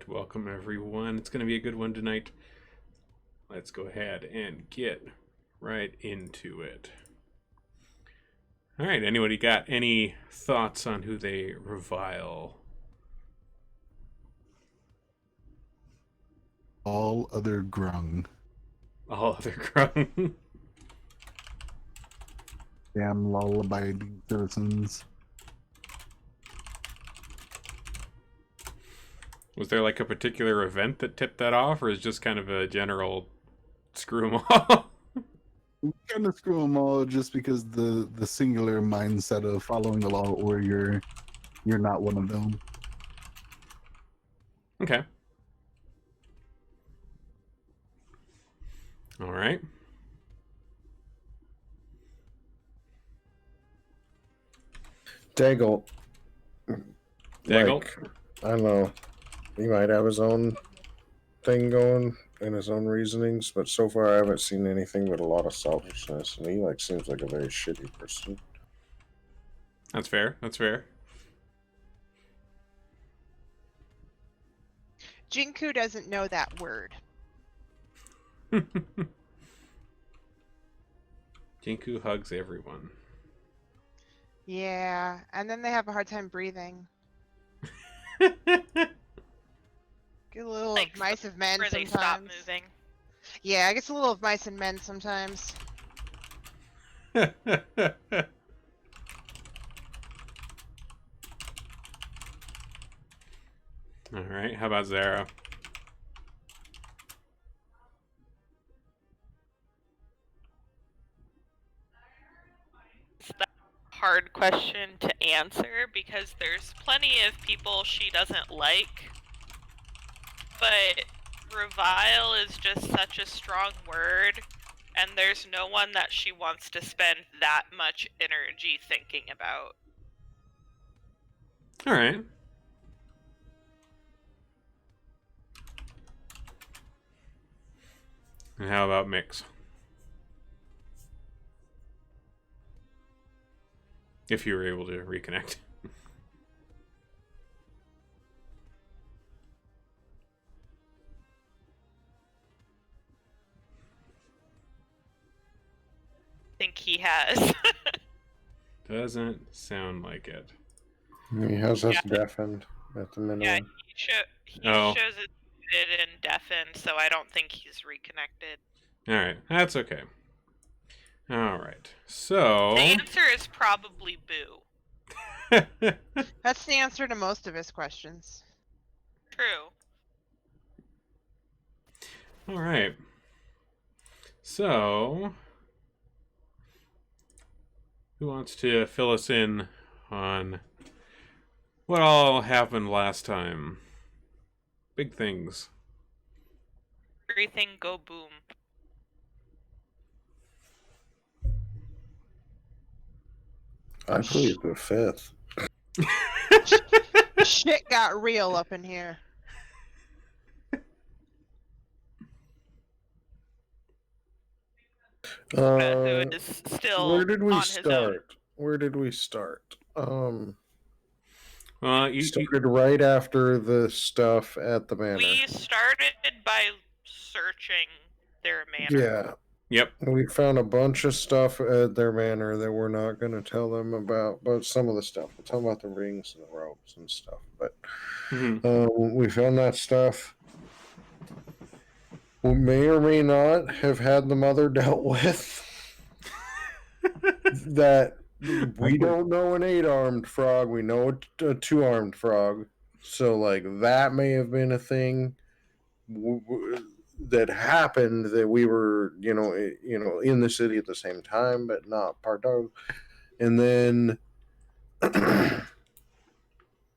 right, welcome everyone. It's going to be a good one tonight. Let's go ahead and get right into it. All right, anybody got any thoughts on who they revile? All other grung. All other grung. Damn lullaby citizens. Was there like a particular event that tipped that off, or is it just kind of a general screw 'em all? We kind of screw them all just because the singular mindset of following the law, or you're not one of them. Okay. All right. Daigle. Daigle? Like, I don't know. He might have his own thing going and his own reasonings, but so far I haven't seen anything but a lot of selfishness, and he seems like a very shitty person. That's fair. That's fair. Jinku doesn't know that word. Jinku hugs everyone. Yeah, and then they have a hard time breathing. Get a little Like of mice of men where sometimes. they stop moving. Yeah, I get a little of mice and men sometimes. All right, how about Zara? It's a hard question to answer because there's plenty of people she doesn't like, but revile is just such a strong word, and there's no one that she wants to spend that much energy thinking about. All right. And how about Mix? If you were able to reconnect. I think he has. Doesn't sound like it. He has us Yeah. deafened at the minimum. Yeah, he Oh. shows it muted and deafened, so I don't think he's reconnected. All right, that's okay. All right, so The answer is probably boo. That's the answer to most of his questions. True. all right. So, who wants to fill us in on what all happened last time? Big things. Everything go boom. I plead the fifth. Shit got real up in here. Who is still Where did we on his own. start? Where did we start? You Started right after the stuff at the manor. We started by searching their manor. Yeah. Yep. We found a bunch of stuff at their manor that we're not going to tell them about, but some of the stuff. We'll tell them about the rings and the ropes and stuff. But we found that stuff. We may or may not have had the mother dealt with. That we don't know an 8-armed frog. We know a 2-armed frog. So, that may have been a thing that happened, that we were, in the city at the same time, but not part of. And then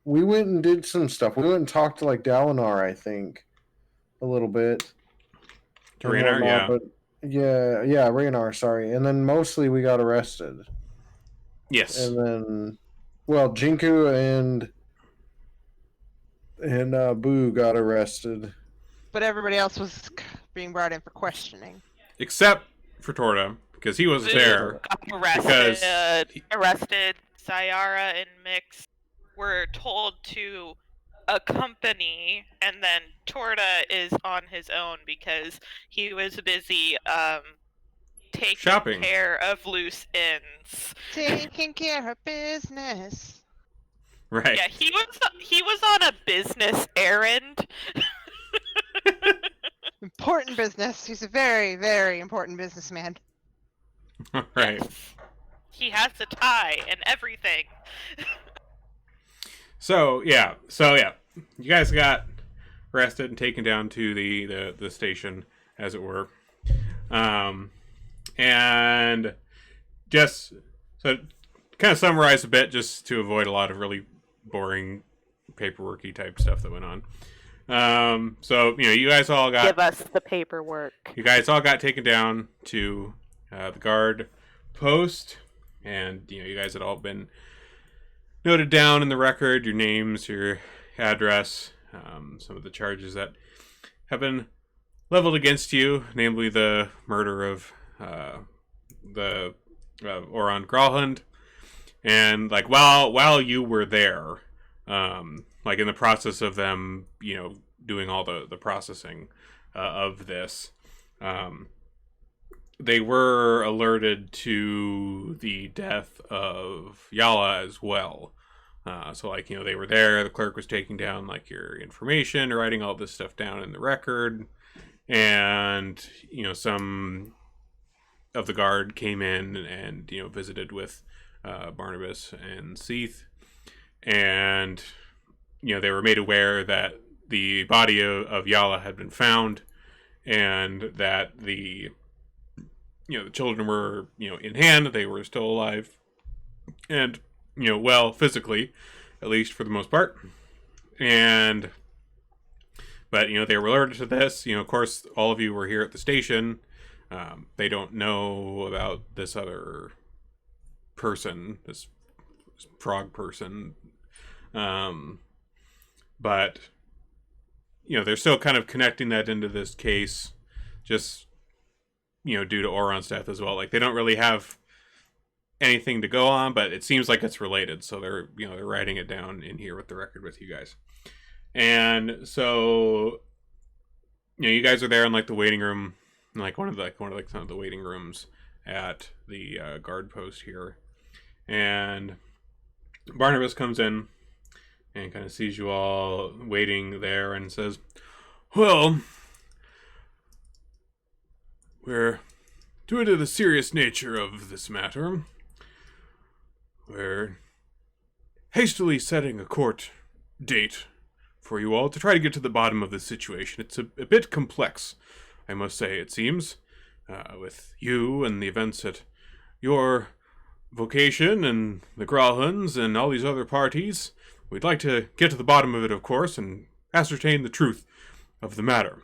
we went and did some stuff. We went and talked to Dalinar, I think, a little bit. Raynar, yeah. But Raynar, sorry. And then mostly we got arrested. Yes. And then, Jinku and Boo got arrested. But everybody else was being brought in for questioning. Except for Torda, because he wasn't there. Arrested. Sayara and Mix were told to a company, and then Torta is on his own because he was busy taking Shopping. care of loose ends. Taking care of business. Right. Yeah, he was on a business errand. Important business. He's a very, very important businessman. Right. Yes. He has a tie and everything. So yeah, you guys got arrested and taken down to the station, as it were, and just so kind of summarize a bit, just to avoid a lot of really boring paperworky type stuff that went on. So you guys all got Give us the paperwork. You guys all got taken down to the guard post, and you guys had all been noted down in the record, your names, your address, some of the charges that have been leveled against you, namely the murder of the Oron Gralhund, and like while you were there, like in the process of them, doing all the processing of this, they were alerted to the death of Yala as well. So they were there, the clerk was taking down like your information, writing all this stuff down in the record, and some of the guard came in and visited with Barnabas and Seath, and they were made aware that the body of Yala had been found, and that the children were in hand, they were still alive, and well physically, at least for the most part, but they were alerted to this. Of course, all of you were here at the station. They don't know about this other person, this frog person, but they're still kind of connecting that into this case, just due to Oron's death as well. Like, they don't really have anything to go on, but it seems like it's related, so they're writing it down in here with the record with you guys. And so you guys are there in like the waiting room, like one of some of the waiting rooms at the guard post here, and Barnabas comes in and kind of sees you all waiting there and says, well, due to the serious nature of this matter, we're hastily setting a court date for you all to try to get to the bottom of this situation. It's a bit complex, I must say, it seems, with you and the events at your vocation and the Gralhunds and all these other parties. We'd like to get to the bottom of it, of course, and ascertain the truth of the matter.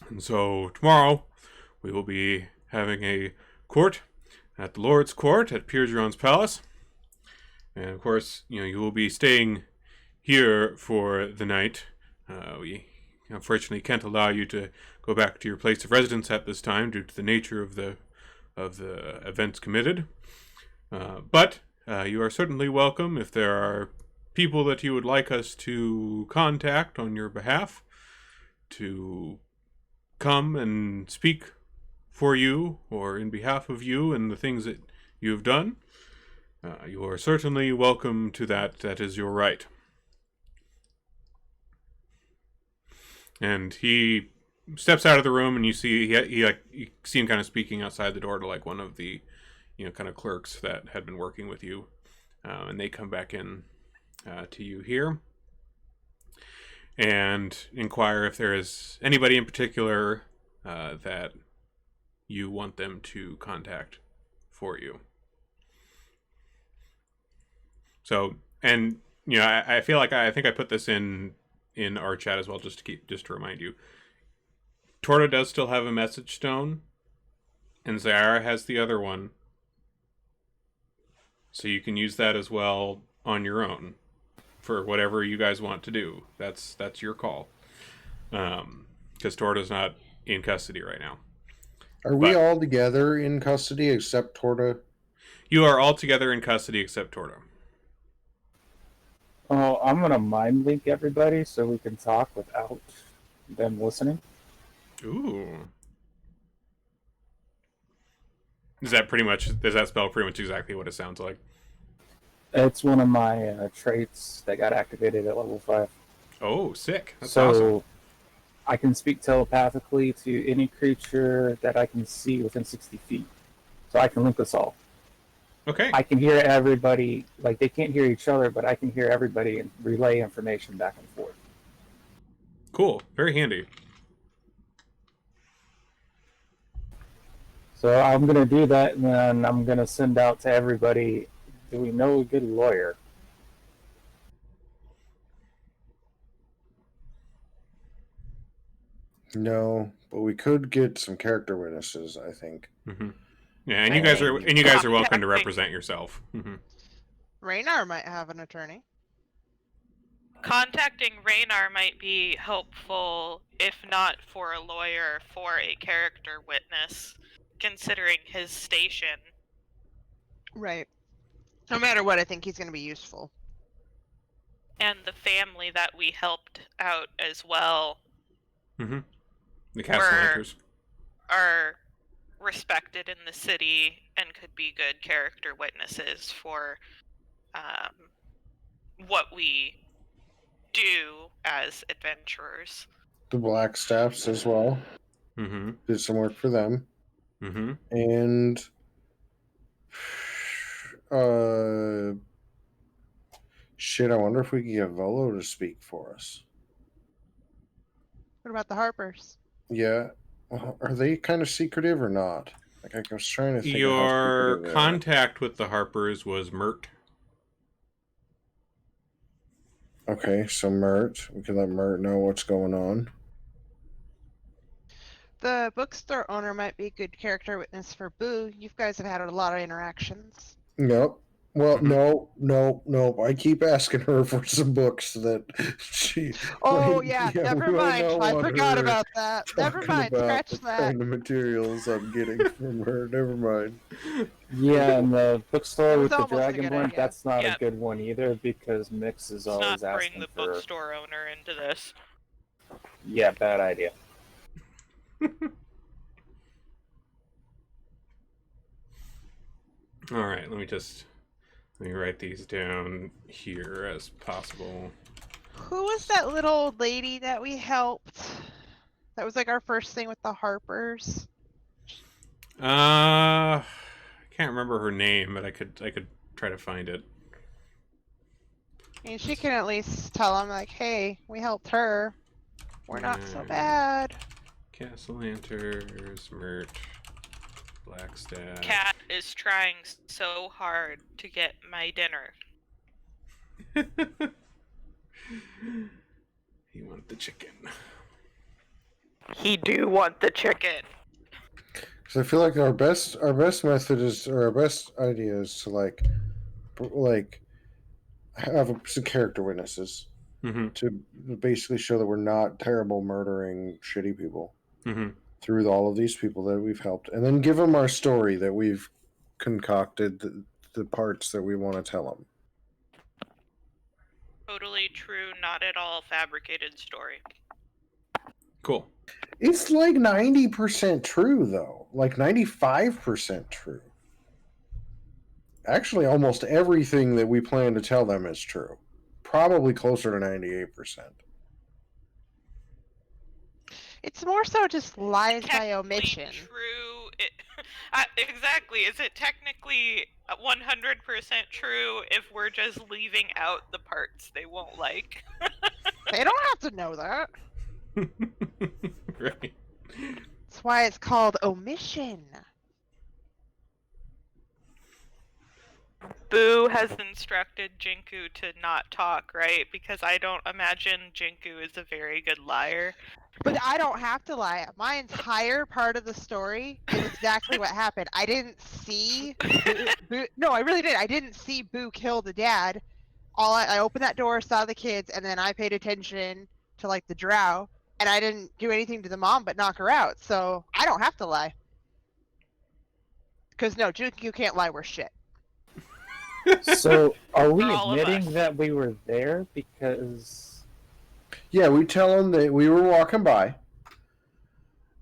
And so tomorrow we will be having a court at the Lord's Court at Piergeron's Palace. And of course, you will be staying here for the night. We unfortunately can't allow you to go back to your place of residence at this time due to the nature of the events committed. But you are certainly welcome if there are people that you would like us to contact on your behalf to come and speak for you or in behalf of you and the things that you have done. You are certainly welcome to that. That is your right. And he steps out of the room, and you see you see him kind of speaking outside the door to like one of the kind of clerks that had been working with you, and they come back in to you here and inquire if there is anybody in particular that you want them to contact for you. So, and I feel like I think I put this in our chat as well, just to remind you. Torta does still have a message stone, and Zara has the other one, so you can use that as well on your own for whatever you guys want to do. That's your call, because Torta's not in custody right now. Are we all together in custody except Torta? You are all together in custody except Torta. Oh, I'm gonna mind link everybody so we can talk without them listening. Ooh. Is that pretty much? Does that spell pretty much exactly what it sounds like? It's one of my traits that got activated at level 5. Oh, sick! That's So awesome. I can speak telepathically to any creature that I can see within 60 feet. So I can link us all. Okay. I can hear everybody, like they can't hear each other, but I can hear everybody and relay information back and forth. Cool. Very handy. So I'm going to do that, and then I'm going to send out to everybody, do we know a good lawyer? No, but we could get some character witnesses, I think. Mm-hmm. Yeah, and I you guys think are welcome to contacting- represent yourself. Mm-hmm. Raynar might have an attorney. Contacting Raynar might be helpful, if not for a lawyer, for a character witness, considering his station. Right. No matter what, I think he's going to be useful. And the family that we helped out as well Mm-hmm. The Castellanters. are respected in the city and could be good character witnesses for what we do as adventurers. The Black Staffs as well. Mm-hmm. Did some work for them. Mm-hmm. And shit, I wonder if we could get Volo to speak for us. What about the Harpers? Yeah. Are they kind of secretive or not? Like, I was trying to think Your of how secretive they are. contact with the Harpers was Mert. Okay, so Mert. We can let Mert know what's going on. The bookstore owner might be a good character witness for Boo. You guys have had a lot of interactions. Nope. Well, Mhm. no. I keep asking her for some books that she. Oh, like, yeah, we never might mind. not I want forgot her about that. Never talking mind. about Scratch the that. kind of materials I'm getting from her. Never mind. Yeah, and the bookstore That was with the almost a dragon good blend, idea. that's not Yep. a good one either because Mix is Let's not always bring asking the for. bookstore owner into this. Yeah, bad idea. All right, let me write these down here as possible. Who was that little old lady that we helped? That was like our first thing with the Harpers. I can't remember her name, but I could try to find it. I mean, she can at least tell them, like, hey, we helped her. We're not so bad. Castellanters, Mert, Blackstaff. Cat is trying so hard to get my dinner. He wanted the chicken. He do want the chicken. Because I feel like our best method is, or our best idea is to like have some character witnesses Mm-hmm. to basically show that we're not terrible murdering shitty people Mm-hmm. through all of these people that we've helped, and then give them our story that we've concocted, the parts that we want to tell them. Totally true, not at all fabricated story. Cool. It's like 90% true, though. Like 95% true. Actually, almost everything that we plan to tell them is true. Probably closer to 98%. It's more so just lies by Technically omission. True. Exactly. Is it technically 100% true if we're just leaving out the parts they won't like? They don't have to know that. Right. That's why it's called omission. Boo has instructed Jinku to not talk, right? Because I don't imagine Jinku is a very good liar. But I don't have to lie. My entire part of the story is exactly what happened. I didn't see Boo. No, I really did. I didn't see Boo kill the dad. I opened that door, saw the kids, and then I paid attention to like the drow, and I didn't do anything to the mom but knock her out. So I don't have to lie. Because no, you can't lie worth shit. So, are we For all of admitting us. that we were there? Because Yeah, we tell them that we were walking by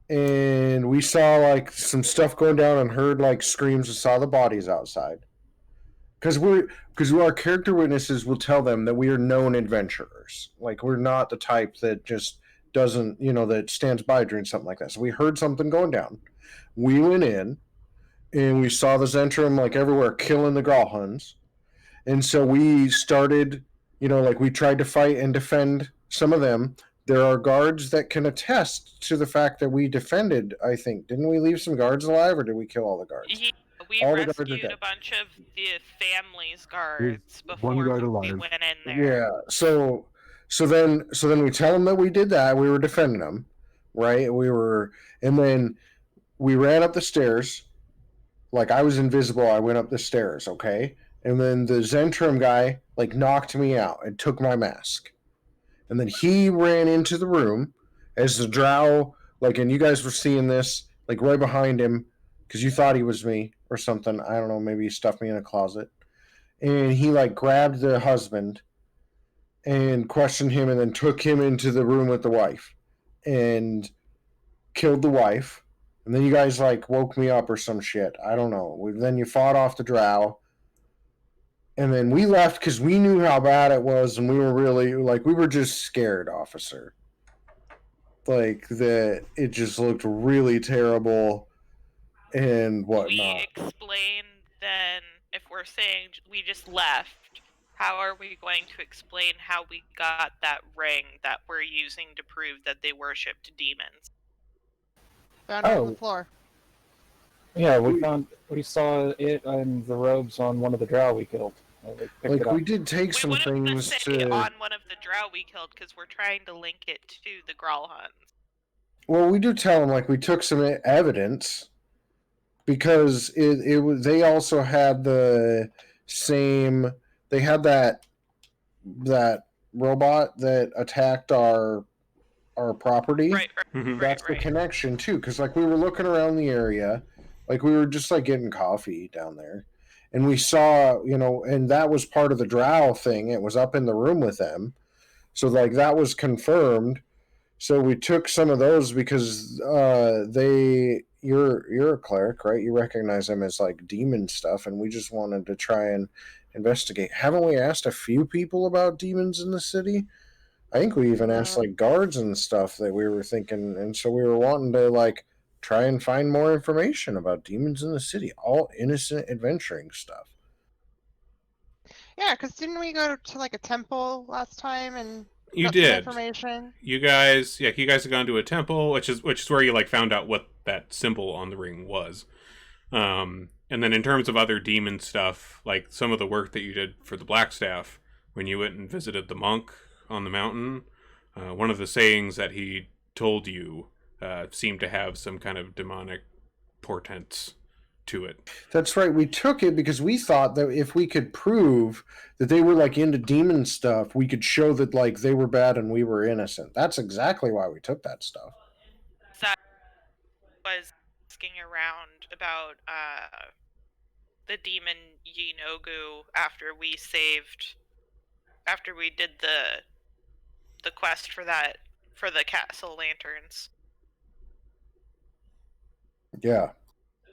and we saw like some stuff going down and heard like screams and saw the bodies outside. Because our character witnesses will tell them that we are known adventurers. Like we're not the type that just doesn't, that stands by during something like that. So we heard something going down. We went in and we saw the Zentrum like everywhere killing the Growlhuns. And so we started, like we tried to fight and defend some of them. There are guards that can attest to the fact that we defended, I think. Didn't we leave some guards alive or did we kill all the guards? Yeah, we All the guards are rescued dead. a bunch of the family's There's guards one before guard we alive. went in there. Yeah. So then we tell them that we did that. We were defending them, right? And then we ran up the stairs. Like I was invisible. I went up the stairs. Okay. And then the Zentrum guy like knocked me out and took my mask. And then he ran into the room as the drow, like, and you guys were seeing this, like, right behind him because you thought he was me or something. I don't know. Maybe he stuffed me in a closet. And he, like, grabbed the husband and questioned him and then took him into the room with the wife and killed the wife. And then you guys, like, woke me up or some shit. I don't know. Then you fought off the drow. And then we left because we knew how bad it was, and we were really like we were just scared, officer. Like that, it just looked really terrible and whatnot. We explain then, if we're saying we just left, how are we going to explain how we got that ring that we're using to prove that they worshipped demons? Found it on Oh. the floor. yeah, we saw it and the robes on one of the drow we killed. We picked Like it up. we did take We some wouldn't things say to. on one of the drow we killed because we're trying to link it to the Growlhuns. Well, we do tell them like we took some evidence because it was. They also had the same. They had that robot that attacked our property. Right, Mhm. That's right. the connection too, because like we were looking around the area, like we were just like getting coffee down there, and we saw, and that was part of the drow thing. It was up in the room with them, so like that was confirmed. So we took some of those because you're a cleric, right? You recognize them as like demon stuff, and we just wanted to try and investigate. Haven't we asked a few people about demons in the city? I think we even asked like guards and stuff that we were thinking, and so we were wanting to like try and find more information about demons in the city, all innocent adventuring stuff. Yeah, because didn't we go to like a temple last time and You got some did. information? You guys have gone to a temple, which is where you like found out what that symbol on the ring was. And then in terms of other demon stuff, like some of the work that you did for the Blackstaff when you went and visited the monk on the mountain, one of the sayings that he told you seemed to have some kind of demonic portents to it. That's right. We took it because we thought that if we could prove that they were like into demon stuff, we could show that like they were bad and we were innocent. That's exactly why we took that stuff. Zach was asking around about the demon Yinogu after we did the quest for the castle lanterns. Yeah.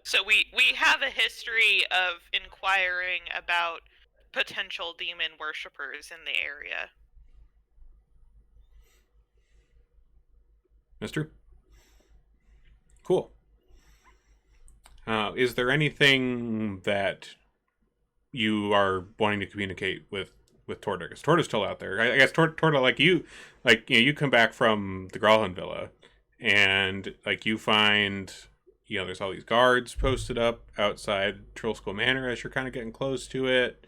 So we have a history of inquiring about potential demon worshippers in the area. Mister? Cool. Is there anything that you are wanting to communicate with Torta? Because Torta's still out there. I guess Torta, like you come back from the Growlhund Villa, and like you find, there's all these guards posted up outside Trollskull Manor as you're kind of getting close to it.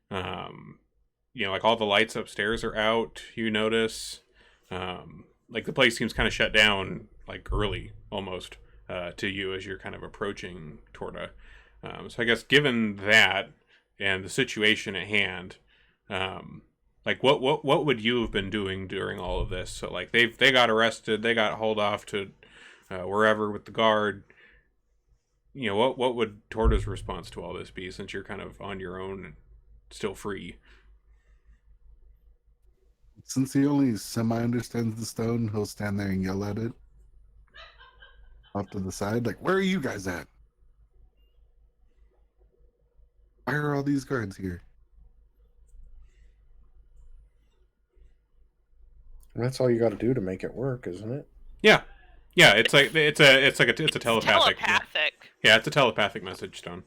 Like all the lights upstairs are out. You notice, like the place seems kind of shut down, like early almost. To you as you're kind of approaching Torta. So I guess given that and the situation at hand, like what would you have been doing during all of this? So like they got arrested, they got hauled off to wherever with the guard. What would Torta's response to all this be since you're kind of on your own still free. Since he only semi-understands the stone, he'll stand there and yell at it. Off to the side, like, where are you guys at? Why are all these guards here? That's all you got to do to make it work, isn't it? Yeah, it's a telepathic. Telepathic. Yeah, it's a telepathic message stone.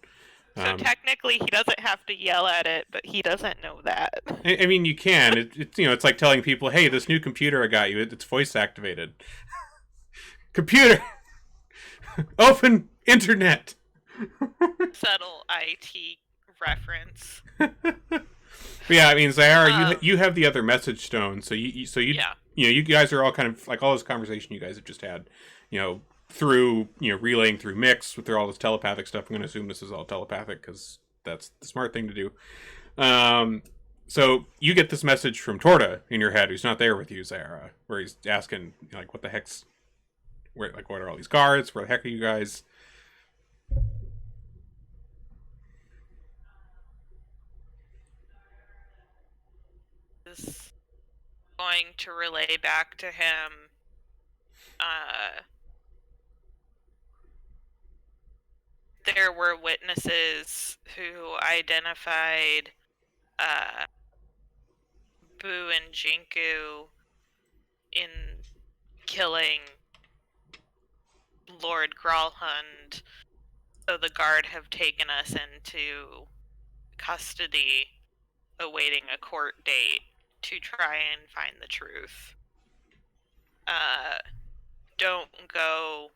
So technically, he doesn't have to yell at it, but he doesn't know that. I mean, you can. It's like telling people, "Hey, this new computer I got you, it's voice activated." Computer, open internet. Subtle IT reference. But yeah, I mean, Zahara, you have the other message stone, so you guys are all kind of like all this conversation you guys have just had, through relaying through Mix with all this telepathic stuff. I'm going to assume this is all telepathic because that's the smart thing to do. So you get this message from Torta in your head, who's not there with you, Zahara, where he's asking like, what the heck's, where, like, what are all these guards? Where the heck are you guys? Is going to relay back to him there were witnesses who identified Boo and Jinku in killing Lord Gralhund, so the guard have taken us into custody awaiting a court date to try and find the truth. Don't go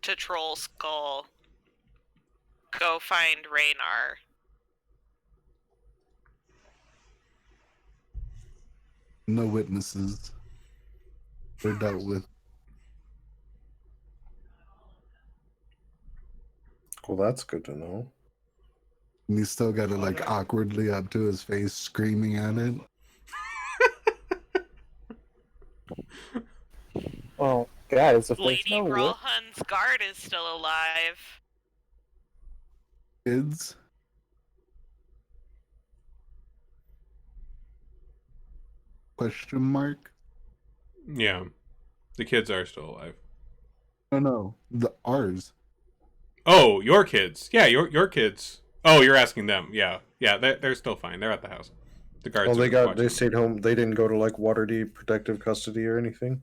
to Trollskull. Go find Raynar. No witnesses. They're dealt with. Well, that's good to know. And he's still got it like awkwardly up to his face, screaming at it. Well, guys, if there's Lady no Gralhund's guard is still alive. Kids. Question mark? Yeah, the kids are still alive. No, the ours. Oh, your kids. Yeah, your kids. Oh, you're asking them. Yeah, they're still fine. They're at the house. The guards. Well, they stayed home. They didn't go to like Waterdeep protective custody or anything.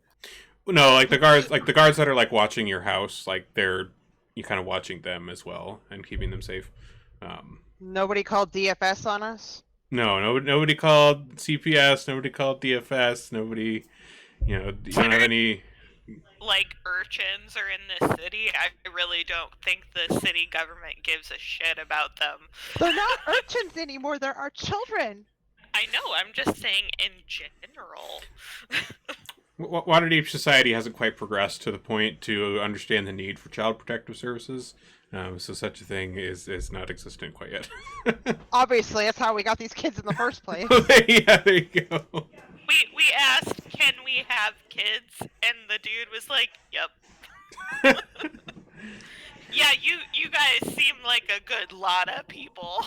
No, like the guards that are like watching your house, like you kind of watching them as well and keeping them safe. Nobody called DFS on us? No, nobody called CPS. Nobody called DFS. Nobody, you don't have any. Like urchins are in this city. I really don't think the city government gives a shit about them. They're not urchins anymore. They're our children. I know. I'm just saying in general. Waterdeep society hasn't quite progressed to the point to understand the need for child protective services. So such a thing is not existent quite yet. Obviously, that's how we got these kids in the first place. Yeah, there you go. We asked, can we have kids? And the dude was like, yep. Yeah, you guys seem like a good lot of people.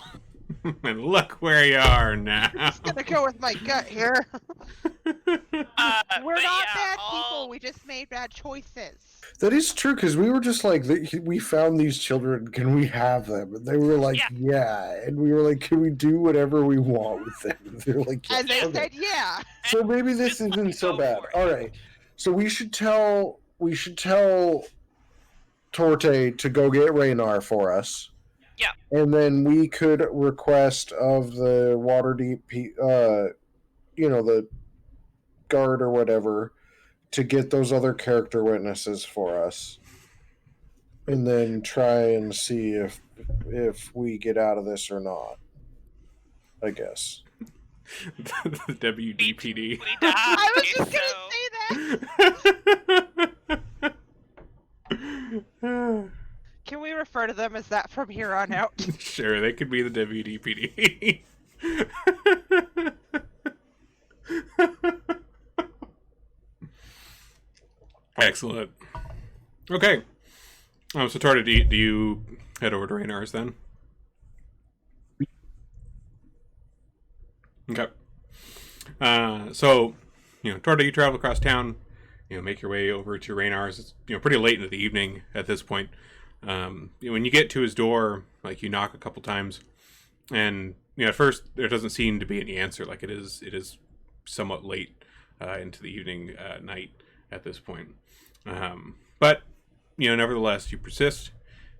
And look where you are now. I'm just gonna go with my gut here. We're not bad people. We just made bad choices. That is true, because we were just like, we found these children. Can we have them? And they were like, yeah. And we were like, can we do whatever we want with them? They're like, yeah. And they said, yeah. So maybe this isn't so bad. All right. So we should tell Torte to go get Raynar for us. Yeah. And then we could request of the Waterdeep, the guard or whatever, to get those other character witnesses for us. And then try and see if we get out of this or not. I guess. The WDPD. I was just gonna say that. Can we refer to them as that from here on out? Sure, they could be the WDPD. Excellent. Okay. So Torta, do you head over to Raynar's then? Okay. So, Torda, you travel across town, make your way over to Raynar's. It's, pretty late into the evening at this point. When you get to his door, like, you knock a couple times, and, at first, there doesn't seem to be any answer. Like, it is somewhat late into the evening, night at this point. But, nevertheless, you persist,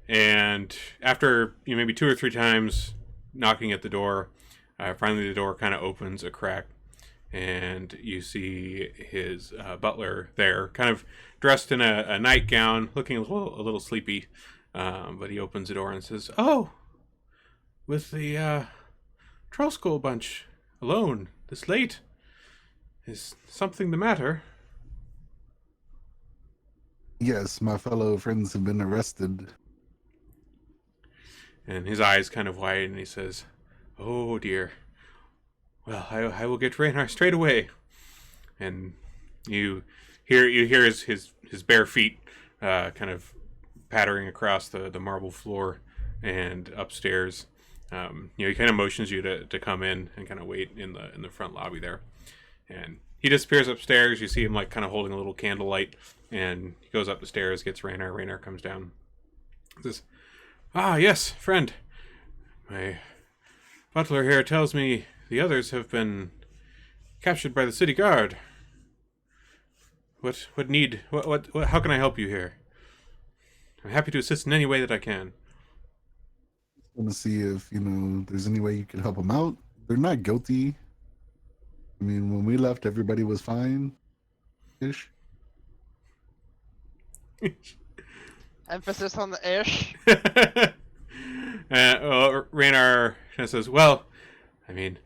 and after, maybe 2 or 3 times knocking at the door, finally the door kind of opens a crack, and you see his butler there, kind of dressed in a nightgown, looking a little sleepy. But he opens the door and says, "Oh, with the Trollskull bunch alone this late? Is something the matter?" Yes, my fellow friends have been arrested. And his eyes kind of widen, and he says, "Oh dear. Well, I will get Raynar straight away." And you hear his bare feet kind of pattering across the marble floor and upstairs. He kind of motions you to come in and kind of wait in the front lobby there. And he disappears upstairs. You see him like kind of holding a little candlelight, and he goes up the stairs, gets Raynar. Raynar comes down. He says, "Ah, yes, friend. My butler here tells me the others have been captured by the city guard. What how can I help you here? I'm happy to assist in any way that I can." Want to see if there's any way you can help them out. They're not guilty. I mean, when we left, everybody was fine ish. Emphasis on the ish. Well, Raynar says, "Well, I mean,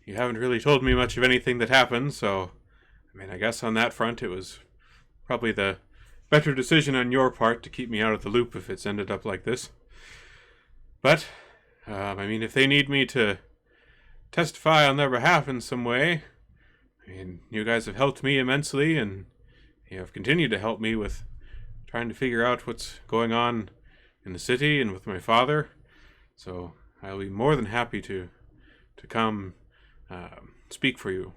you haven't really told me much of anything that happened, so, I mean, I guess on that front it was probably the better decision on your part to keep me out of the loop if it's ended up like this. But, I mean, if they need me to testify on their behalf in some way, I mean, you guys have helped me immensely, and you have continued to help me with trying to figure out what's going on in the city and with my father. So I'll be more than happy to come speak for you."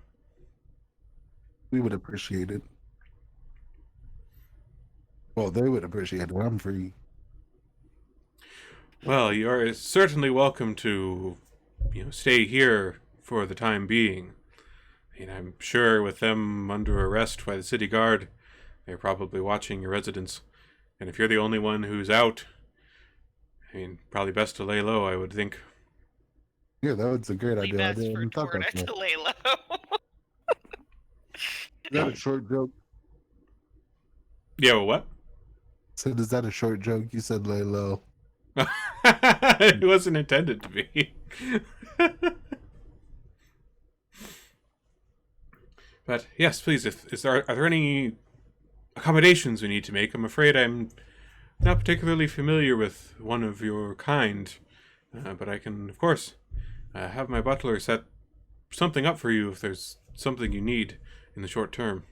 We would appreciate it. Well, they would appreciate it. I'm free. Well, you are certainly welcome to, stay here for the time being. I mean, I'm sure with them under arrest by the city guard, they're probably watching your residence. And if you're the only one who's out, I mean, probably best to lay low, I would think. Yeah, that was a great Be idea. I best for didn't thought Torda about that. to lay low. Is that a short joke? Yeah, well, what? Said, is that a short joke? You said lay low. It wasn't intended to be. But yes, please, are there any accommodations we need to make? I'm afraid I'm not particularly familiar with one of your kind, but I can, of course, have my butler set something up for you if there's something you need in the short term.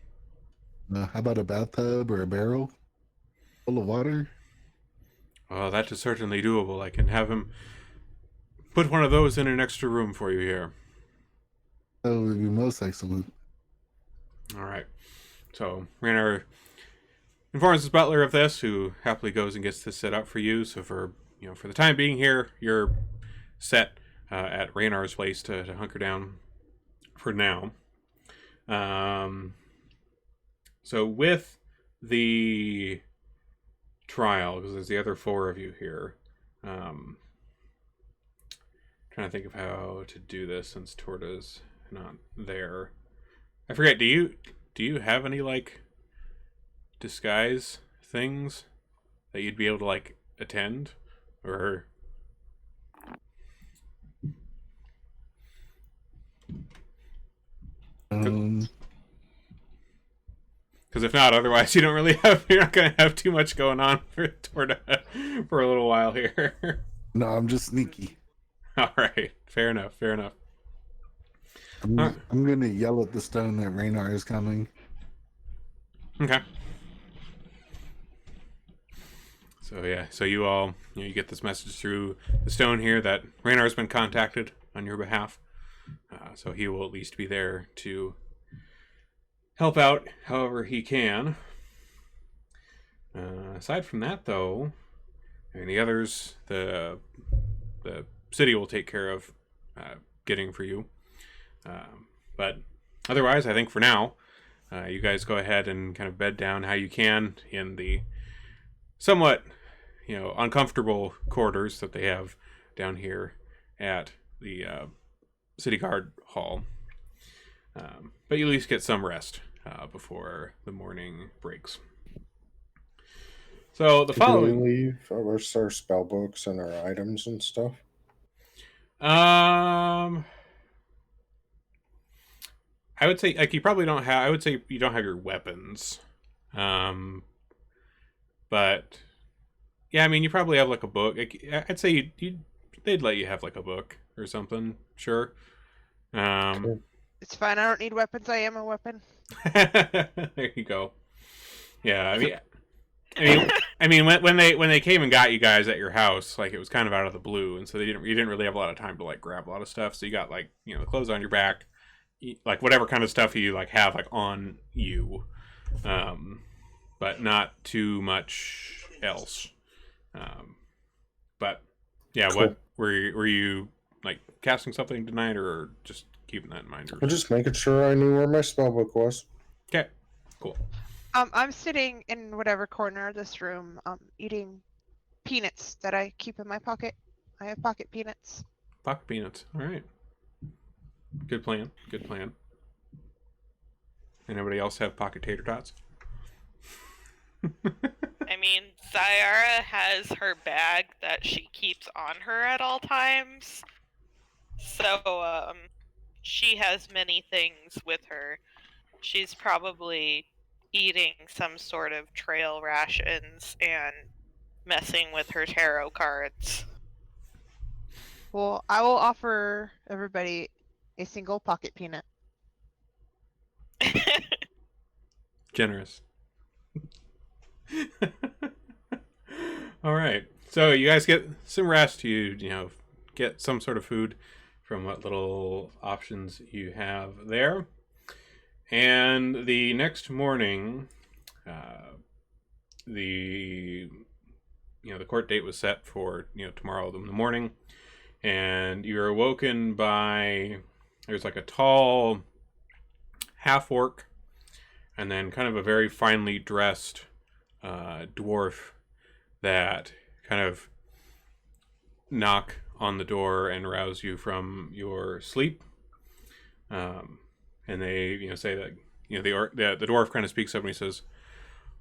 How about a bathtub or a barrel full of water? Well, that is certainly doable. I can have him put one of those in an extra room for you here. That would be most excellent. All right. So Raynar informs his butler of this, who happily goes and gets this set up for you. So for the time being here, you're set at Raynar's place to hunker down for now. So with the trial, because there's the other 4 of you here, trying to think of how to do this since Torda's not there. I forget. Do you have any like disguise things that you'd be able to like attend, or? Because if not, otherwise you don't really have. You're not going to have too much going on for Torda for a little while here. No, I'm just sneaky. All right, fair enough. I'm gonna yell at the stone that Raynar is coming. Okay. So yeah, so you all you get this message through the stone here that Raynar's been contacted on your behalf. So he will at least be there to help out however he can. Aside from that, though, I mean, the others, the city will take care of getting for you. But otherwise, I think for now, you guys go ahead and kind of bed down how you can in the somewhat, uncomfortable quarters that they have down here at the City Guard Hall. But you at least get some rest before the morning breaks. So the following... Did we leave our spell books and our items and stuff? I would say, like, you probably don't have... I would say you don't have your weapons. But... Yeah, I mean, you probably have, like, a book. I'd say they'd let you have, like, a book or something. Sure. Cool. It's fine. I don't need weapons. I am a weapon. There you go. Yeah, I mean, when they came and got you guys at your house, like, it was kind of out of the blue, and so you didn't really have a lot of time to, like, grab a lot of stuff. So you got, like, clothes on your back, like whatever kind of stuff you like have like on you, but not too much else. But yeah, cool. What were you like casting something tonight, or just keeping that in mind? I'm just making sure I knew where my spell book was. Okay, cool. I'm sitting in whatever corner of this room, eating peanuts that I keep in my pocket. I have pocket peanuts. Pocket peanuts. All right. Good plan. Good plan. Anybody else have pocket tater tots? I mean, Zyara has her bag that she keeps on her at all times. So, she has many things with her. She's probably eating some sort of trail rations and messing with her tarot cards. Well, I will offer everybody a single pocket peanut. Generous. All right. So you guys get some rest. You get some sort of food from what little options you have there. And the next morning, the court date was set for tomorrow in the morning, and you're awoken by there's like a tall half orc, and then kind of a very finely dressed dwarf that kind of knock on the door and rouse you from your sleep. And they, say that, the dwarf kind of speaks up and he says,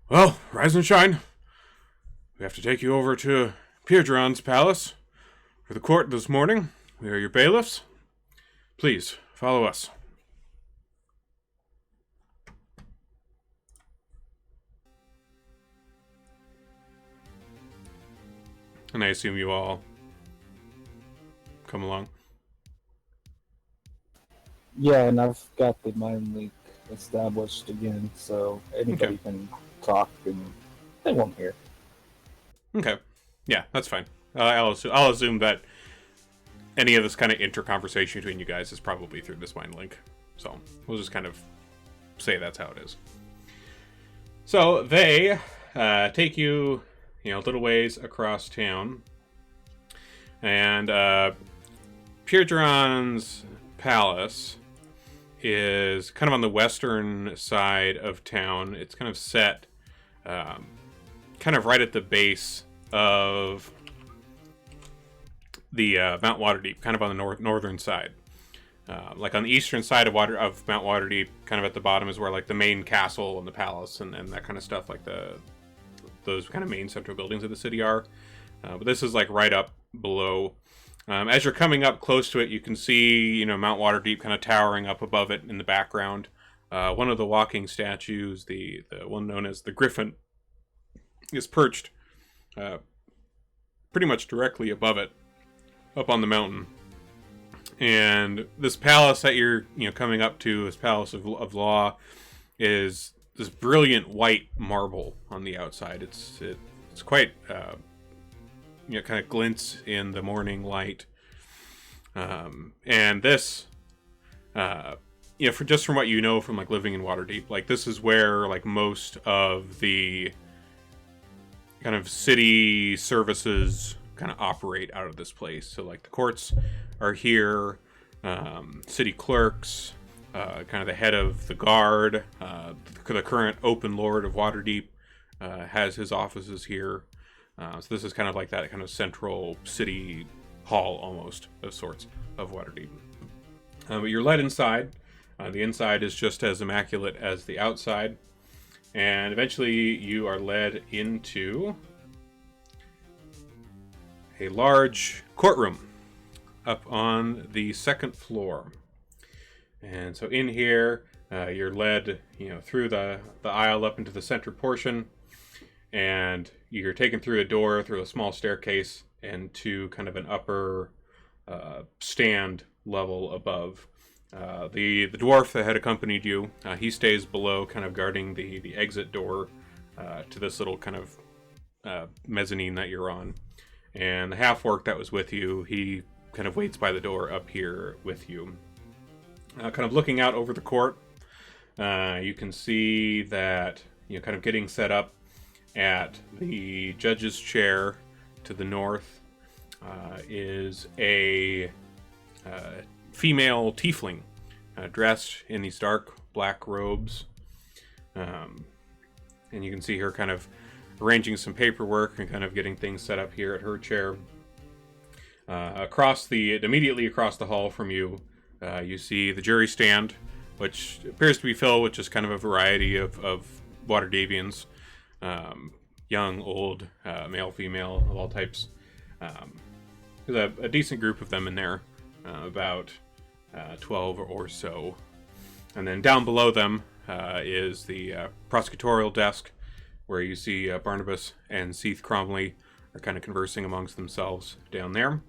"Well, rise and shine. We have to take you over to Piedron's palace for the court this morning. We are your bailiffs. Please, follow us." And I assume you all come along. Yeah, and I've got the mind link established again, so anybody can talk and they won't hear. Okay. Yeah, that's fine. I'll assume that any of this kind of inter-conversation between you guys is probably through this mind link. So we'll just kind of say that's how it is. So they take you, a little ways across town. And Piedron's palace is kind of on the western side of town. It's kind of set kind of right at the base of the Mount Waterdeep, kind of on the northern side. Like on the eastern side of Mount Waterdeep, kind of at the bottom is where like the main castle and the palace and that kind of stuff, like those kind of main central buildings of the city are. But this is like right up below. As you're coming up close to it, you can see, Mount Waterdeep kind of towering up above it in the background. One of the walking statues, the one known as the Griffin, is perched pretty much directly above it, up on the mountain. And this palace that you're, coming up to, this palace of law, is this brilliant white marble on the outside. It's quite kind of glints in the morning light. And this for just from what you know from like living in Waterdeep, like this is where like most of the kind of city services kind of operate out of this place. So like the courts are here, city clerks, kind of the head of the guard, the current open lord of Waterdeep has his offices here. So this is kind of like that kind of central city hall almost of sorts of Waterdeep. But you're led inside. The inside is just as immaculate as the outside. And eventually you are led into a large courtroom up on the second floor. And so in here, you're led, through the aisle up into the center portion. And you're taken through a door, through a small staircase, and to kind of an upper stand level above. The dwarf that had accompanied you, he stays below, kind of guarding the exit door to this little kind of mezzanine that you're on. And the half-orc that was with you, he kind of waits by the door up here with you. Kind of looking out over the court, you can see that, kind of getting set up at the judge's chair to the north is a female tiefling dressed in these dark black robes. And you can see her kind of arranging some paperwork and kind of getting things set up here at her chair. Immediately across the hall from you, you see the jury stand, which appears to be filled with just kind of a variety of Waterdevians. Young, old, male, female, of all types. There's a decent group of them in there, about 12 or so. And then down below them is the prosecutorial desk, where you see Barnabas and Seath Cromley are kind of conversing amongst themselves down there.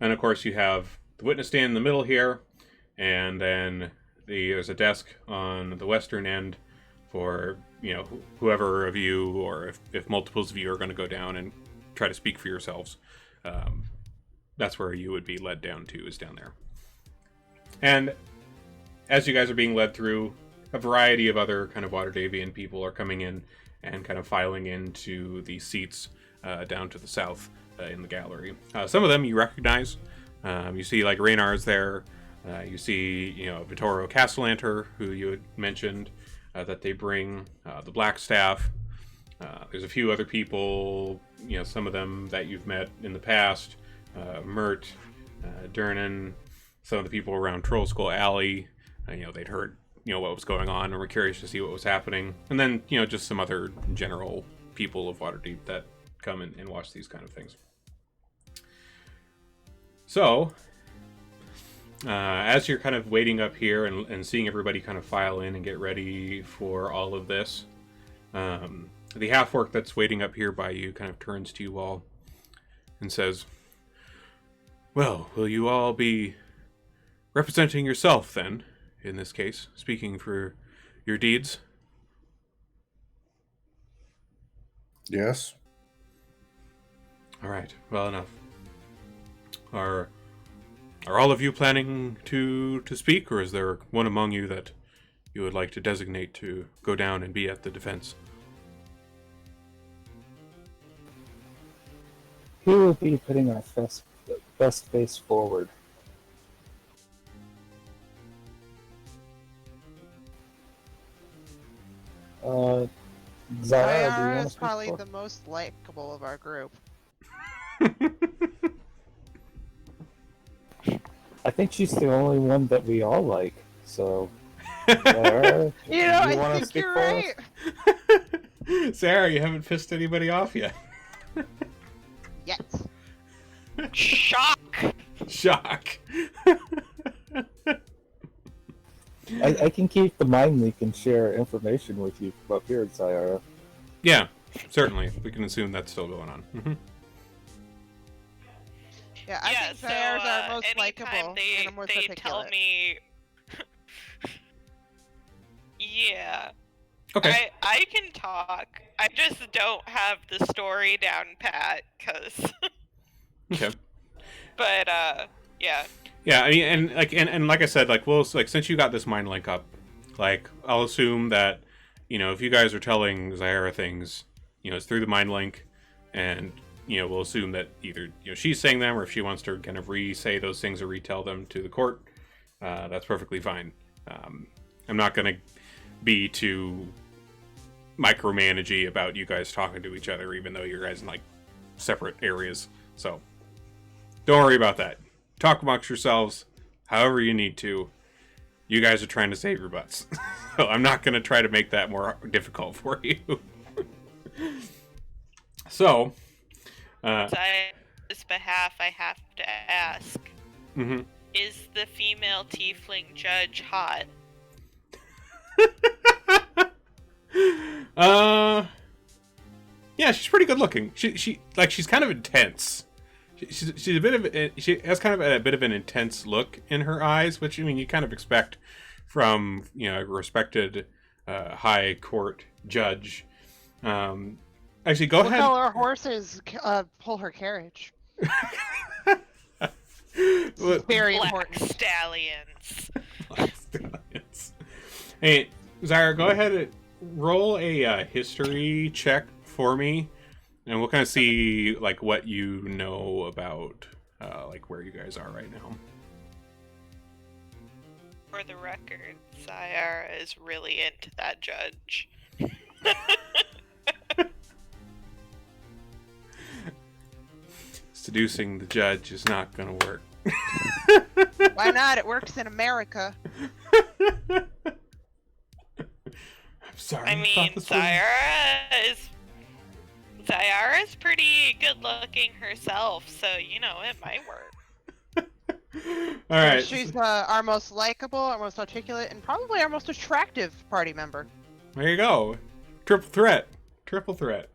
And of course you have the witness stand in the middle here, and then there's a desk on the western end for whoever of you, or if multiples of you are going to go down and try to speak for yourselves, that's where you would be led down to, is down there. And as you guys are being led through, a variety of other kind of Waterdavian people are coming in and kind of filing into the seats down to the south in the gallery. Some of them you recognize. You see like Raynar's there. You see, Vittorio Castellanter, who you had mentioned that they bring, the Blackstaff. There's a few other people, some of them that you've met in the past. Mert, Durnan, some of the people around Trollskull Alley. They'd heard, what was going on and were curious to see what was happening. And then, just some other general people of Waterdeep that come and watch these kind of things. So, as you're kind of waiting up here and seeing everybody kind of file in and get ready for all of this, the half-orc that's waiting up here by you kind of turns to you all and says, "Well, will you all be representing yourself then, in this case, speaking for your deeds?" Yes. All right, well enough. Are all of you planning to speak, or is there one among you that you would like to designate to go down and be at the defense? We will be putting our best face forward. Zara, do you Zara want to is speak probably for? the most likable of our group. I think she's the only one that we all like. So, Zara, I wanna think speak you're for right. us? Sarah, you haven't pissed anybody off yet. Yet. Shock! Shock. I can keep the mind leak and share information with you up here at Zara. Yeah, certainly. We can assume that's still going on. Mm-hmm. Yeah, I think Zara's our most anytime likable they, and most they tell articulate. me... Yeah. Okay. I can talk. I just don't have the story down pat, cause... Okay. But, yeah. Yeah, I mean, and like I said, like, well, like, since you got this mind link up, like, I'll assume that, if you guys are telling Zyra things, it's through the mind link, and we'll assume that either she's saying them, or if she wants to kind of re-say those things or retell them to the court, that's perfectly fine. I'm not gonna be too micromanagey about you guys talking to each other, even though you're guys in like separate areas. So don't worry about that. Talk amongst yourselves however you need to. You guys are trying to save your butts. So I'm not going to try to make that more difficult for you. So, on his behalf, I have to ask, is the female tiefling judge hot? Yeah, she's pretty good looking. She's kind of intense. She has kind of a bit of an intense look in her eyes, which, I mean, you kind of expect from, a respected high court judge. Actually, go ahead. Look how our horses pull her carriage. Very important. Stallions. Black stallions. Hey, Zyra, go ahead and roll a history check for me. And we'll kind of see, like, what you know about, like, where you guys are right now. For the record, Zyra is really into that judge. Seducing the judge is not going to work. Why not? It works in America. I'm sorry. I mean, Zyra's pretty good looking herself, so it might work. All right. She's our most likable, our most articulate, and probably our most attractive party member. There you go. Triple threat.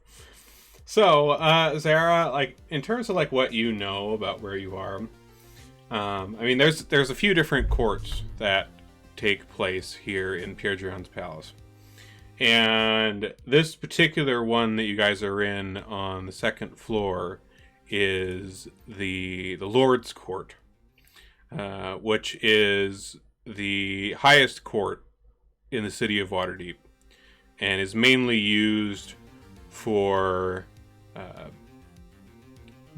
So, Zyra, like, in terms of like what you know about where you are, I mean, there's a few different courts that take place here in Pierre Duran's palace. And this particular one that you guys are in on the second floor is the Lord's Court, which is the highest court in the city of Waterdeep, and is mainly used for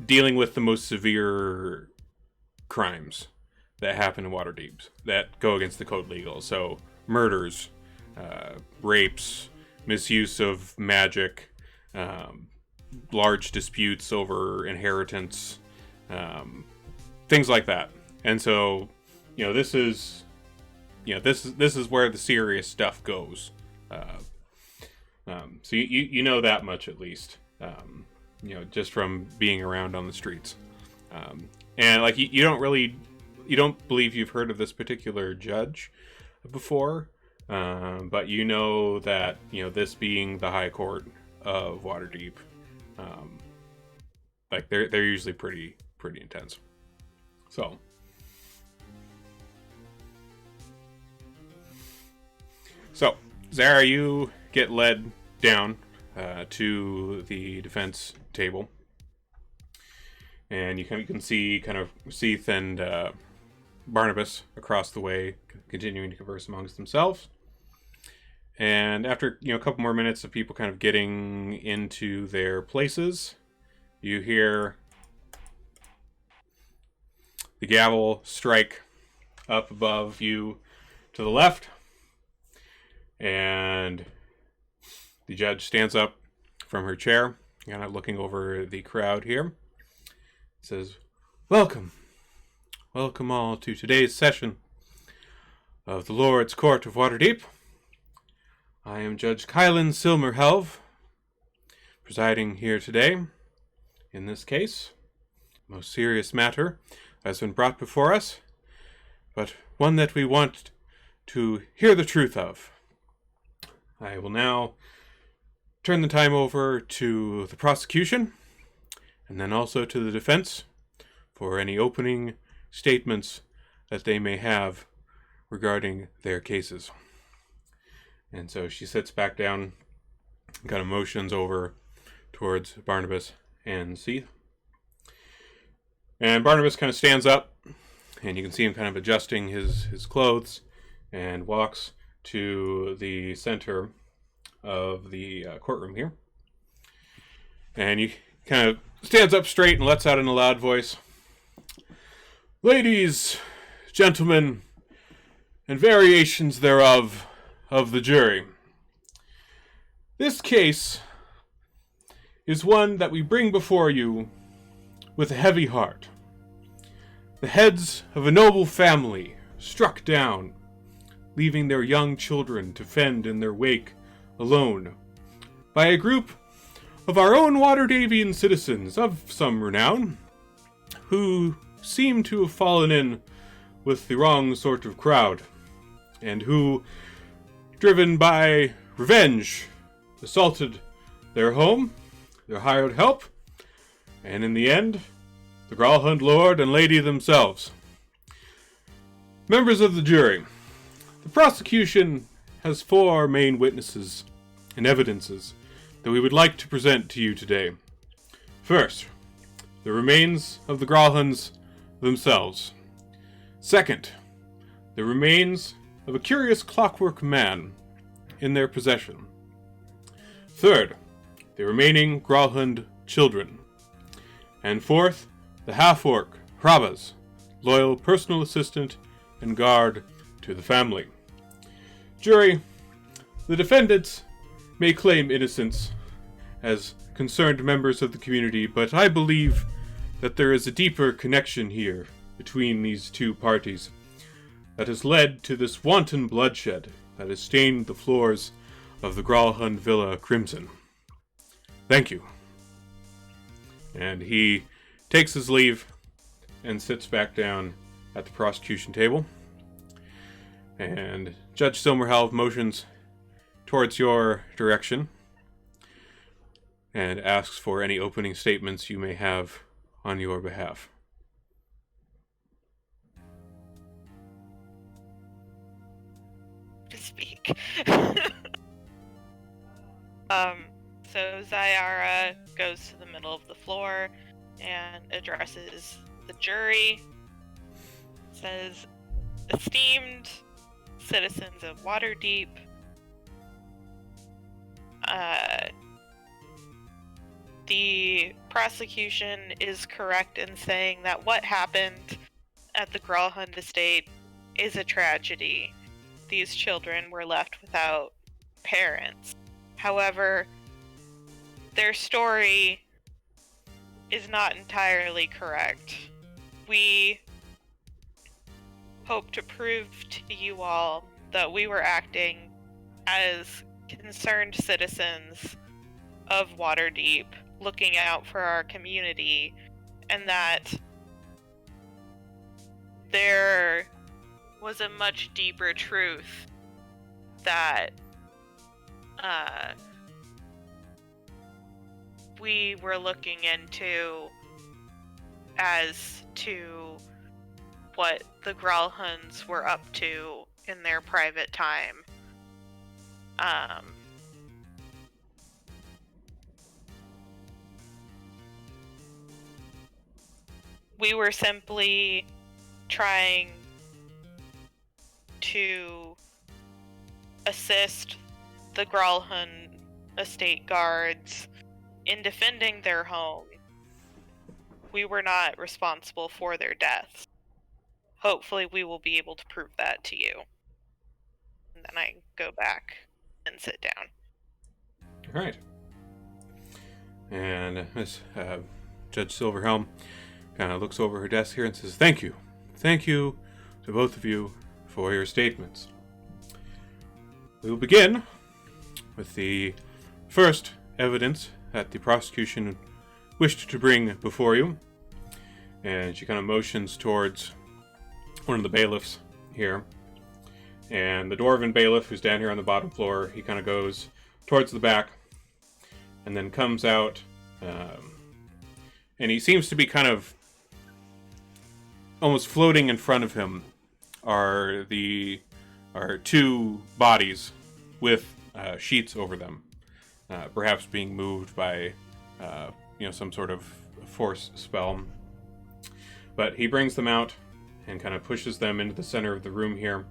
dealing with the most severe crimes that happen in Waterdeep that go against the code legal. So murders, rapes, misuse of magic, large disputes over inheritance, things like that. And so, this is where the serious stuff goes. So you know that much at least, just from being around on the streets. And like you don't believe you've heard of this particular judge before. But you know that, this being the High Court of Waterdeep, like they're usually pretty intense. So Zyra, you get led down to the defense table, and you can see kind of Seath and Barnabas across the way, continuing to converse amongst themselves. And after a couple more minutes of people kind of getting into their places, you hear the gavel strike up above you to the left, and the judge stands up from her chair, kind of looking over the crowd here. Says, "Welcome all to today's session of the Lord's Court of Waterdeep. I am Judge Kylan Silmerhelve, presiding here today. In this case, a most serious matter has been brought before us, but one that we want to hear the truth of. I will now turn the time over to the prosecution, and then also to the defense, for any opening statements that they may have regarding their cases." And so she sits back down, kind of motions over towards Barnabas and Seath. And Barnabas kind of stands up And you can see him kind of adjusting his clothes and walks to the center of the courtroom here. And he kind of stands up straight and lets out in a loud voice, "Ladies, gentlemen, and variations thereof of the jury. This case is one that we bring before you with a heavy heart. The heads of a noble family struck down, leaving their young children to fend in their wake alone, by a group of our own Waterdavian citizens of some renown, who seem to have fallen in with the wrong sort of crowd, and who, driven by revenge, assaulted their home, their hired help, and in the end, the Growlhund Lord and Lady themselves. Members of the jury, the prosecution has 4 main witnesses and evidences that we would like to present to you today. First, the remains of the Growlhunds themselves. Second, the remains of a curious clockwork man in their possession. Third, the remaining Growlhund children. And fourth, the half-orc, Hrabba's, loyal personal assistant and guard to the family. Jury, the defendants may claim innocence as concerned members of the community, but I believe that there is a deeper connection here between these 2 parties that has led to this wanton bloodshed that has stained the floors of the Growlhund Villa crimson. Thank you." And he takes his leave and sits back down at the prosecution table. And Judge Silmerhalve motions towards your direction and asks for any opening statements you may have on your behalf. To speak. So Zyara goes to the middle of the floor and addresses the jury. Says, "Esteemed citizens of Waterdeep, the prosecution is correct in saying that what happened at the Growlhund estate is a tragedy. These children were left without parents. However, their story is not entirely correct. We hope to prove to you all that we were acting as concerned citizens of Waterdeep, looking out for our community, and that there was a much deeper truth that we were looking into as to what the Growlhunds were up to in their private time. We were simply trying to assist the Growlhund estate guards in defending their home. We were not responsible for their deaths. Hopefully we will be able to prove that to you." And then I go back and sit down. All right. And Miss Judge Silverhelm kind of looks over her desk here and says, "Thank you. Thank you to both of you for your statements. We will begin with the first evidence that the prosecution wished to bring before you." And she kind of motions towards one of the bailiffs here. And the dwarven bailiff, who's down here on the bottom floor, he kind of goes towards the back and then comes out. And he seems to be kind of almost floating in front of him are 2 bodies with sheets over them, perhaps being moved by some sort of force spell. But he brings them out and kind of pushes them into the center of the room here,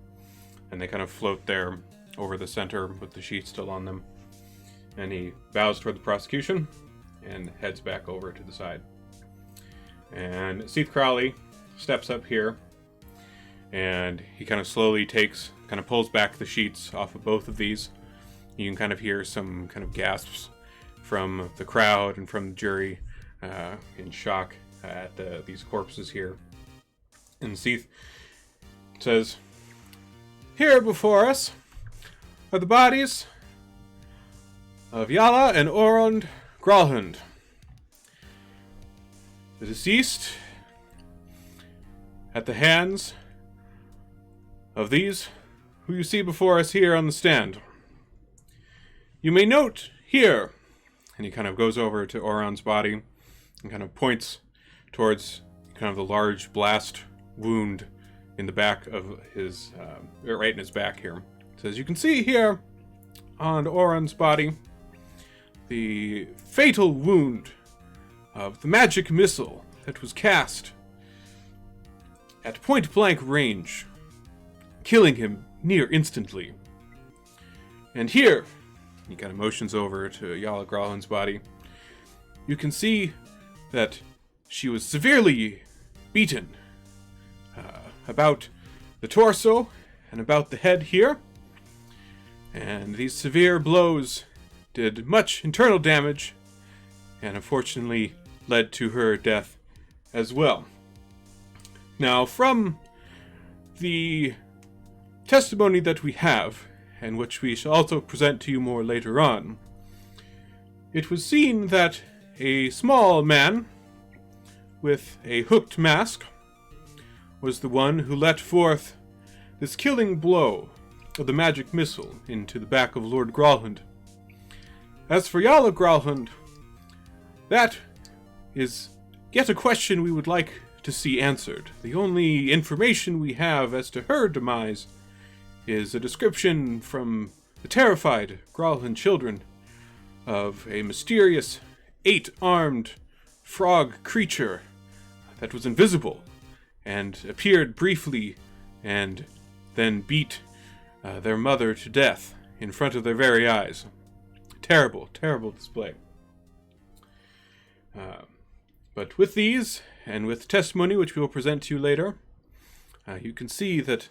and they kind of float there over the center with the sheet still on them. And he bows toward the prosecution and heads back over to the side. And Seth Crowley steps up here, and he kind of slowly pulls back the sheets off of both of these. You can kind of hear some kind of gasps from the crowd and from the jury in shock at these corpses here. And Seth says, "Here before us are the bodies of Yala and Orund Gralhund. The deceased at the hands of these who you see before us here on the stand. You may note here," and he kind of goes over to Orund's body and kind of points towards kind of the large blast wound in the back of his, right in his back here. It says, "You can see here on Orund's body the fatal wound of the magic missile that was cast at point-blank range, killing him near instantly. And here," he kind of motions over to Yala Gralhund's body, "you can see that she was severely beaten about the torso and about the head here, and these severe blows did much internal damage and unfortunately led to her death as well. Now, from the testimony that we have, and which we shall also present to you more later on, it was seen that a small man with a hooked mask was the one who let forth this killing blow of the magic missile into the back of Lord Gralhund. As for Yala Gralhund, that is yet a question we would like to see answered. The only information we have as to her demise is a description from the terrified Gralhund children of a mysterious 8-armed frog creature that was invisible and appeared briefly and then beat their mother to death in front of their very eyes. Terrible, terrible display. But with these, and with testimony which we will present to you later, you can see that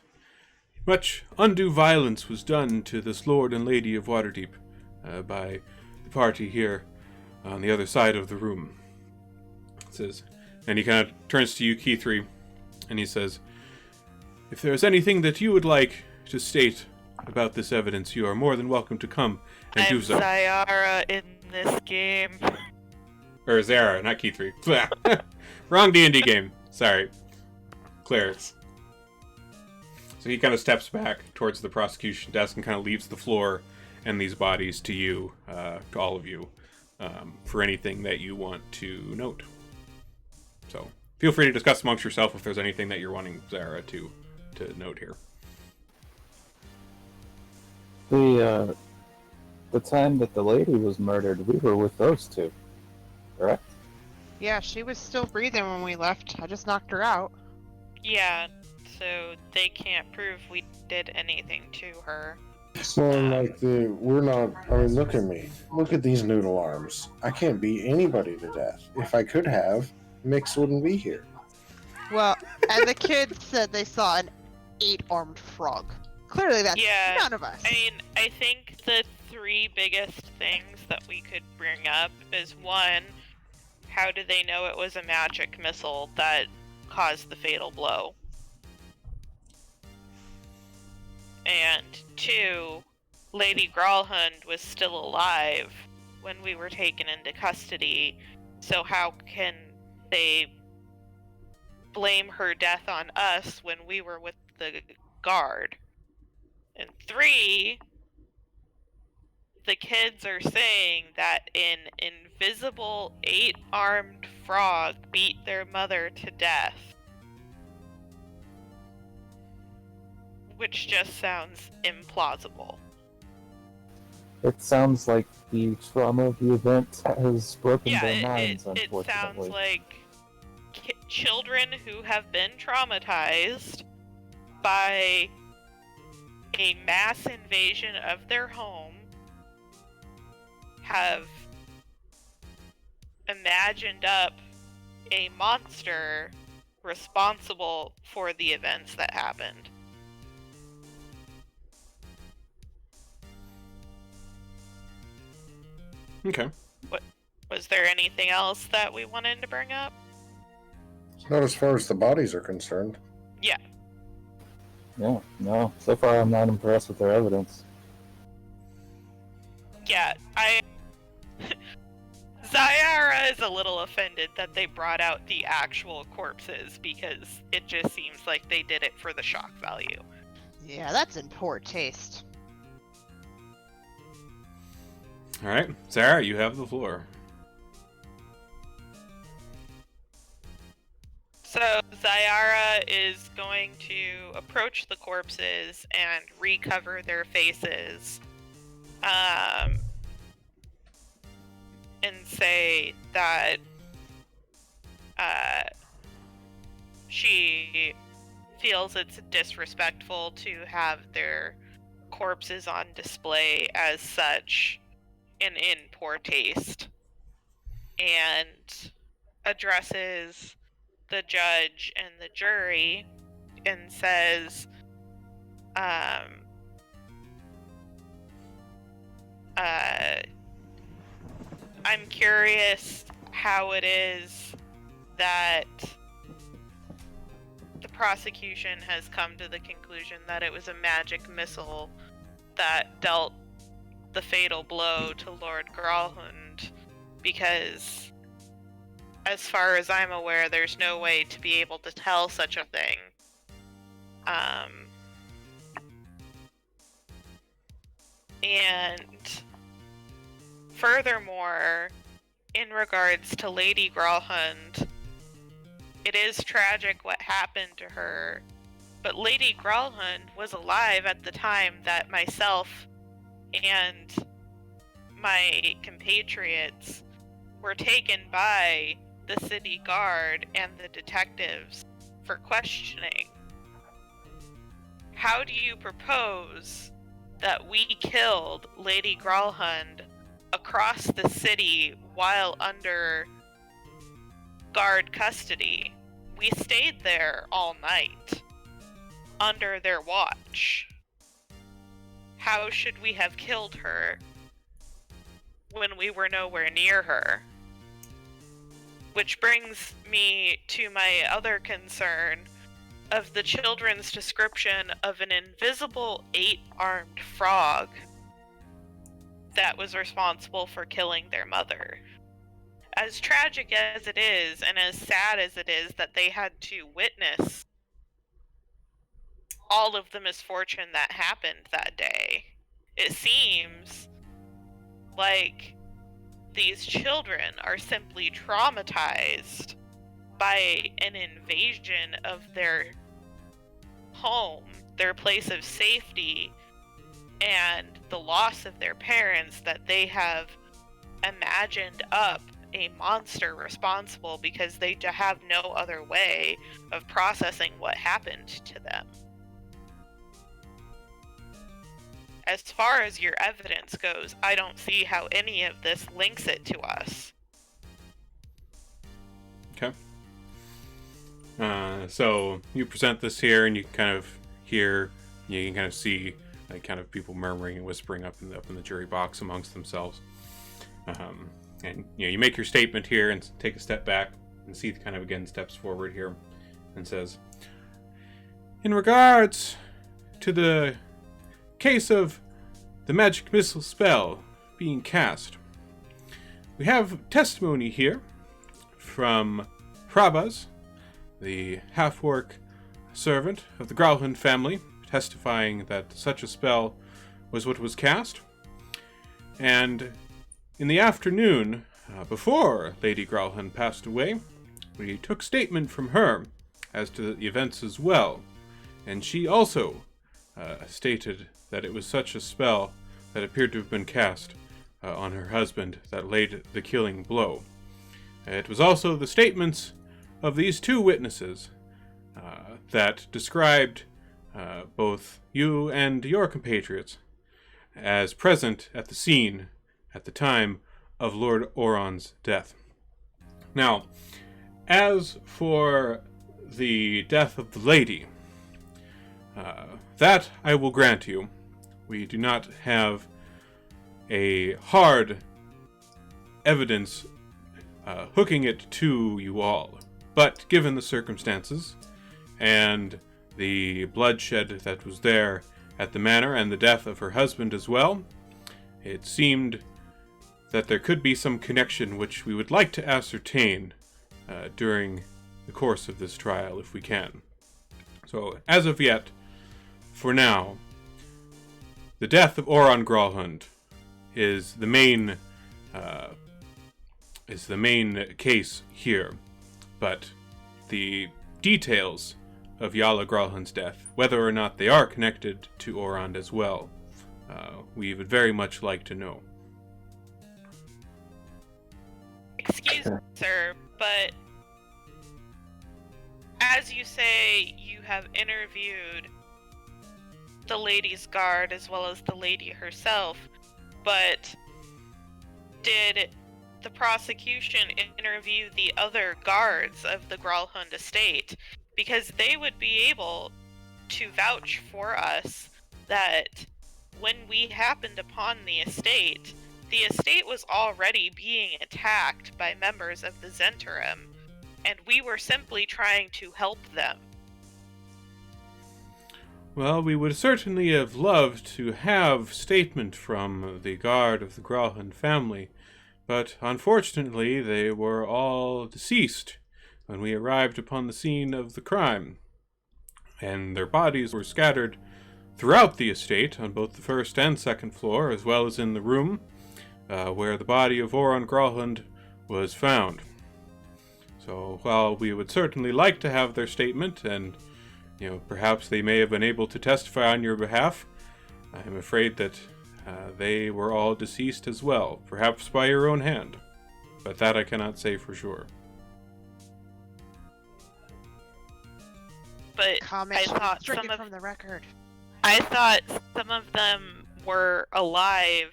much undue violence was done to this Lord and Lady of Waterdeep by the party here on the other side of the room. It says, and he kind of turns to you, Keythree, and he says, "If there is anything that you would like to state about this evidence, you are more than welcome to come and do so." I'm Zayara in this game. Or Zara, not Keythree. Wrong D&D game. Sorry. Clerics. So he kind of steps back towards the prosecution desk and kind of leaves the floor and these bodies to you, to all of you, for anything that you want to note. So feel free to discuss amongst yourself if there's anything that you're wanting Zara to note here. The time that the lady was murdered, we were with those two, correct? Yeah, she was still breathing when we left. I just knocked her out. Yeah, so they can't prove we did anything to her. Well, like we're not. I mean, look at me. Look at these noodle arms. I can't beat anybody to death. If I could have, Mix wouldn't be here. Well, and the kids said they saw an 8-armed frog. Clearly, that's none of us. I mean, I think the 3 biggest things that we could bring up is, 1, how do they know it was a magic missile that caused the fatal blow? And 2, Lady Gralhund was still alive when we were taken into custody, so how can they blame her death on us when we were with the guard? And 3, the kids are saying that an invisible 8-armed frog beat their mother to death. Which just sounds implausible. It sounds like the trauma of the event has broken their minds, it unfortunately. sounds like children who have been traumatized by a mass invasion of their home have imagined up a monster responsible for the events that happened. Okay. Was there anything else that we wanted to bring up? Not as far as the bodies are concerned. Yeah. Yeah, no. So far, I'm not impressed with their evidence. Yeah, Zyara is a little offended that they brought out the actual corpses because it just seems like they did it for the shock value. Yeah, that's in poor taste. All right, Sarah, you have the floor. So Zyara is going to approach the corpses and recover their faces, and say that she feels it's disrespectful to have their corpses on display as such and in poor taste, and addresses the judge and the jury and says, I'm curious how it is that the prosecution has come to the conclusion that it was a magic missile that dealt the fatal blow to Lord Gralhund, because as far as I'm aware, there's no way to be able to tell such a thing. And furthermore, in regards to Lady Gralhund, it is tragic what happened to her, but Lady Gralhund was alive at the time that myself and my compatriots were taken by the city guard and the detectives for questioning. How do you propose that we killed Lady Gralhund across the city while under guard custody? We stayed there all night, under their watch. How should we have killed her when we were nowhere near her? Which brings me to my other concern of the children's description of an invisible 8-armed frog that was responsible for killing their mother. As tragic as it is, and as sad as it is that they had to witness all of the misfortune that happened that day, it seems like these children are simply traumatized by an invasion of their home, their place of safety, and the loss of their parents, that they have imagined up a monster responsible because they have no other way of processing what happened to them. As far as your evidence goes, I don't see how any of this links it to us. Okay. So you present this here, and you kind of hear, you can kind of see, like, kind of people murmuring and whispering up in the jury box amongst themselves. And you make your statement here and take a step back, and Seath kind of again steps forward here and says, in regards to the case of the magic missile spell being cast, we have testimony here from Prabhas, the half-orc servant of the Gralhund family, testifying that such a spell was what was cast. And in the afternoon, before Lady Gralhund passed away, we took statement from her as to the events as well, and she also stated that it was such a spell that appeared to have been cast on her husband that laid the killing blow. It was also the statements of these two witnesses that described both you and your compatriots as present at the scene at the time of Lord Oron's death. Now, as for the death of the lady, that I will grant you. We do not have a hard evidence hooking it to you all. But given the circumstances and the bloodshed that was there at the manor and the death of her husband as well, it seemed that there could be some connection which we would like to ascertain during the course of this trial if we can. So, as of yet, for now, the death of Oron Gralhund is the main case here, but the details of Yala Gralhund's death, whether or not they are connected to Oron as well, we would very much like to know. Excuse me, sir, but as you say, you have interviewed the lady's guard as well as the lady herself, but did the prosecution interview the other guards of the Gralhund estate? Because they would be able to vouch for us that when we happened upon the estate was already being attacked by members of the Zentarum, and we were simply trying to help them. Well, we would certainly have loved to have statement from the guard of the Gralhund family, but unfortunately they were all deceased when we arrived upon the scene of the crime, and their bodies were scattered throughout the estate on both the first and second floor, as well as in the room where the body of Oron Gralhund was found. So while we would certainly like to have their statement, and perhaps they may have been able to testify on your behalf, I'm afraid that they were all deceased as well, perhaps by your own hand, but that I cannot say for sure. But Comment I thought stricken from the record. I thought some of them were alive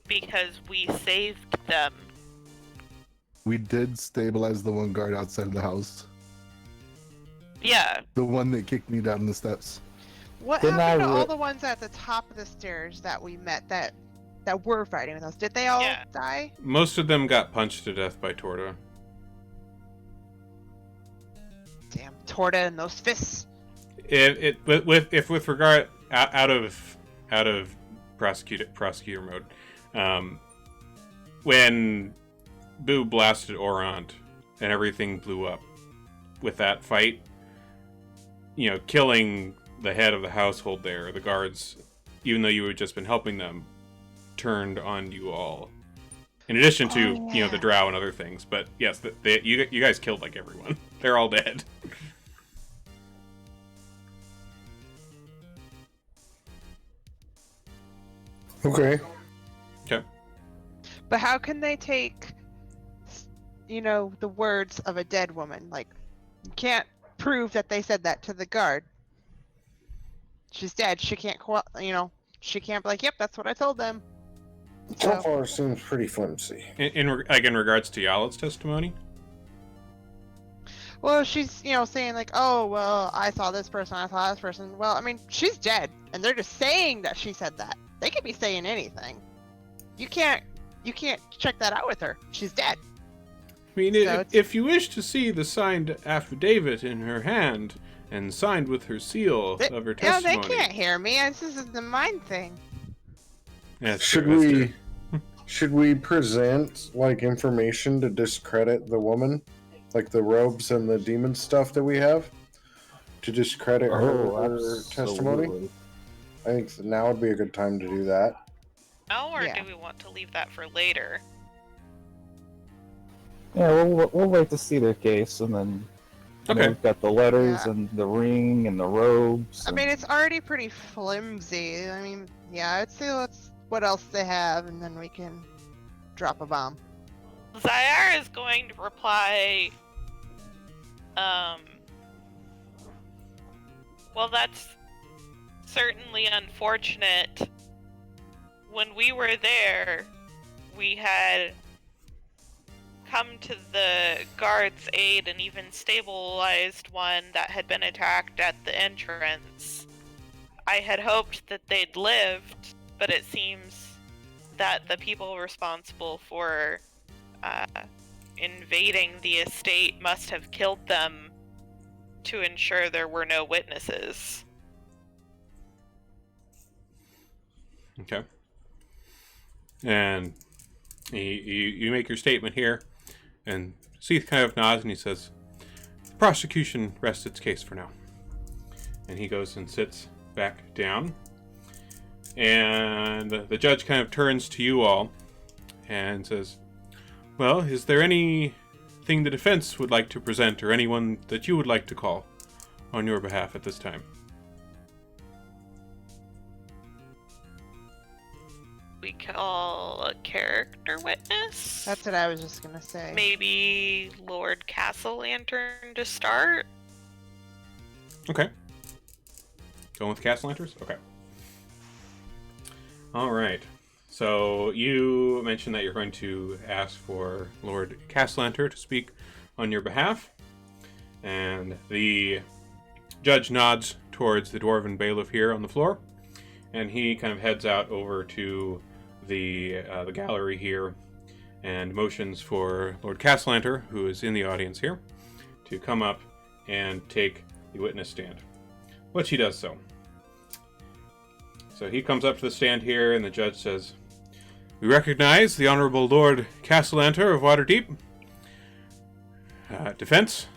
because we saved them. We did stabilize the one guard outside of the house. Yeah. The one that kicked me down the steps. What Didn't happened I to re- all the ones at the top of the stairs that we met that were fighting with us? Did they all Yeah. die? Most of them got punched to death by Torta. Damn, Torta and those fists. With regard out of prosecutor mode, when Boo blasted Oront and everything blew up with that fight, killing the head of the household there, the guards, even though you had just been helping them, turned on you all. In addition to the drow and other things, but yes, you guys killed like everyone. They're all dead. Okay. Okay. But how can they take, the words of a dead woman? Like, you can't prove that they said that to the guard. She's dead. She can't, she can't be like, yep, that's what I told them. So far, it seems pretty flimsy. In regards to Yala's testimony? Well, she's, saying like, oh, well, I saw this person, I saw this person. Well, I mean, she's dead, and they're just saying that she said that. They could be saying anything. You can't check that out with her. She's dead. I mean, So if you wish to see the signed affidavit in her hand and signed with her seal of her testimony, they can't hear me. This is the mind thing. That's Should true, that's we true. should we present information to discredit the woman, like the robes and the demon stuff that we have, to discredit her testimony? I think now would be a good time to do that. Oh, or Yeah. do we want to leave that for later? Yeah, we'll wait to see their case, and then Okay. we've got the letters Yeah. and the ring and the robes. I mean, it's already pretty flimsy. I mean, yeah, I'd say what else they have, and then we can drop a bomb. Zyar is going to reply Well, that's certainly unfortunate. When we were there, we had come to the guard's aid and even stabilized one that had been attacked at the entrance. I had hoped that they'd lived, but it seems that the people responsible for invading the estate must have killed them to ensure there were no witnesses. Okay. And you make your statement here, and Seath kind of nods and he says, "The prosecution rests its case for now." And he goes and sits back down. And the judge kind of turns to you all and says, "Well, is there anything the defense would like to present, or anyone that you would like to call on your behalf at this time?" We call a character witness? That's what I was just gonna say. Maybe Lord Castle Lantern to start? Okay. Going with Castle Lanterns? Okay. Alright. So you mentioned that you're going to ask for Lord Castellanter to speak on your behalf. And the judge nods towards the dwarven bailiff here on the floor. And he kind of heads out over to the gallery here and motions for Lord Castellanter, who is in the audience here, to come up and take the witness stand. Which he does so. So he comes up to the stand here, and the judge says, "We recognize the Honorable Lord Castellanter of Waterdeep. Defense,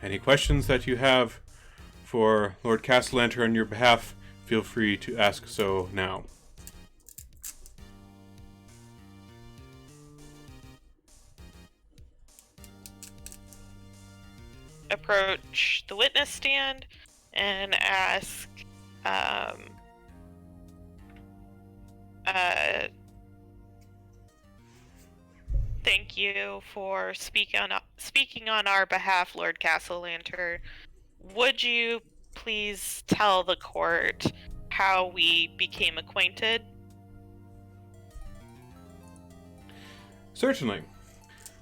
any questions that you have for Lord Castellanter on your behalf, feel free to ask so now." Approach the witness stand and ask, thank you for speaking on our behalf, Lord Castellanter. Would you please tell the court how we became acquainted? Certainly.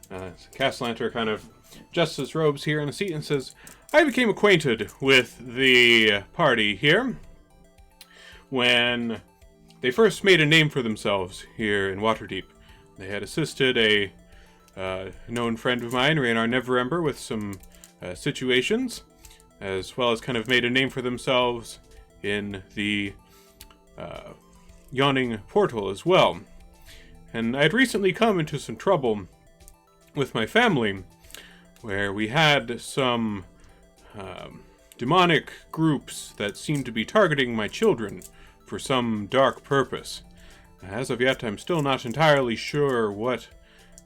Castellanter kind of adjusts his robes here in a seat and says, "I became acquainted with the party here when they first made a name for themselves here in Waterdeep. They had assisted a known friend of mine, Raynar Neverember, with some situations, as well as kind of made a name for themselves in the Yawning Portal as well. And I had recently come into some trouble with my family, where we had some demonic groups that seemed to be targeting my children for some dark purpose. As of yet, I'm still not entirely sure what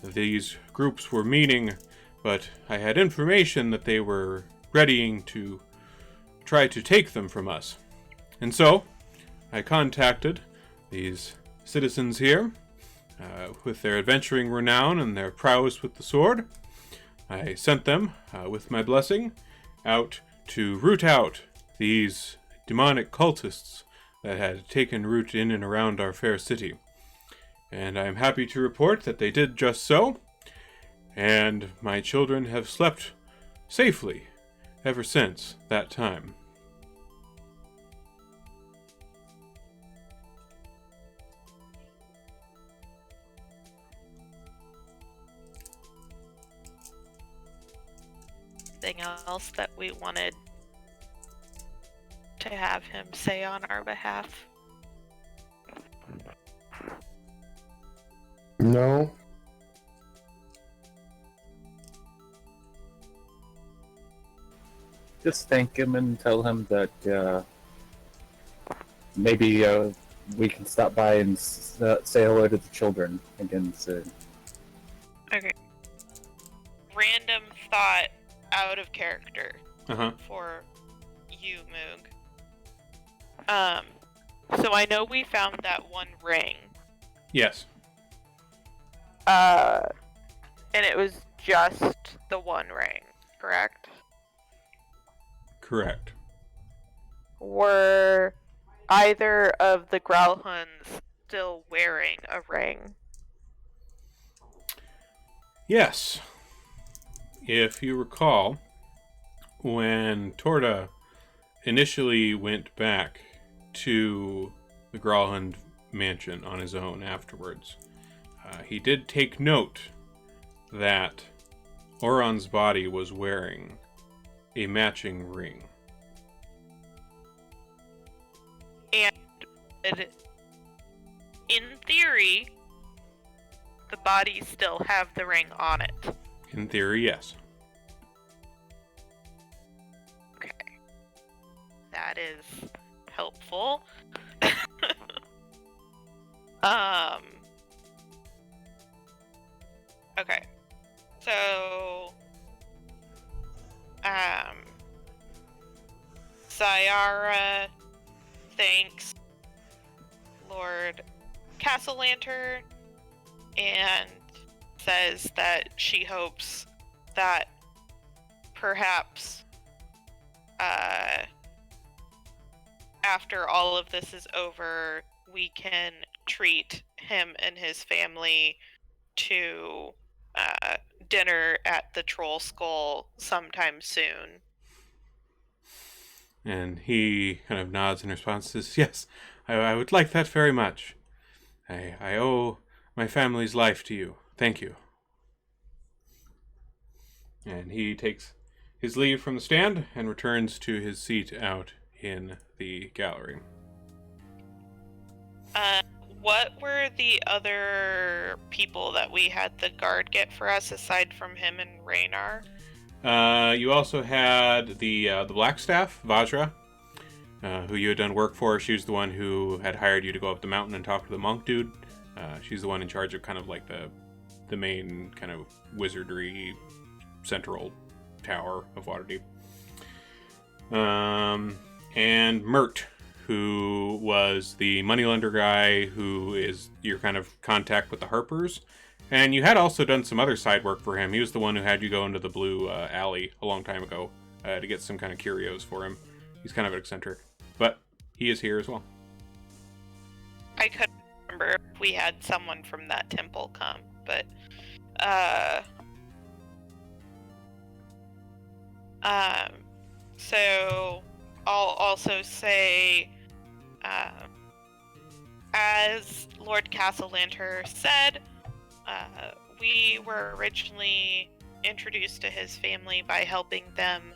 these groups were meaning, but I had information that they were readying to try to take them from us. And so, I contacted these citizens here, with their adventuring renown and their prowess with the sword. I sent them, with my blessing, out to root out these demonic cultists that had taken root in and around our fair city. And I am happy to report that they did just so, and my children have slept safely ever since that time." Anything else that we wanted to have him say on our behalf? No. Just thank him and tell him that maybe we can stop by and say hello to the children again soon. Okay. Random thought out of character Uh-huh. for you, Moog. So I know we found that one ring. Yes. And it was just the one ring, correct? Correct. Were either of the Growlhuns still wearing a ring? Yes. If you recall, when Torda initially went back to the Growlhund mansion on his own afterwards, he did take note that Oron's body was wearing a matching ring. And in theory, the bodies still have the ring on it. In theory, yes. Okay. That is helpful. Okay. So, Sayara thanks Lord Castellanter and says that she hopes that perhaps after all of this is over, we can treat him and his family to dinner at the Trollskull sometime soon. And he kind of nods in response, says, yes, I would like that very much. I owe my family's life to you. Thank you. And he takes his leave from the stand and returns to his seat out in the gallery. What were the other people that we had the guard get for us aside from him and Raynar? You also had the Blackstaff, Vajra, who you had done work for. She was the one who had hired you to go up the mountain and talk to the monk dude. She's the one in charge of kind of like the main kind of wizardry central tower of Waterdeep. And Mert, who was the moneylender guy who is your kind of contact with the Harpers. And you had also done some other side work for him. He was the one who had you go into the blue alley a long time ago to get some kind of curios for him. He's kind of eccentric, but he is here as well. I couldn't remember if we had someone from that temple come, but so I'll also say, as Lord Castellanter said, we were originally introduced to his family by helping them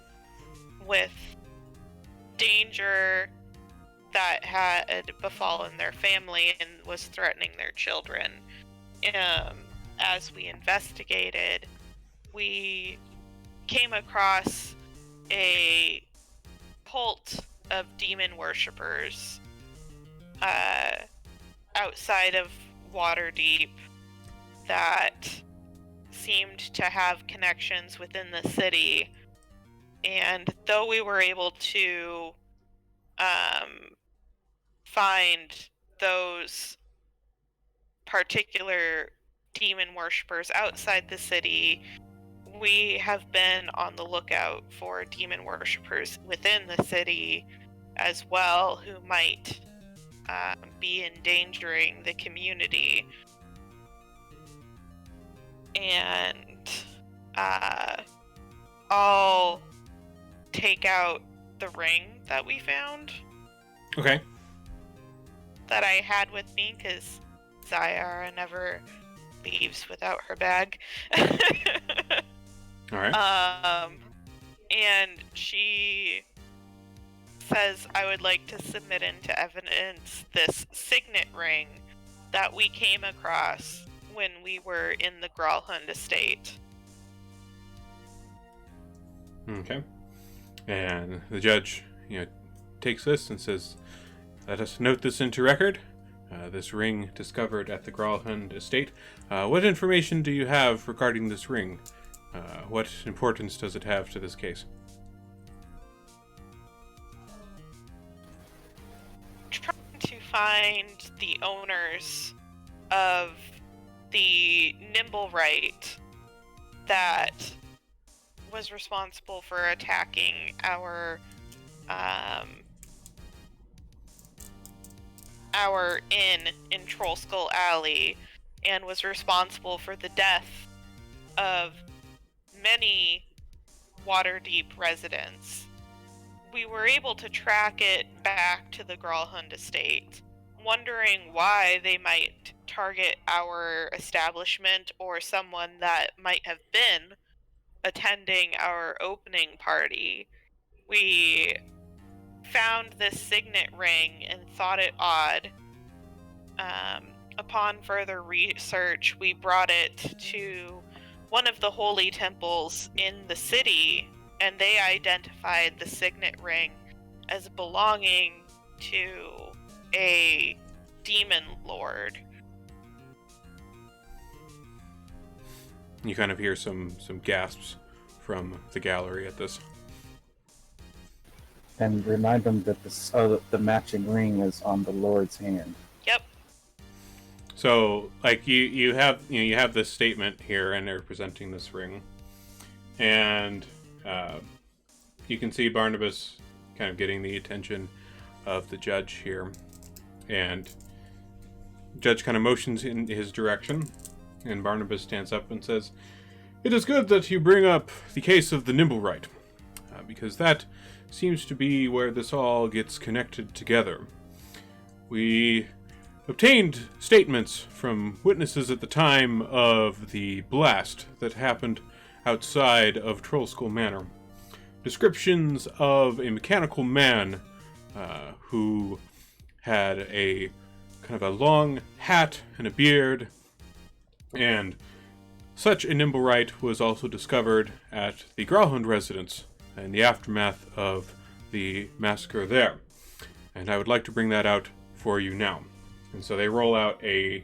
with danger that had befallen their family and was threatening their children. As we investigated, we came across a cult of demon worshippers outside of Waterdeep that seemed to have connections within the city. And though we were able to find those particular demon worshippers outside the city, we have been on the lookout for demon worshippers within the city as well who might be endangering the community. And I'll take out the ring that we found. Okay. That I had with me, because Zyara never leaves without her bag. All right. And she says I would like to submit into evidence this signet ring that we came across when we were in the Growlhund estate. Okay. And the judge, takes this and says, let us note this into record. This ring discovered at the Growlhund estate. What information do you have regarding this ring? What importance does it have to this case? Trying to find the owners of the Nimblewright that was responsible for attacking our our inn in Trollskull Alley and was responsible for the death of many Waterdeep residents. We were able to track it back to the Gralhund estate, wondering why they might target our establishment or someone that might have been attending our opening party. We found this signet ring and thought it odd. Upon further research, we brought it to one of the holy temples in the city, and they identified the signet ring as belonging to a demon lord. You kind of hear some gasps from the gallery at this. And remind them that the matching ring is on the Lord's hand. Yep. So, like, you have this statement here, and they're presenting this ring, and you can see Barnabas kind of getting the attention of the judge here, and the judge kind of motions in his direction, and Barnabas stands up and says, "It is good that you bring up the case of the Nimblewright, because that seems to be where this all gets connected together. We obtained statements from witnesses at the time of the blast that happened outside of Trollskull Manor. Descriptions of a mechanical man who had a kind of a long hat and a beard, and such a Nimblewright was also discovered at the Gralhund residence in the aftermath of the massacre there. And I would like to bring that out for you now." And so they roll out a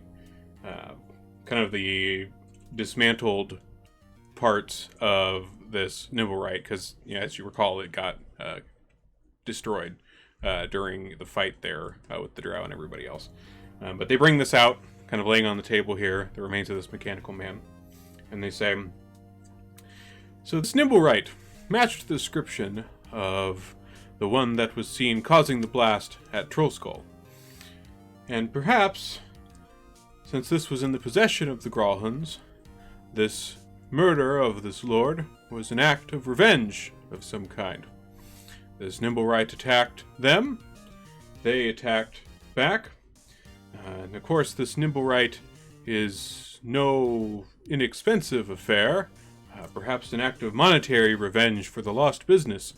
kind of the dismantled parts of this Nimblewright, because, as you recall, it got destroyed during the fight there with the drow and everybody else. But they bring this out, kind of laying on the table here, the remains of this mechanical man. And they say, "So this Nimblewright matched the description of the one that was seen causing the blast at Trollskull. And perhaps, since this was in the possession of the Gralhunds, this murder of this lord was an act of revenge of some kind. This Nimblewright attacked them, they attacked back, and of course this Nimblewright is no inexpensive affair, perhaps an act of monetary revenge for the lost business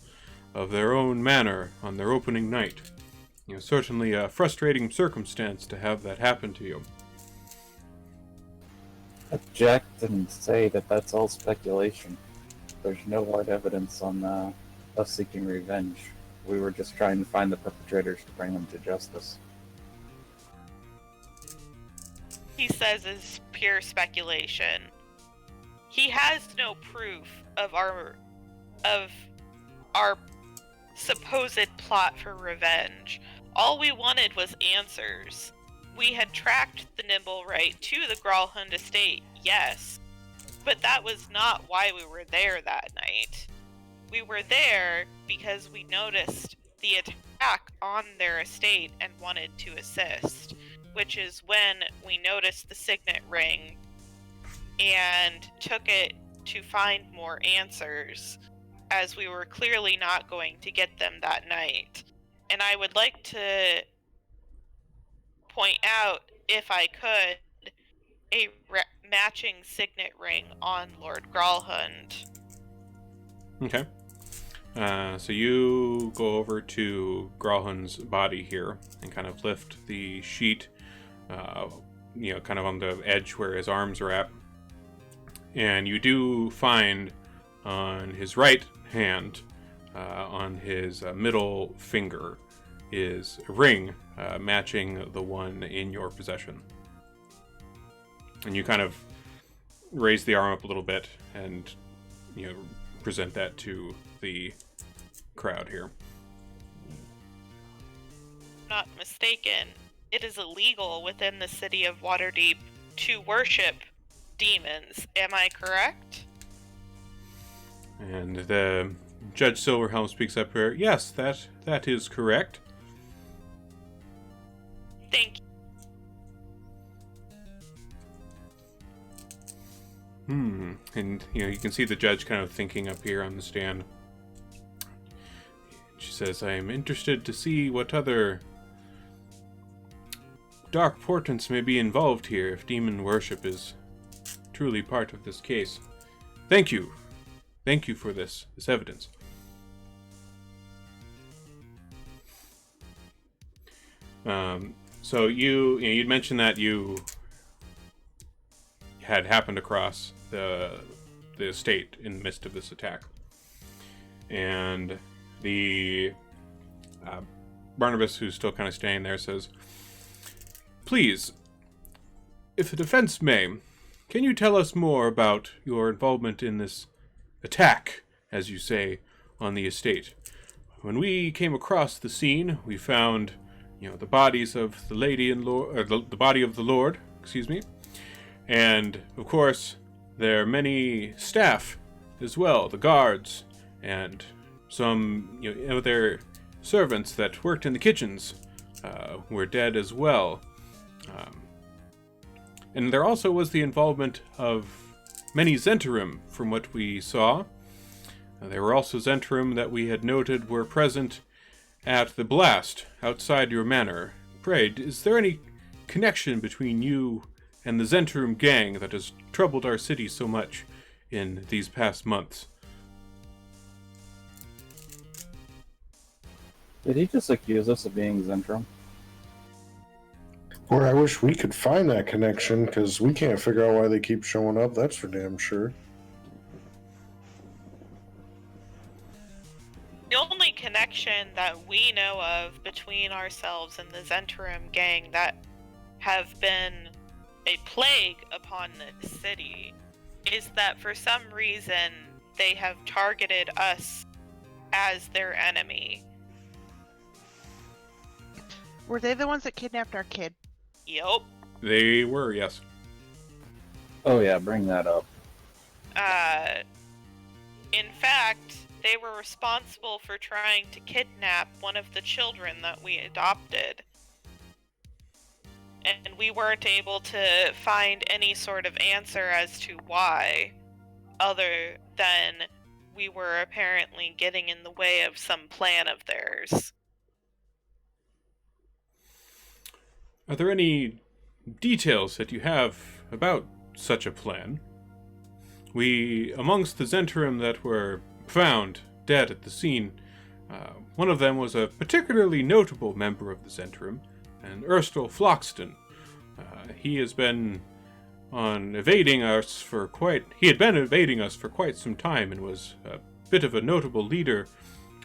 of their own manor on their opening night. Certainly a frustrating circumstance to have that happen to you." Object and say that that's all speculation. There's no hard evidence on us seeking revenge. We were just trying to find the perpetrators to bring them to justice. He says is pure speculation. He has no proof of our supposed plot for revenge. All we wanted was answers. We had tracked the Nimblewright to the Gralhund estate, yes, but that was not why we were there that night. We were there because we noticed the attack on their estate and wanted to assist, which is when we noticed the signet ring and took it to find more answers, as we were clearly not going to get them that night. And I would like to point out, if I could, a matching signet ring on Lord Gralhund. Okay. So you go over to Gralhund's body here and kind of lift the sheet, kind of on the edge where his arms are at. And you do find on his right hand, on his middle finger, is a ring matching the one in your possession. And you kind of raise the arm up a little bit and present that to the crowd here. Not mistaken, it is illegal within the city of Waterdeep to worship demons. Am I correct? And the Judge Silverhelm speaks up here. Yes, that is correct. Thank you. And, you can see the judge kind of thinking up here on the stand. She says, I am interested to see what other dark portents may be involved here if demon worship is truly part of this case. Thank you. Thank you for this evidence. So you'd mentioned that you had happened across the estate in the midst of this attack, and the Barnabas, who's still kind of standing there, says, "Please, if the defense may, can you tell us more about your involvement in this attack, as you say, on the estate? When we came across the scene, we found, the bodies of the lady and lord, or the body of the lord, excuse me, and of course there are many staff as well, the guards and some other servants that worked in the kitchens were dead as well. And there also was the involvement of many Zentarim, from what we saw. There were also Zentarim that we had noted were present at the blast outside your manor. Pray, is there any connection between you and the Zentarim gang that has troubled our city so much in these past months?" Did he just accuse us of being Zentrum? Boy, I wish we could find that connection, because we can't figure out why they keep showing up, that's for damn sure. The only connection that we know of between ourselves and the Zentarim gang that have been a plague upon the city is that for some reason they have targeted us as their enemy. Were they the ones that kidnapped our kid? Yup. They were, yes. Oh yeah, bring that up. In fact, they were responsible for trying to kidnap one of the children that we adopted. And we weren't able to find any sort of answer as to why, other than we were apparently getting in the way of some plan of theirs. Are there any details that you have about such a plan? Amongst the Zentarim that were found dead at the scene, one of them was a particularly notable member of the Zentarim, an Erstal Floxton. He has been evading us for quite some time and was a bit of a notable leader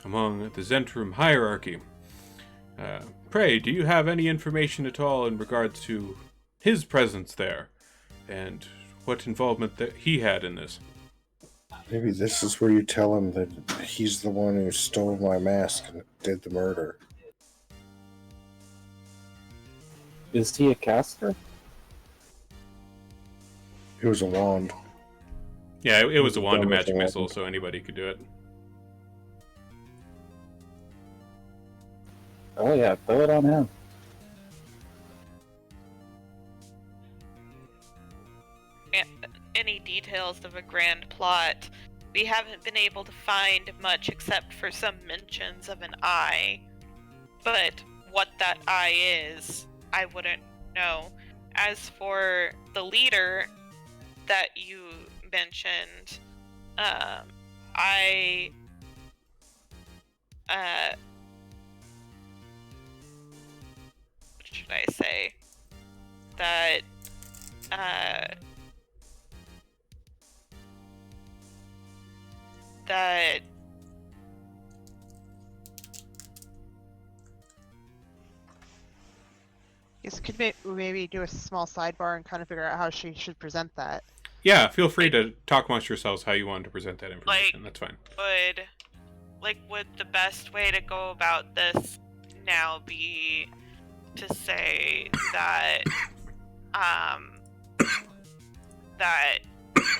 among the Zentarim hierarchy. Pray, do you have any information at all in regards to his presence there, and what involvement that he had in this? Maybe this is where you tell him that he's the one who stole my mask and did the murder. Is he a caster? It was a wand. Yeah, it was a wand of magic Wand. missile, so anybody could do it. Oh yeah, throw it on him. Any details of a grand plot, we haven't been able to find much except for some mentions of an eye. But what that eye is, I wouldn't know. As for the leader that you mentioned, what should I say? That, Yes, could maybe do a small sidebar and kind of figure out how she should present that. Yeah, feel free to talk amongst yourselves how you want to present that information. That's fine. would the best way to go about this now be to say that, that,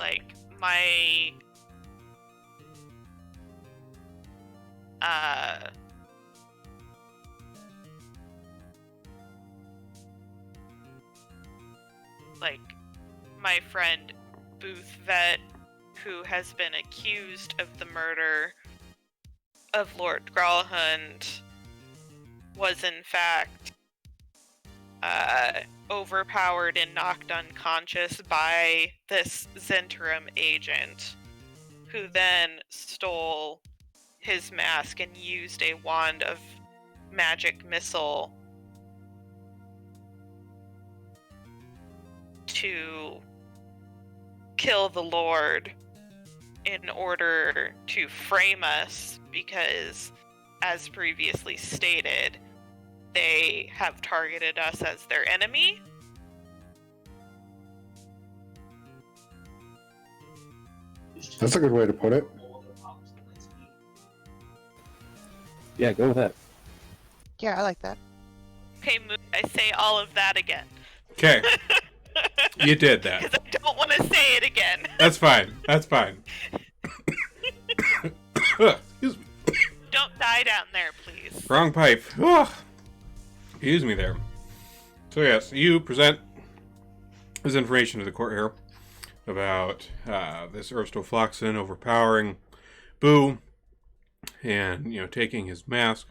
like, like my friend Booth Vet, who has been accused of the murder of Lord Gralhund, was in fact overpowered and knocked unconscious by this Zentrum agent, who then stole his mask and used a wand of magic missile to kill the Lord in order to frame us, because, as previously stated, they have targeted us as their enemy. That's a good way to put it. Yeah, go with that. Yeah, I like that. Okay, Moon, I say all of that again. Okay. You did that. Because I don't want to say it again. That's fine. That's fine. Excuse me. Don't die down there, please. Wrong pipe. Ugh. Excuse me there. So yes, you present this information to the court here about this Erstofloxen overpowering Boo and, taking his mask.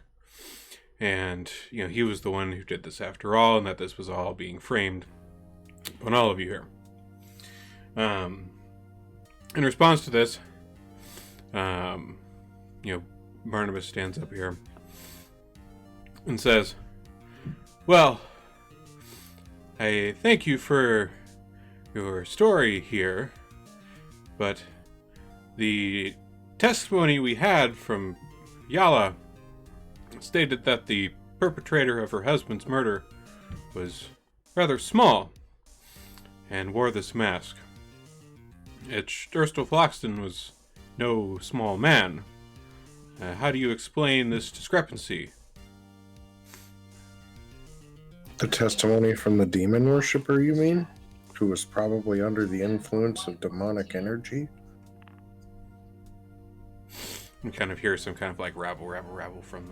And, he was the one who did this after all, and that this was all being framed on all of you here. In response to this, Barnabas stands up here and says, "Well, I thank you for your story here, but the testimony we had from Yala stated that the perpetrator of her husband's murder was rather small and wore this mask. Erstofloxen was no small man. How do you explain this discrepancy?" The testimony from the demon worshiper, you mean? Who was probably under the influence of demonic energy? You kind of hear some kind of like rabble from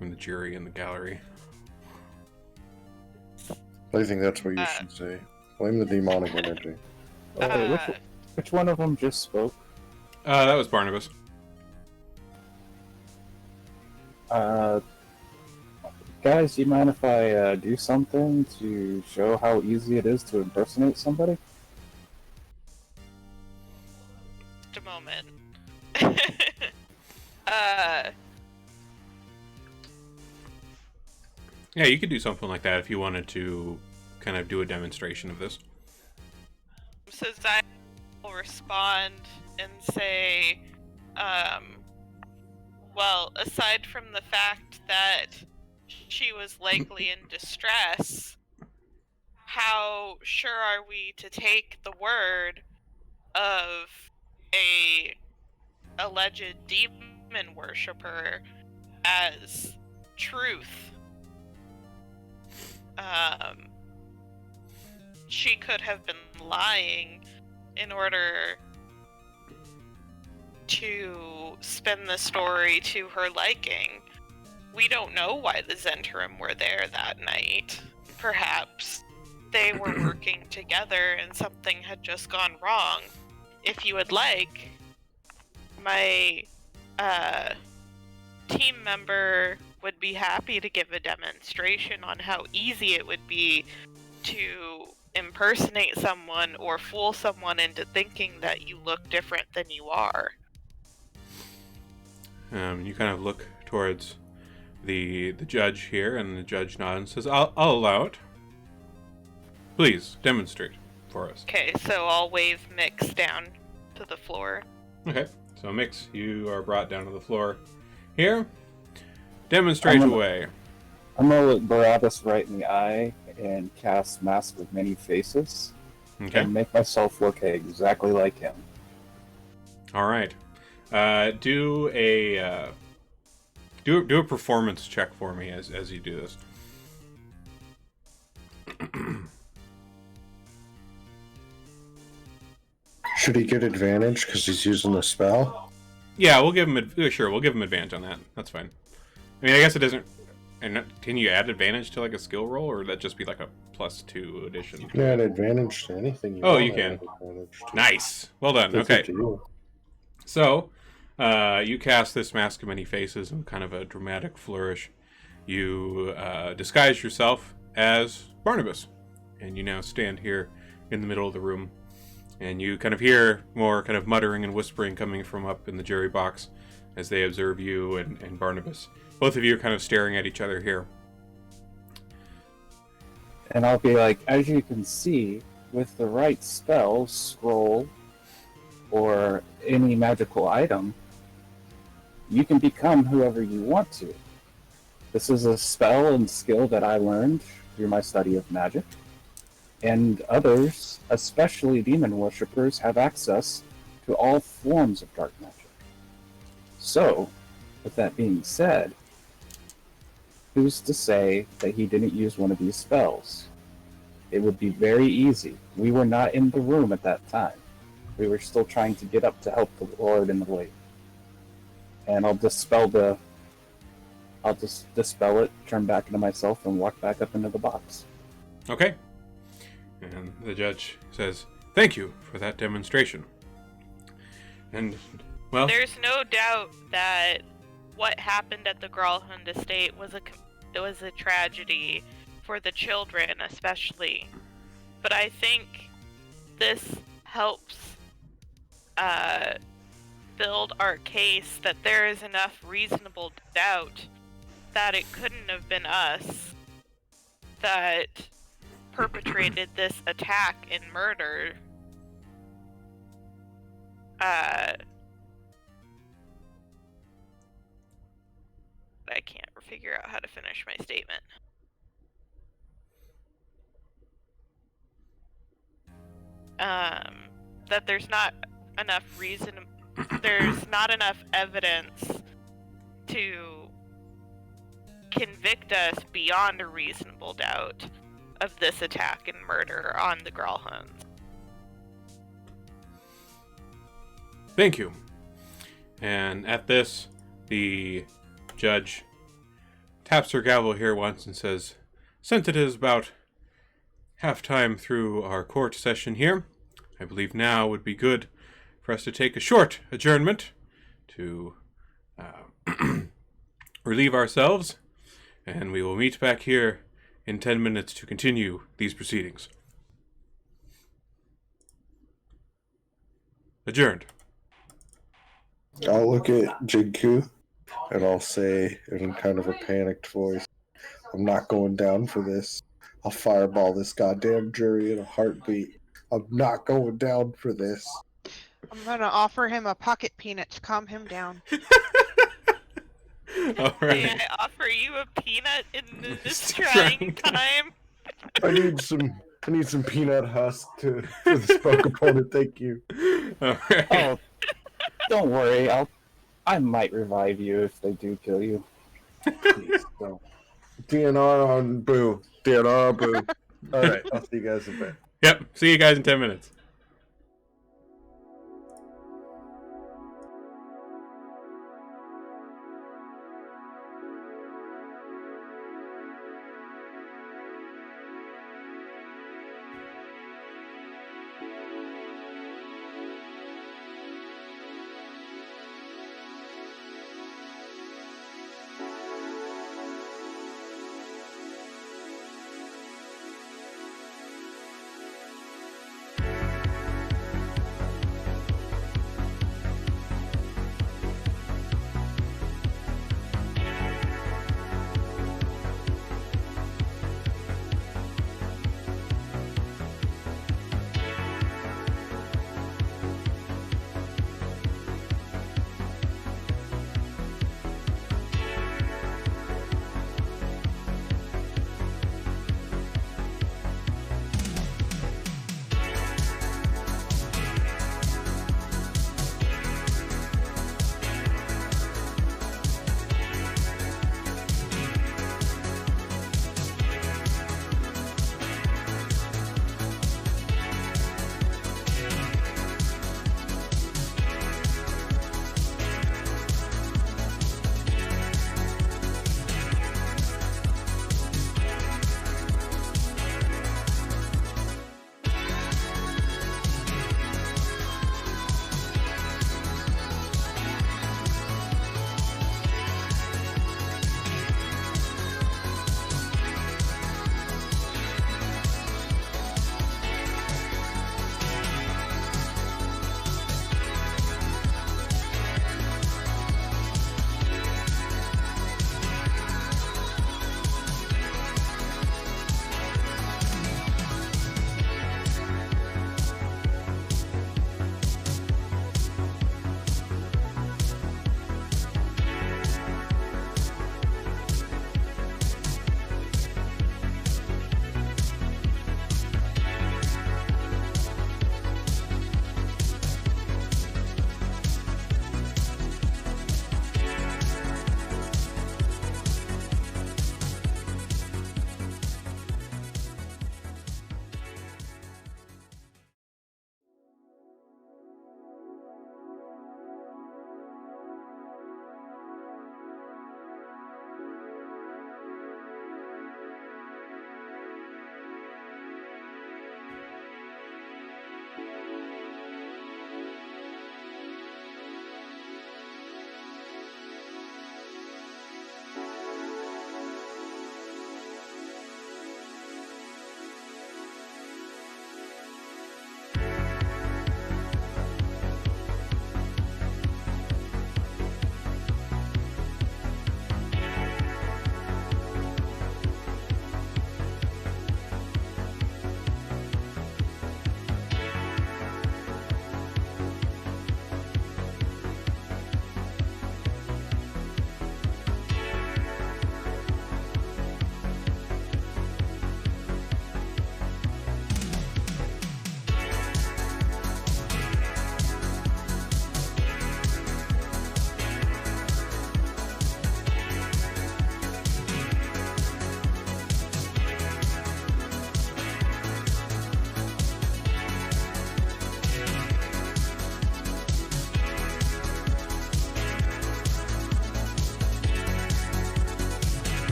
the jury in the gallery. I think that's what you should say. Blame the demonic energy. Which one of them just spoke? That was Barnabas. Guys, do you mind if I do something to show how easy it is to impersonate somebody? Just a moment. Yeah, you could do something like that if you wanted to kind of do a demonstration of this. So Zion will respond and say, well, aside from the fact that she was likely in distress, how sure are we to take the word of a alleged demon worshiper as truth? She could have been lying in order to spin the story to her liking. We don't know why the Zentrum were there that night. Perhaps they were working together and something had just gone wrong. If you would like, my team member would be happy to give a demonstration on how easy it would be to impersonate someone or fool someone into thinking that you look different than you are. You kind of look towards the judge here, and the judge nods and says, I'll allow it. Please, demonstrate for us. Okay, so I'll wave Mix down to the floor. Okay, so Mix, you are brought down to the floor here. Demonstrate away. I'm gonna look Barabbas right in the eye and cast Mask of Many Faces. Okay. And make myself look exactly like him. Alright. Do a performance check for me as you do this. Should he get advantage because he's using a spell? Yeah, we'll give him. Sure, we'll give him advantage on that. That's fine. I mean, I guess it doesn't. And can you add advantage to like a skill roll, or would that just be like a +2 addition? You can add advantage to anything you Oh, want you to can. add advantage to. Nice. Well done. That's Okay. up to you. So, you cast this Mask of Many Faces in kind of a dramatic flourish. You disguise yourself as Barnabas, and you now stand here in the middle of the room. And you kind of hear more kind of muttering and whispering coming from up in the jury box as they observe you and Barnabas. Both of you are kind of staring at each other here. And I'll be like, as you can see, with the right spell, scroll, or any magical item, you can become whoever you want to. This is a spell and skill that I learned through my study of magic. And others, especially demon worshippers, have access to all forms of dark magic. So, with that being said, who's to say that he didn't use one of these spells? It would be very easy. We were not in the room at that time. We were still trying to get up to help the Lord in the lake. And I'll just dispel it, turn back into myself, and walk back up into the box. Okay. And the judge says, "Thank you for that demonstration." And, well... There's no doubt that what happened at the Gralhund estate was a tragedy for the children, especially. But I think this helps build our case that there is enough reasonable doubt that it couldn't have been us that perpetrated this attack and murder. I can't figure out how to finish my statement. That there's not enough evidence to convict us beyond a reasonable doubt of this attack and murder on the Gralhunds. Thank you. And at this, the judge taps her gavel here once and says, "Since it is about halftime through our court session here, I believe now would be good for us to take a short adjournment to relieve ourselves, and we will meet back here in 10 minutes to continue these proceedings." Adjourned. I'll look at Jinku and I'll say in kind of a panicked voice, "I'm not going down for this. I'll fireball this goddamn jury in a heartbeat. I'm not going down for this." I'm gonna offer him a pocket peanut to calm him down. All May right. I offer you a peanut in this This trying trying time? I need some peanut husk for the spoke opponent. Thank you. All right. Oh, don't worry. I might revive you if they do kill you. Please don't. DNR on Boo. DNR on Boo. All right, I'll see you guys in a bit. Yep. See you guys in 10 minutes.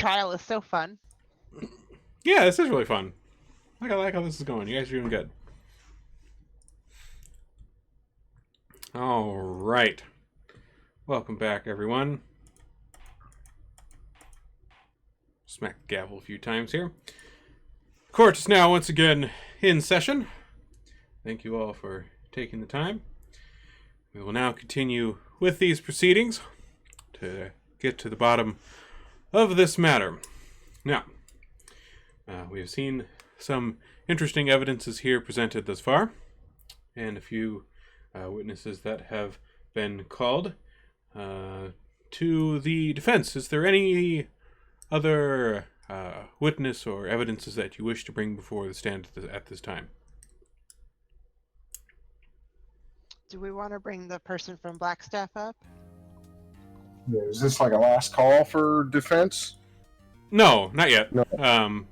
trial is so fun. Yeah, this is really fun. I like how this is going. You guys are doing good. All right. Welcome back, everyone. Smack the gavel a few times here. Court is now once again in session. Thank you all for taking the time. We will now continue with these proceedings to get to the bottom of this matter. Now, we have seen some interesting evidences here presented thus far, and a few witnesses that have been called to the defense. Is there any other witness or evidences that you wish to bring before the stand at this time? Do we want to bring the person from Blackstaff up? Yeah, is this like a last call for defense? No, not yet. No.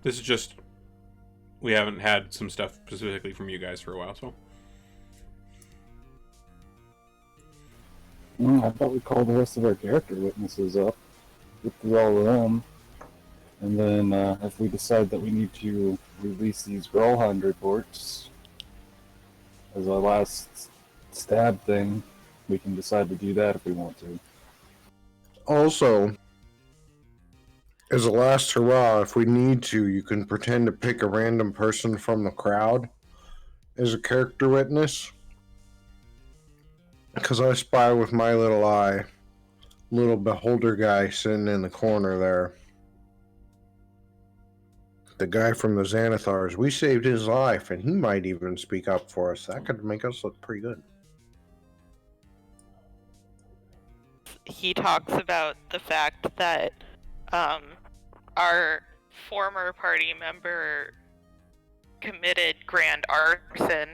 This is just, we haven't had some stuff specifically from you guys for a while, so. I thought we called the rest of our character witnesses up, get through all of them, and then if we decide that we need to release these Grolhund reports as our last stab thing, we can decide to do that if we want to. Also, as a last hurrah, if we need to, you can pretend to pick a random person from the crowd as a character witness. Because I spy with my little eye, little beholder guy sitting in the corner there. The guy from the Xanathars. We saved his life, and he might even speak up for us. That could make us look pretty good. He talks about the fact that our former party member committed grand arson.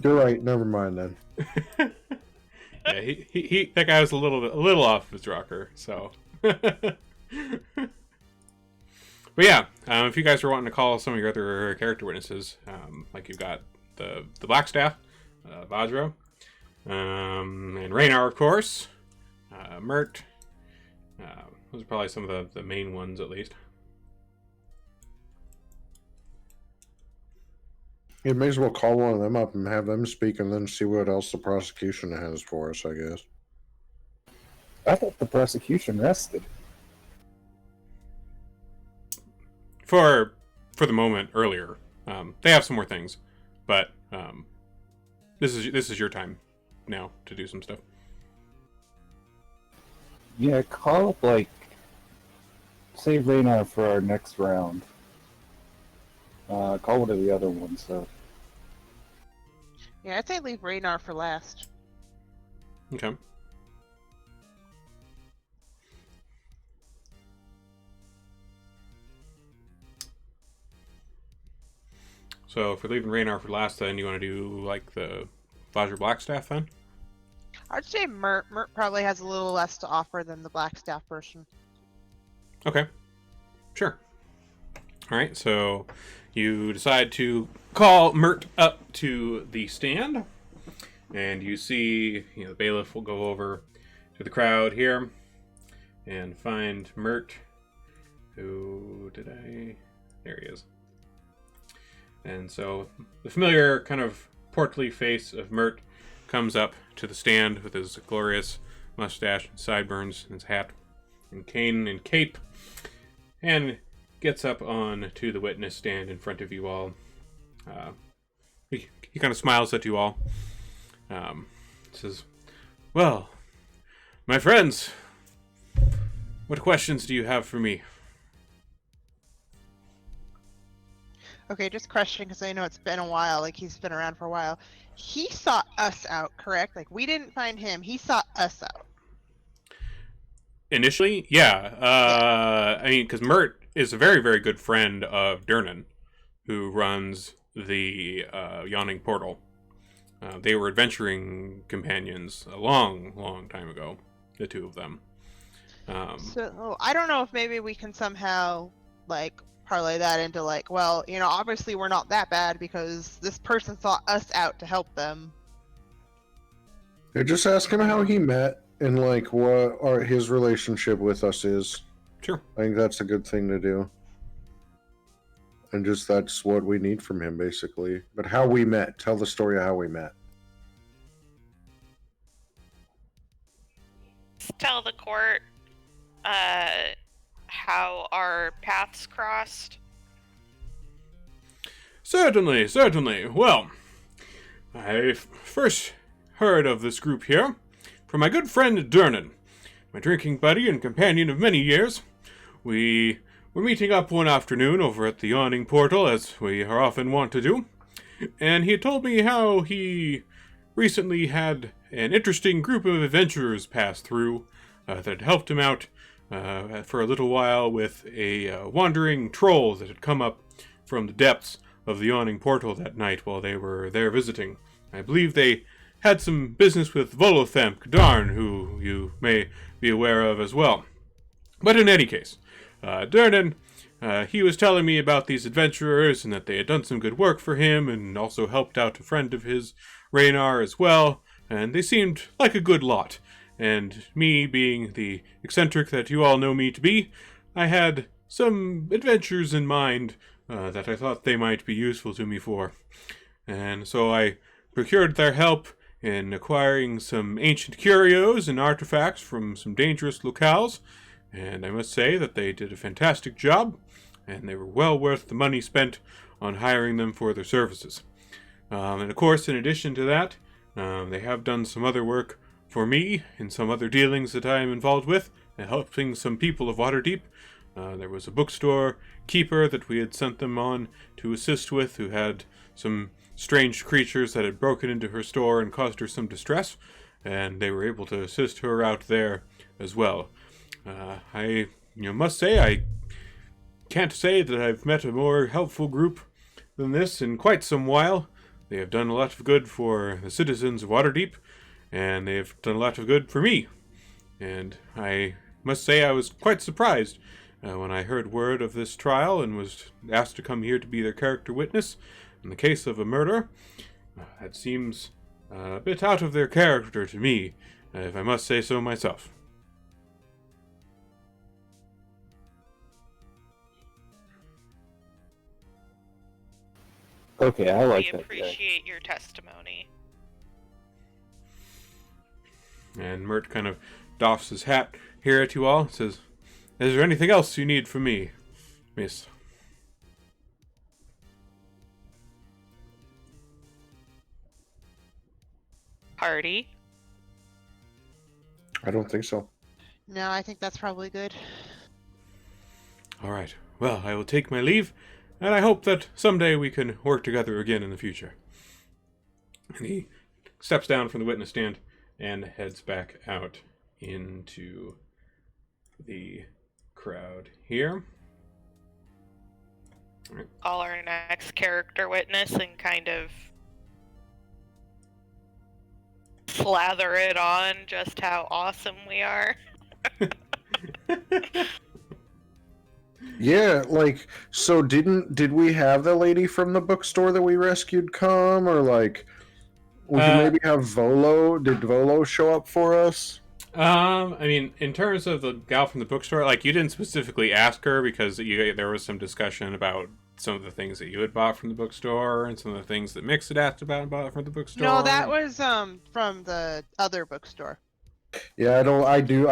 You're right. Never mind then. Yeah, he that guy was a little off his rocker, so. But yeah, if you guys are wanting to call some of your other character witnesses, like you've got the Blackstaff, Vajra, and Raynar, of course, Mert. Those are probably some of the main ones, at least. You may as well call one of them up and have them speak and then see what else the prosecution has for us, I guess. I thought the prosecution rested. For the moment, earlier. They have some more things, but this is your time now to do some stuff. Yeah, call up, save Raynar for our next round. Call one of the other ones, so. Yeah, I'd say leave Raynar for last. Okay. So if we're leaving Raynar for last, then you want to do like the Vajra Blackstaff then? I'd say Mert probably has a little less to offer than the Blackstaff person. Okay. Sure. All right, so you decide to call Mert up to the stand, and you see, the bailiff will go over to the crowd here and find Mert. There he is. And so the familiar kind of portly face of Mert comes up to the stand with his glorious mustache and sideburns and his hat and cane and cape, and gets up on to the witness stand in front of you all. He kind of smiles at you all. Says, "Well, my friends, what questions do you have for me?" Okay, just question, because I know it's been a while, he's been around for a while. He sought us out, correct? We didn't find him, he sought us out. Initially, yeah. I mean, because Mert is a very, very good friend of Durnan, who runs the Yawning Portal. They were adventuring companions a long, long time ago, the two of them. So, I don't know if maybe we can somehow, parlay that into, well, obviously we're not that bad because this person sought us out to help them. Yeah, just ask him how he met and like what his relationship with us is. Sure. I think that's a good thing to do. And just that's what we need from him, basically. But how we met. Tell the story of how we met. Tell the court how our paths crossed. Certainly, certainly. Well, I first heard of this group here from my good friend Durnan, my drinking buddy and companion of many years. We were meeting up one afternoon over at the Yawning Portal, as we are often wont to do, and he had told me how he recently had an interesting group of adventurers pass through that had helped him out for a little while with a wandering troll that had come up from the depths of the Yawning Portal that night while they were there visiting. I believe they had some business with Volothamp Darn, who you may be aware of as well. But in any case, Durnan, he was telling me about these adventurers and that they had done some good work for him and also helped out a friend of his, Raynar, as well, and they seemed like a good lot. And me being the eccentric that you all know me to be, I had some adventures in mind that I thought they might be useful to me for. And so I procured their help in acquiring some ancient curios and artifacts from some dangerous locales, and I must say that they did a fantastic job, and they were well worth the money spent on hiring them for their services. And of course, in addition to that, they have done some other work for me in some other dealings that I am involved with, and helping some people of Waterdeep. There was a bookstore keeper that we had sent them on to assist with, who had some strange creatures that had broken into her store and caused her some distress, and they were able to assist her out there as well. I must say I can't say that I've met a more helpful group than this in quite some while. They have done a lot of good for the citizens of Waterdeep, and they have done a lot of good for me. And I must say I was quite surprised when I heard word of this trial and was asked to come here to be their character witness in the case of a murder. That seems a bit out of their character to me, if I must say so myself. Okay, I like We that guy. appreciate your testimony. And Mert kind of doffs his hat here at you all and says, "Is there anything else you need from me, miss?" Party. I don't think so. No, I think that's probably good. All right. Well, I will take my leave, and I hope that someday we can work together again in the future. And he steps down from the witness stand and heads back out into the crowd here. Call our next character witness and kind of slather it on just how awesome we are. Yeah, like, so did we have the lady from the bookstore that we rescued come, or like we could maybe have Volo? Did Volo show up for us? I mean, in terms of the gal from the bookstore, like, you didn't specifically ask her because there was some discussion about some of the things that you had bought from the bookstore and some of the things that Mix had asked about and bought from the bookstore. No, that was from the other bookstore. Yeah, I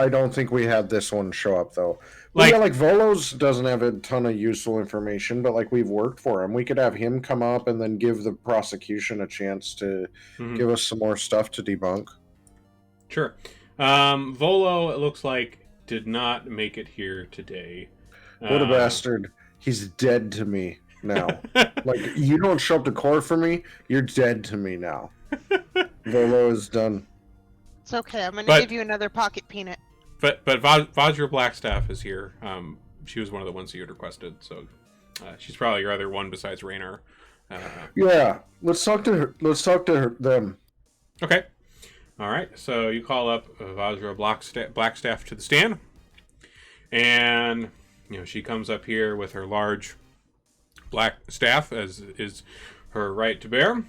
don't think we had this one show up though. Like, yeah, like Volo's doesn't have a ton of useful information, but like we've worked for him. We could have him come up and then give the prosecution a chance to give us some more stuff to debunk. Sure. Volo, it looks like, did not make it here today. What a bastard. He's dead to me now. Like, you don't show up to court for me, you're dead to me now. Volo is done. It's okay. I'm gonna give you another pocket peanut. But Vajra Blackstaff is here. She was one of the ones you had requested, so she's probably your other one besides Raynar. Yeah, let's talk to her. Let's talk to them. Okay. All right. So you call up Vajra Blackstaff to the stand, and she comes up here with her large black staff, as is her right to bear,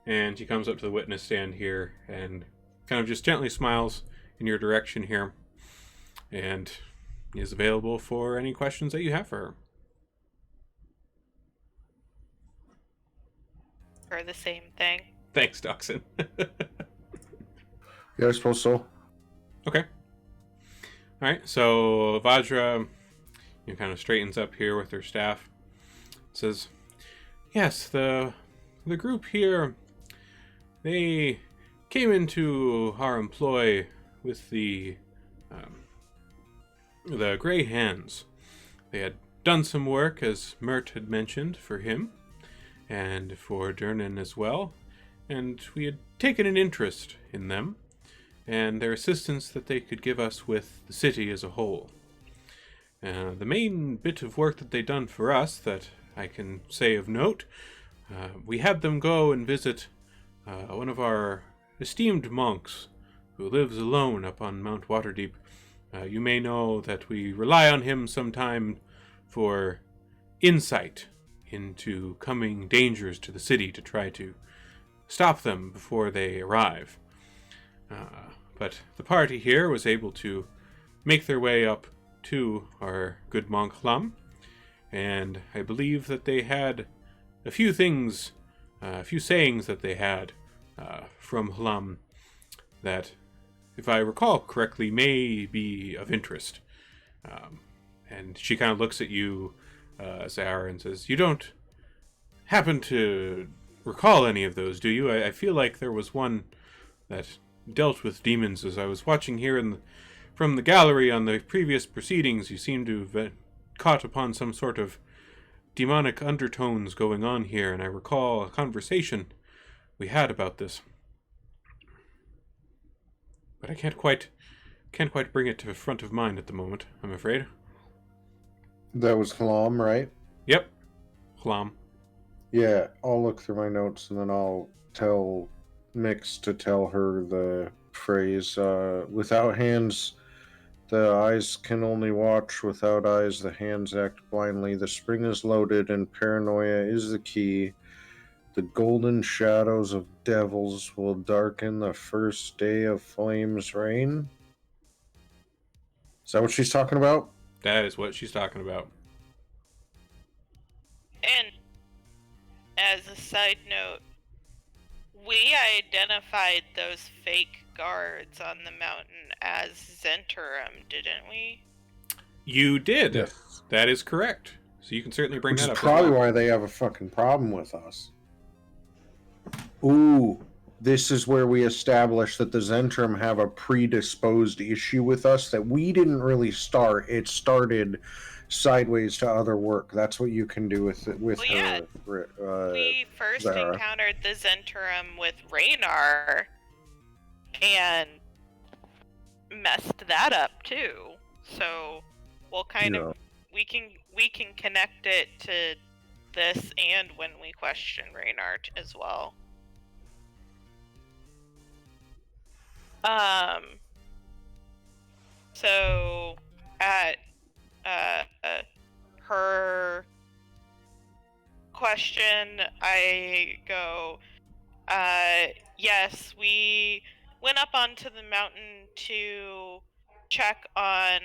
and she comes up to the witness stand here and kind of just gently smiles in your direction here, and is available for any questions that you have for her. For the same thing. Thanks, Dachshund. Yeah, I suppose so. Okay. All right. So Vajra, kind of straightens up here with her staff. Says, "Yes, the group here, they came into our employ with the Grey Hands. They had done some work, as Mert had mentioned, for him, and for Durnan as well, and we had taken an interest in them, and their assistance that they could give us with the city as a whole. The main bit of work that they'd done for us that I can say of note, we had them go and visit one of our esteemed monks who lives alone up on Mount Waterdeep. You may know that we rely on him sometime for insight into coming dangers to the city to try to stop them before they arrive. But the party here was able to make their way up to our good monk Hlam, and I believe that they had a few sayings that they had from Hlam that, if I recall correctly, may be of interest." And she kind of looks at you, Zara, and says, "You don't happen to recall any of those, do you? I feel like there was one that dealt with demons. As I was watching here from the gallery on the previous proceedings, you seem to have caught upon some sort of demonic undertones going on here, and I recall a conversation we had about this. But I can't quite bring it to the front of mind at the moment, I'm afraid." That was Hlam, right? Yep. Hlam. Yeah, I'll look through my notes and then I'll tell Mix to tell her the phrase, without hands, the eyes can only watch. Without eyes, the hands act blindly. The spring is loaded and paranoia is the key. The golden shadows of devils will darken the first day of flames reign. Is that what she's talking about? That is what she's talking about. And as a side note, we identified those fake guards on the mountain as Zentrum, didn't we? You did. Yes. That is correct. So you can certainly bring Which that is up. probably as well. why they have a fucking problem with us. Ooh, this is where we establish that the Zentrum have a predisposed issue with us that we didn't really start. It started sideways to other work. That's what you can do with it, with Well, yeah. her. We first Zara. encountered the Zentrum with Raynar and messed that up too. So we'll kind of we can connect it to this and when we question Raynar as well. So at her question, I go, yes, we went up onto the mountain to check on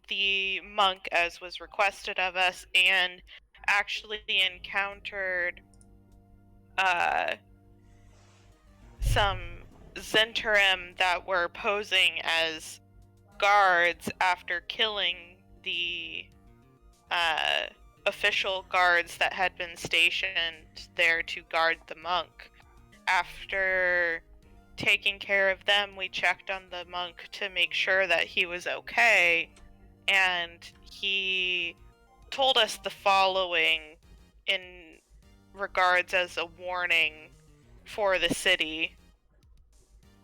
the monk as was requested of us, and actually encountered some Zentrum that were posing as guards after killing the official guards that had been stationed there to guard the monk. After taking care of them, we checked on the monk to make sure that he was okay, and he told us the following in regards as a warning for the city,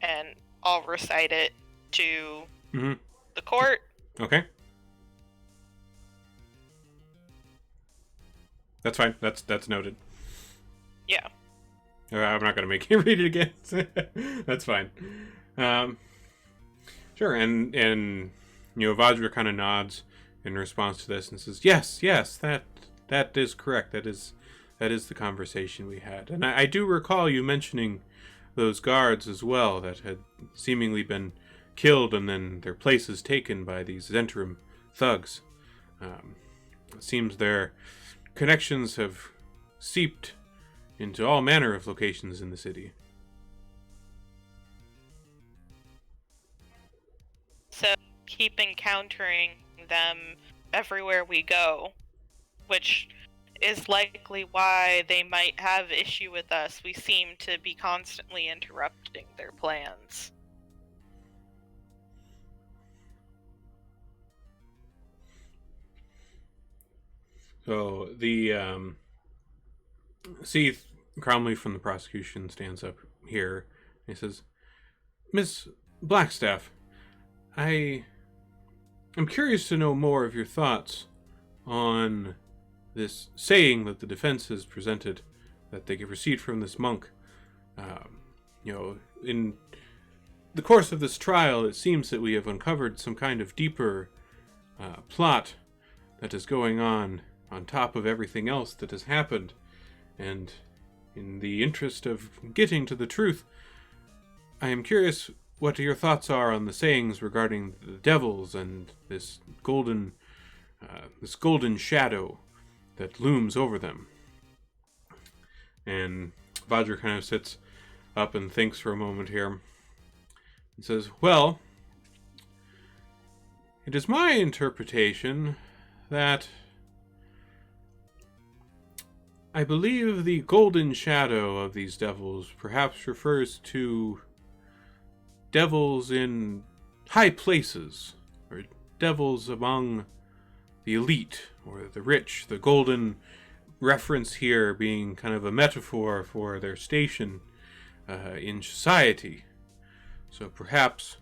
and I'll recite it to the court. Okay. That's fine. That's noted. Yeah. I'm not going to make you read it again. That's fine. Sure. And Vajra kind of nods in response to this and says, "Yes, that is correct. That is the conversation we had. And I do recall you mentioning those guards as well that had seemingly been killed and then their places taken by these Zentrum thugs. It seems their connections have seeped into all manner of locations in the city. So keep encountering them everywhere we go, which is likely why they might have issue with us. We seem to be constantly interrupting their plans. So the see, Cromley from the prosecution stands up here. He says, "Miss Blackstaff, I am curious to know more of your thoughts on this saying that the defense has presented that they received from this monk. In the course of this trial, it seems that we have uncovered some kind of deeper plot that is going on top of everything else that has happened. And in the interest of getting to the truth, I am curious what your thoughts are on the sayings regarding the devils and this golden shadow that looms over them." And Vajra kind of sits up and thinks for a moment here and says, "Well, it is my interpretation that I believe the golden shadow of these devils perhaps refers to devils in high places, or devils among the elite or the rich, the golden reference here being kind of a metaphor for their station in society. So perhaps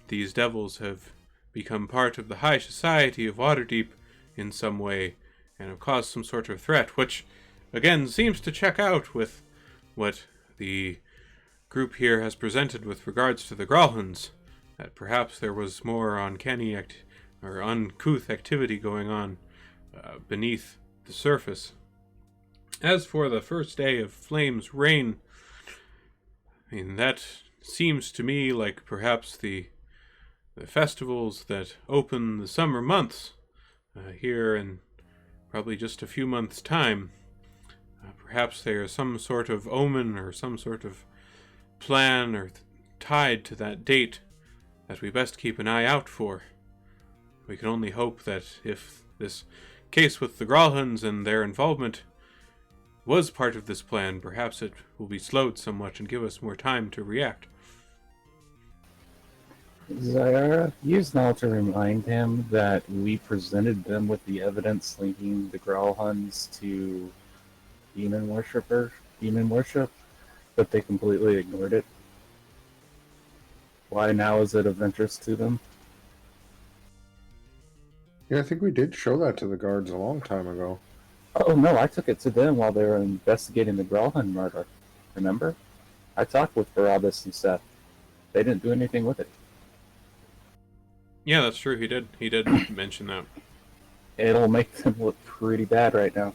these devils have become part of the high society of Waterdeep in some way and have caused some sort of threat, which again seems to check out with what the group here has presented with regards to the Grauhans, that perhaps there was more uncanny or uncouth activity going on beneath the surface. As for the first day of Flame's reign, I mean, that seems to me like perhaps the festivals that open the summer months here in probably just a few months' time. Perhaps they are some sort of omen or some sort of plan or tied to that date that we best keep an eye out for. We can only hope that if this case with the Grauhans and their involvement was part of this plan, perhaps it will be slowed somewhat and give us more time to react." Zyara, use now to remind him that we presented them with the evidence linking the Grauhans to demon worship, but they completely ignored it. Why now is it of interest to them? Yeah, I think we did show that to the guards a long time ago. Oh no, I took it to them while they were investigating the Grauhan murder. Remember? I talked with Barabbas and Seth. They didn't do anything with it. Yeah, that's true. He did mention that. It'll make them look pretty bad right now.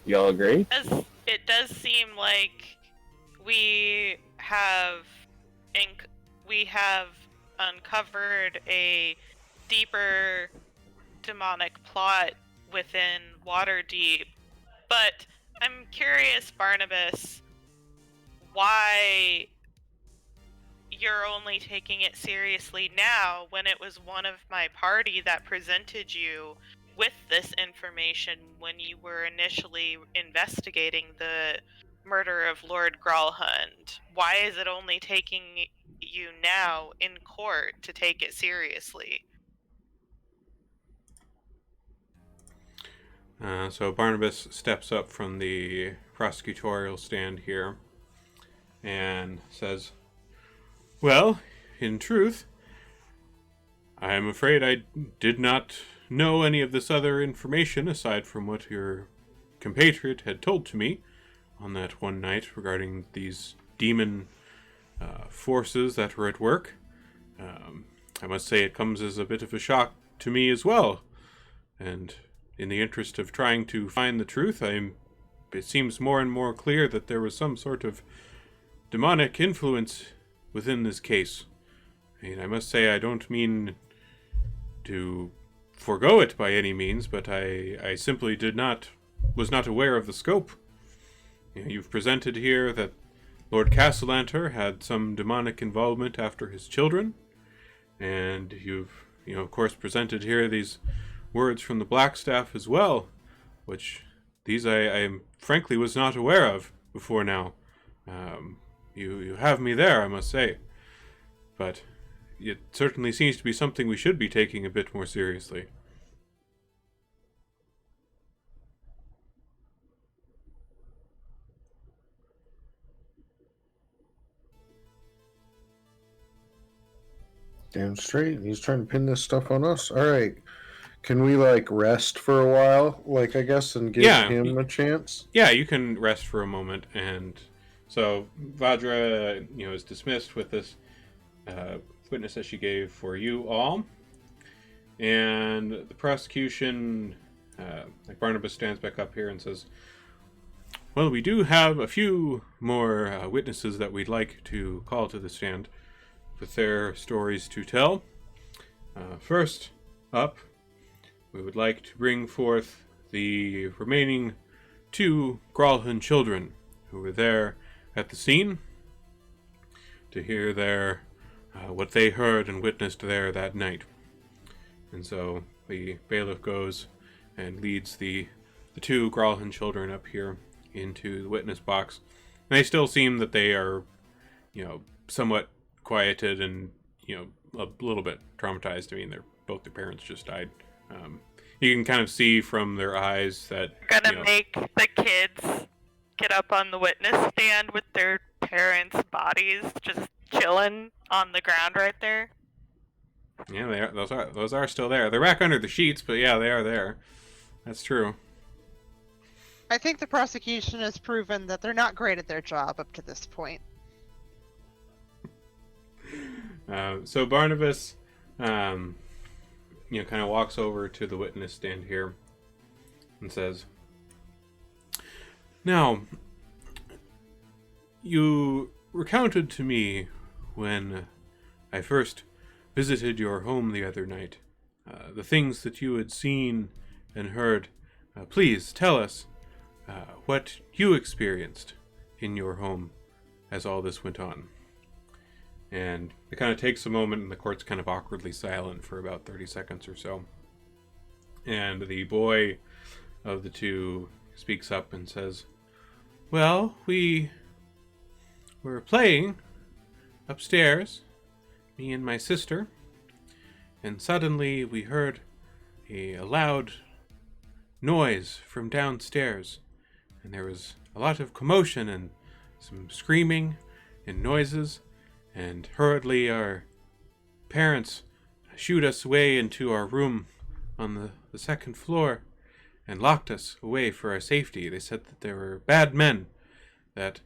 Y'all agree? It does seem like we have uncovered a deeper demonic plot within Waterdeep. But I'm curious, Barnabas, why you're only taking it seriously now when it was one of my party that presented you with this information when you were initially investigating the murder of Lord Gralhund. Why is it only taking you now in court to take it seriously? So Barnabas steps up from the prosecutorial stand here and says, "Well, in truth, I am afraid I did not know any of this other information aside from what your compatriot had told to me on that one night regarding these demon forces that were at work. I must say it comes as a bit of a shock to me as well, and in the interest of trying to find the truth, I it seems more and more clear that there was some sort of demonic influence within this case. I mean, I must say I don't mean to forego it by any means, but I simply was not aware of the scope. You've presented here that Lord Castellanter had some demonic involvement after his children, and you've, of course, presented here these words from the Blackstaff as well, which these I frankly was not aware of before now. You have me there, I must say. But it certainly seems to be something we should be taking a bit more seriously. Damn straight. He's trying to pin this stuff on us. All right. Can we rest for a while, I guess, and give him a chance? Yeah, you can rest for a moment. And so Vajra, is dismissed with this witness that she gave for you all. And the prosecution, Barnabas stands back up here and says, well, we do have a few more witnesses that we'd like to call to the stand with their stories to tell. First up, we would like to bring forth the remaining 2 Gralhan children who were there at the scene to hear their what they heard and witnessed there that night. And so the bailiff goes and leads the 2 Gralhan children up here into the witness box. And they still seem that they are, somewhat quieted and, a little bit traumatized. I mean, both their parents just died. You can kind of see from their eyes that... Gonna make the kids get up on the witness stand with their parents' bodies just chilling on the ground right there. Yeah, they are. Those are still there. They're back under the sheets, but yeah, they are there. That's true. I think the prosecution has proven that they're not great at their job up to this point. So Barnabas, kind of walks over to the witness stand here and says, now, you recounted to me when I first visited your home the other night, the things that you had seen and heard. Please tell us what you experienced in your home as all this went on. And it kind of takes a moment, and the court's kind of awkwardly silent for about 30 seconds or so. And the boy of the 2 speaks up and says, well, we were playing upstairs, me and my sister, and suddenly we heard a loud noise from downstairs, and there was a lot of commotion and some screaming and noises, and hurriedly our parents shooed us away into our room on the 2nd floor and locked us away for our safety. They said that there were bad men that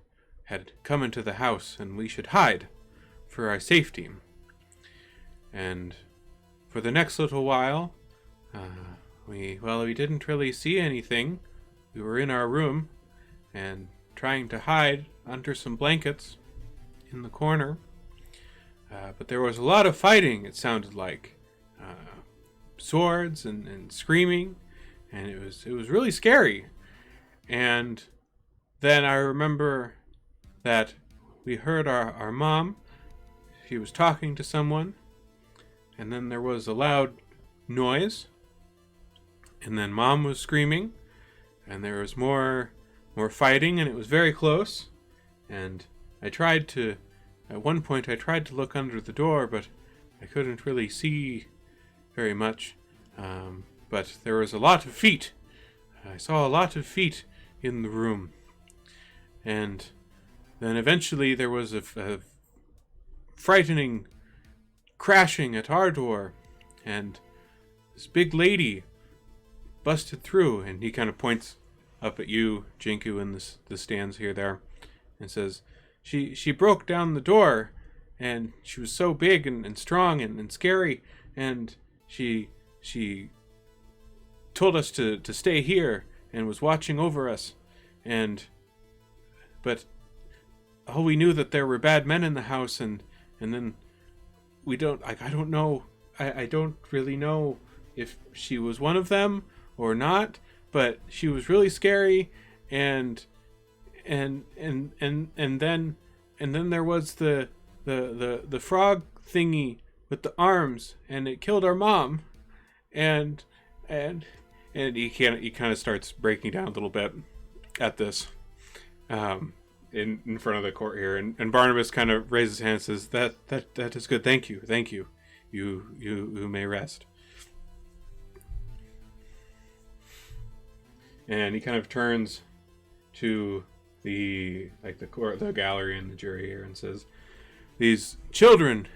had come into the house and we should hide for our safety. And for the next little while, we didn't really see anything. We were in our room and trying to hide under some blankets in the corner. But there was a lot of fighting, it sounded like. Swords and screaming, and it was really scary. And then I remember that we heard our mom. She was talking to someone, and then there was a loud noise, and then Mom was screaming, and there was more fighting, and it was very close. And at one point I tried to look under the door, but I couldn't really see very much. But there was a lot of feet. I saw a lot of feet in the room. And then eventually there was a frightening crashing at our door, and this big lady busted through, and he kind of points up at you, Jinku, in the stands there, and says, She broke down the door, and she was so big and strong and scary, and she told us to stay here and was watching over us. but all we knew that there were bad men in the house, and then I don't know. I don't really know if she was one of them or not, but she was really scary, and then there was the frog thingy with the arms, and it killed our mom, and he kind of starts breaking down a little bit at this, in front of the court here, and Barnabas kind of raises his hand and says, that is good, thank you, you may rest. And he kind of turns to the court, the gallery, and the jury here, and says, these children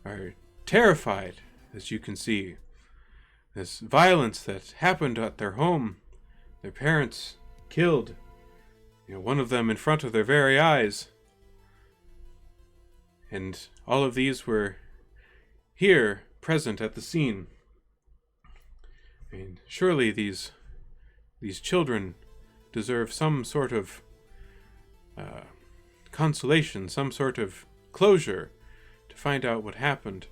are terrified, as you can see. This violence that happened at their home, their parents killed, one of them in front of their very eyes. And all of these were here, present at the scene. I mean, surely these children deserve some sort of consolation, some sort of closure to find out what happened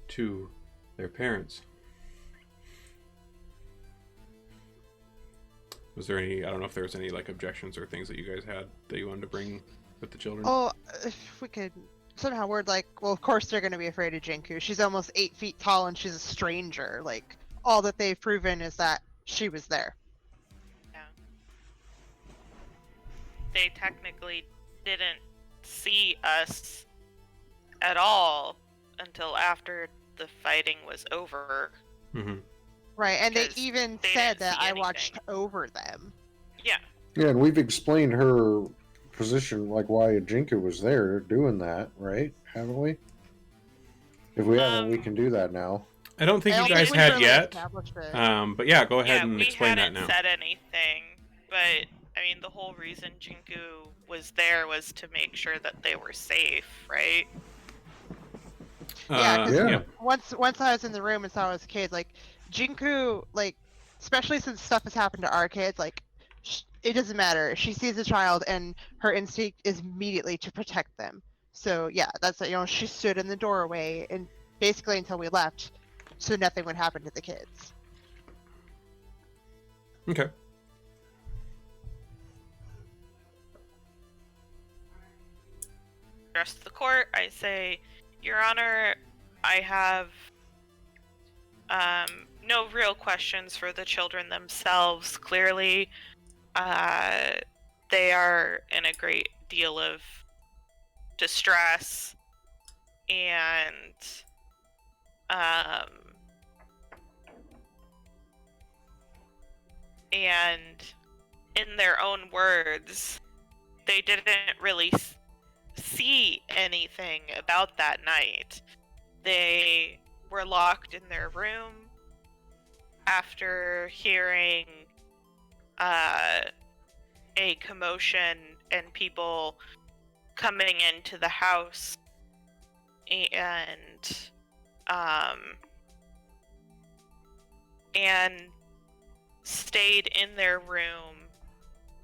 to their parents. Was there any, I don't know if there was any objections or things that you guys had that you wanted to bring with the children? Oh, if we could somehow word well, of course they're going to be afraid of Jinku. She's almost 8 feet tall and she's a stranger. All that they've proven is that she was there. Yeah. They technically didn't see us at all until after the fighting was over. Mm-hmm. Right, and they Because even they said didn't that see I anything. watched over them. Yeah. Yeah, and we've explained her position, why Jinka was there doing that, right? Haven't we? If we haven't, we can do that now. I don't think I you don't guys think we had really yet. established it. But yeah, go ahead Yeah, and we explain that hadn't now. said anything, but I mean, the whole reason Jinku was there was to make sure that they were safe, right? Yeah, 'cause Yeah. once I was in the room and saw it was kids, Jinku, especially since stuff has happened to our kids, it doesn't matter. She sees a child and her instinct is immediately to protect them. So yeah, that's she stood in the doorway and basically until we left, so nothing would happen to the kids. Okay. Address the court. I say, Your Honor, I have no real questions for the children themselves. Clearly, they are in a great deal of distress, and in their own words, they didn't really see anything about that night. They were locked in their room after hearing a commotion and people coming into the house, and stayed in their room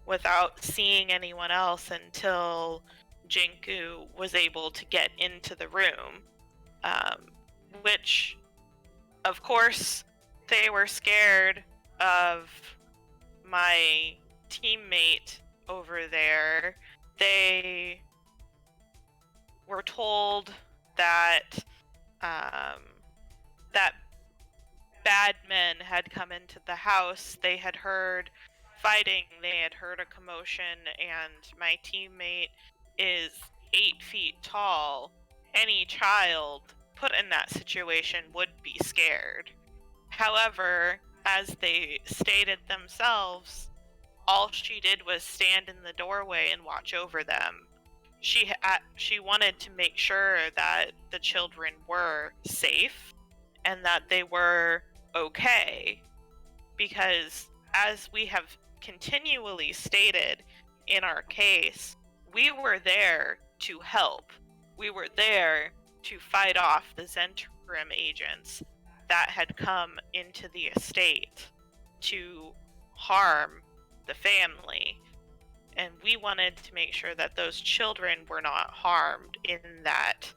without seeing anyone else until Jinku was able to get into the room, which, of course, they were scared of my teammate over there. They were told that that bad men had come into the house. They had heard fighting, they had heard a commotion, and my teammate is 8 feet tall. Any child put in that situation would be scared. However, as they stated themselves, all she did was stand in the doorway and watch over them. She wanted to make sure that the children were safe and that they were okay, because as we have continually stated in our case, we were there to help. We were there to fight off the Zentrum agents that had come into the estate to harm the family. And we wanted to make sure that those children were not harmed in that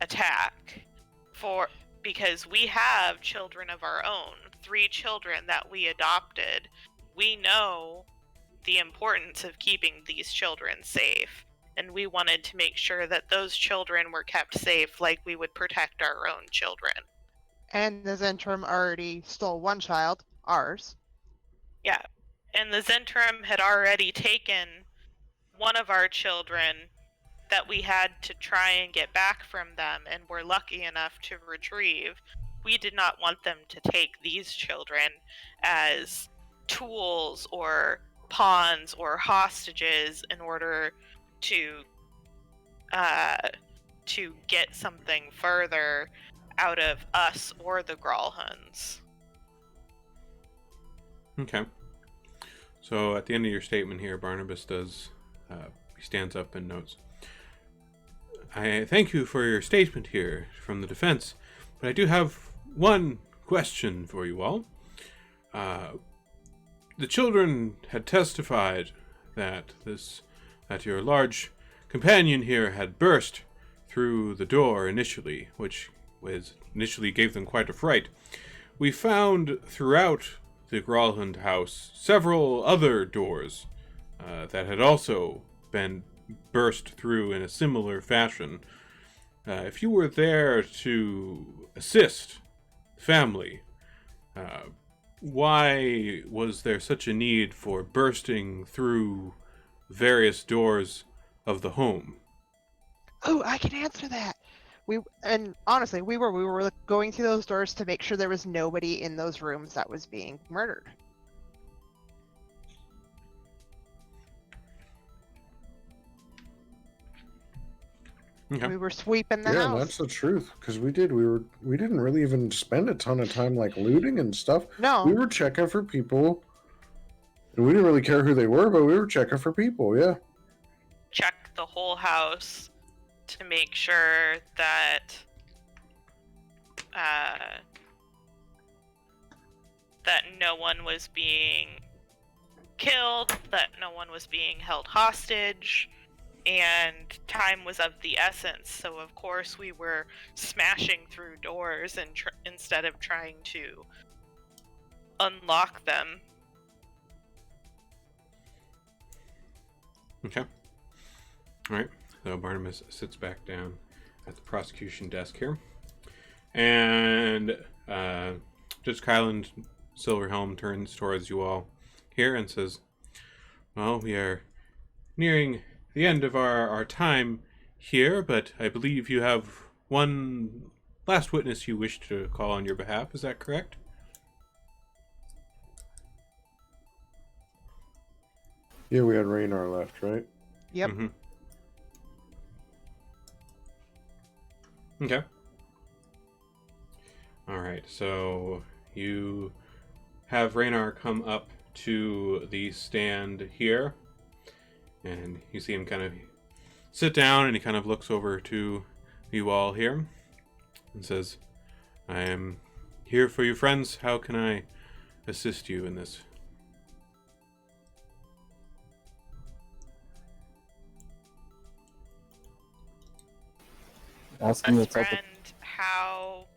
attack. Because we have children of our own, 3 children that we adopted. We know the importance of keeping these children safe. And we wanted to make sure that those children were kept safe like we would protect our own children. And the Zentrum already stole one child, ours. Yeah. And the Zentrum had already taken one of our children that we had to try and get back from them and were lucky enough to retrieve. We did not want them to take these children as tools or pawns or hostages in order to get something further out of us or the Graalhuns. Okay. So at the end of your statement here, Barnabas he stands up and notes, I thank you for your statement here from the defense, but I do have one question for you all. The children had testified that your large companion here had burst through the door initially, which initially gave them quite a fright. We found throughout the Graalhund house several other doors that had also been burst through in a similar fashion. If you were there to assist the family, why was there such a need for bursting through various doors of the home? Oh, I can answer that. Honestly, we were going through those doors to make sure there was nobody in those rooms that was being murdered. Okay. We were sweeping the Yeah, house. that's the truth. Because we didn't really even spend a ton of time like looting and stuff. No. We were checking for people. And we didn't really care who they were, but we were checking for people, yeah. Check the whole house to make sure that that no one was being killed, that no one was being held hostage, and time was of the essence. So of course we were smashing through doors and instead of trying to unlock them. Okay. All right. So Barnabas sits back down at the prosecution desk here. And Judge Kylan Silverhelm turns towards you all here and says, well, we are nearing the end of our time here, but I believe you have one last witness you wish to call on your behalf. Is that correct? Yeah, we had Raynar left, right? Yep. Mm-hmm. Okay. Alright, so you have Raynar come up to the stand here, and you see him kind of sit down, and he kind of looks over to you all here, and says, I am here for you, friends. How can I assist you in this? Asking the Best type of friend, how